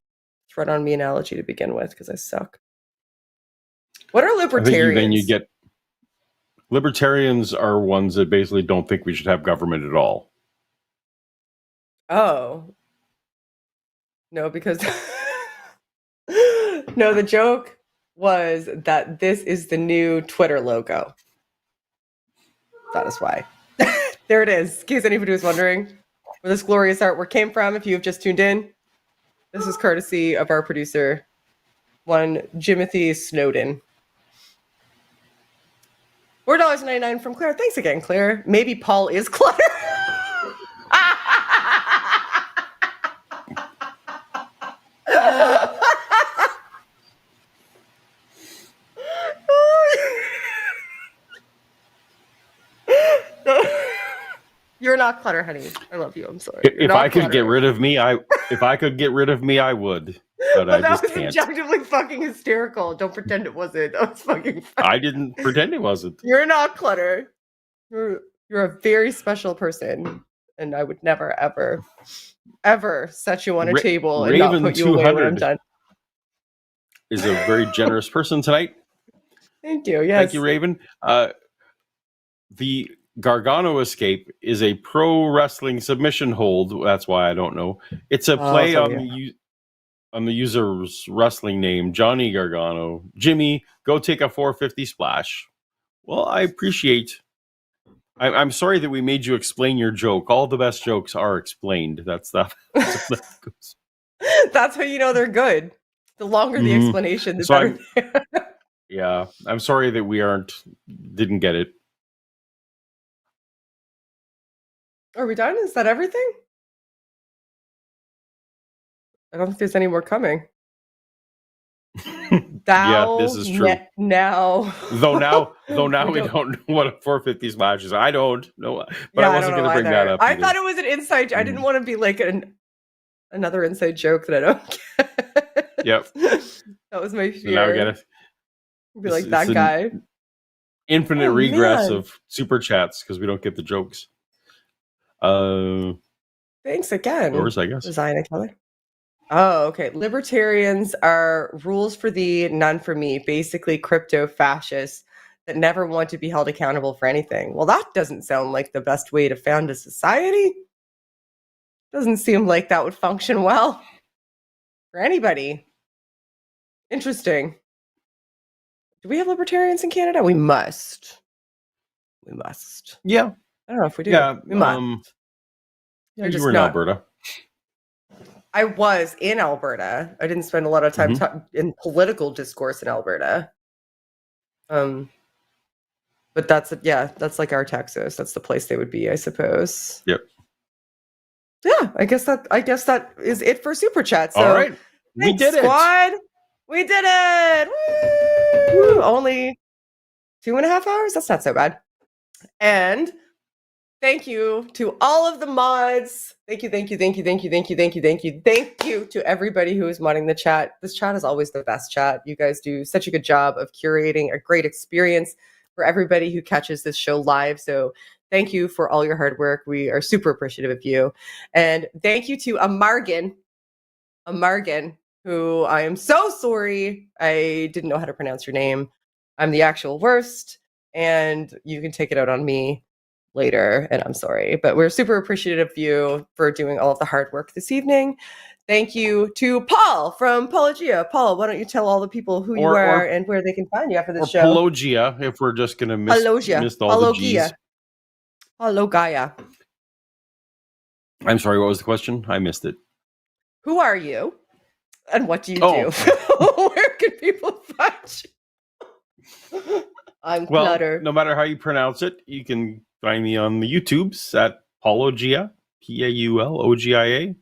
[SPEAKER 1] thread on me analogy to begin with, because I suck. What are libertarians?
[SPEAKER 2] Then you get libertarians are ones that basically don't think we should have government at all.
[SPEAKER 1] Oh. No, because no, the joke was that this is the new Twitter logo. That is why. There it is. In case anybody was wondering where this glorious artwork came from, if you have just tuned in, this is courtesy of our producer, one Jimothy Snowden. $4.99 from Claire. Thanks again, Claire. Maybe Paul is clutter. You're not clutter, honey. I love you. I'm sorry.
[SPEAKER 2] If I could get rid of me, I would. But I just can't.
[SPEAKER 1] That was objectively fucking hysterical. Don't pretend it wasn't. That was fucking funny.
[SPEAKER 2] I didn't pretend it wasn't.
[SPEAKER 1] You're not clutter. You're a very special person, and I would never, ever set you on a table and not put you away when I'm done.
[SPEAKER 2] Is a very generous person tonight.
[SPEAKER 1] Thank you. Yes.
[SPEAKER 2] Thank you, Raven. The Gargano escape is a pro wrestling submission hold. That's why I don't know. It's a play on the user's wrestling name, Johnny Gargano. Jimmy, go take a 450 splash. Well, I appreciate. I'm sorry that we made you explain your joke. All the best jokes are explained. That's how
[SPEAKER 1] you know they're good. The longer the explanation, the better.
[SPEAKER 2] Yeah, I'm sorry that we didn't get it.
[SPEAKER 1] Are we done? Is that everything? I don't think there's any more coming. Thou,
[SPEAKER 2] this is true.
[SPEAKER 1] Now.
[SPEAKER 2] Though now we don't want to forfeit these matches. I don't know, but I wasn't going to bring that up.
[SPEAKER 1] I thought it was an inside. I didn't want to be like another inside joke that I don't get.
[SPEAKER 2] Yep.
[SPEAKER 1] That was my fear.
[SPEAKER 2] So now we gotta
[SPEAKER 1] be like that guy.
[SPEAKER 2] Infinite regress of super chats because we don't get the jokes.
[SPEAKER 1] Thanks again.
[SPEAKER 2] Yours, I guess.
[SPEAKER 1] Design color. Oh, okay. Libertarians are rules for thee, none for me. Basically, crypto fascists that never want to be held accountable for anything. Well, that doesn't sound like the best way to found a society. Doesn't seem like that would function well for anybody. Interesting. Do we have libertarians in Canada? We must.
[SPEAKER 2] Yeah.
[SPEAKER 1] I don't know if we do.
[SPEAKER 2] Yeah.
[SPEAKER 1] We must.
[SPEAKER 2] Yeah, you were in Alberta.
[SPEAKER 1] I was in Alberta. I didn't spend a lot of time in political discourse in Alberta. But that's like our Texas. That's the place they would be, I suppose.
[SPEAKER 2] Yep.
[SPEAKER 1] Yeah, I guess that is it for Super Chat. So,
[SPEAKER 2] all right. We did it.
[SPEAKER 1] Squad. We did it. Woo! Only 2.5 hours. That's not so bad. And thank you to all of the mods. Thank you to everybody who is modding the chat. This chat is always the best chat. You guys do such a good job of curating a great experience for everybody who catches this show live. So thank you for all your hard work. We are super appreciative of you. And thank you to Amargan, who I am so sorry. I didn't know how to pronounce your name. I'm the actual worst, and you can take it out on me later, and I'm sorry. But we're super appreciative of you for doing all of the hard work this evening. Thank you to Paul from Apologia. Paul, why don't you tell all the people who you are and where they can find you after this show?
[SPEAKER 2] Apologia, if we're just going to miss all the G's.
[SPEAKER 1] Hello, Gaia.
[SPEAKER 2] I'm sorry, what was the question? I missed it.
[SPEAKER 1] Who are you? And what do you do? Where can people find you? I'm Clutter.
[SPEAKER 2] No matter how you pronounce it, you can find me on the YouTubes at Paulogia, Paulogia.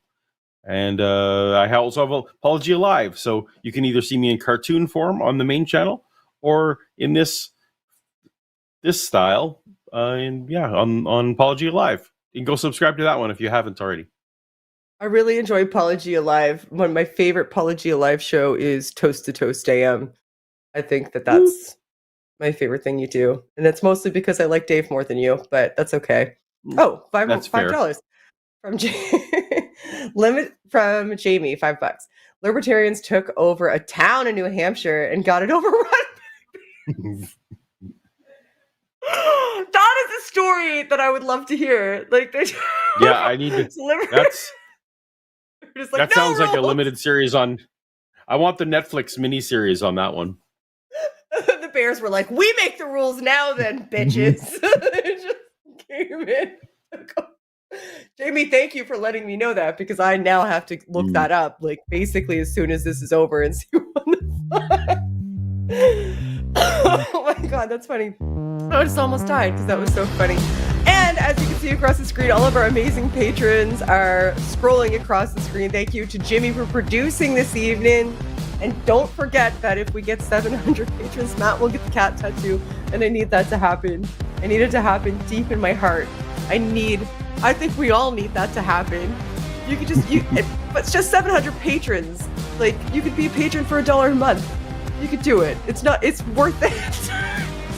[SPEAKER 2] And I also have Apologia Live. So you can either see me in cartoon form on the main channel or in this style on Apologia Live. You can go subscribe to that one if you haven't already.
[SPEAKER 1] I really enjoy Apologia Live. One of my favorite Apologia Live show is Toast to Toast AM. I think that's my favorite thing you do. And it's mostly because I like Dave more than you, but that's okay. Oh, $5 from from Jamie, $5. Libertarians took over a town in New Hampshire and got it overrun. That is a story that I would love to hear. Like,
[SPEAKER 2] I need to. That sounds like a limited series on. I want the Netflix miniseries on that one.
[SPEAKER 1] The Bears were like, "We make the rules now, then, bitches." They just came in. Jamie, thank you for letting me know that, because I now have to look that up, like, basically as soon as this is over, and see what the fuck. Oh my god, that's funny. I just almost died because that was so funny. And as you can see across the screen, all of our amazing patrons are scrolling across the screen. Thank you to Jimmy for producing this evening. And don't forget that if we get 700 patrons, Matt will get the cat tattoo. And I need that to happen. I need it to happen deep in my heart. I think we all need that to happen. You could just, but it's just 700 patrons. Like, you could be a patron for $1 a month. You could do it. It's worth it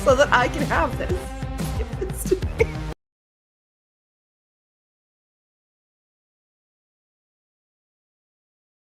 [SPEAKER 1] so that I can have this.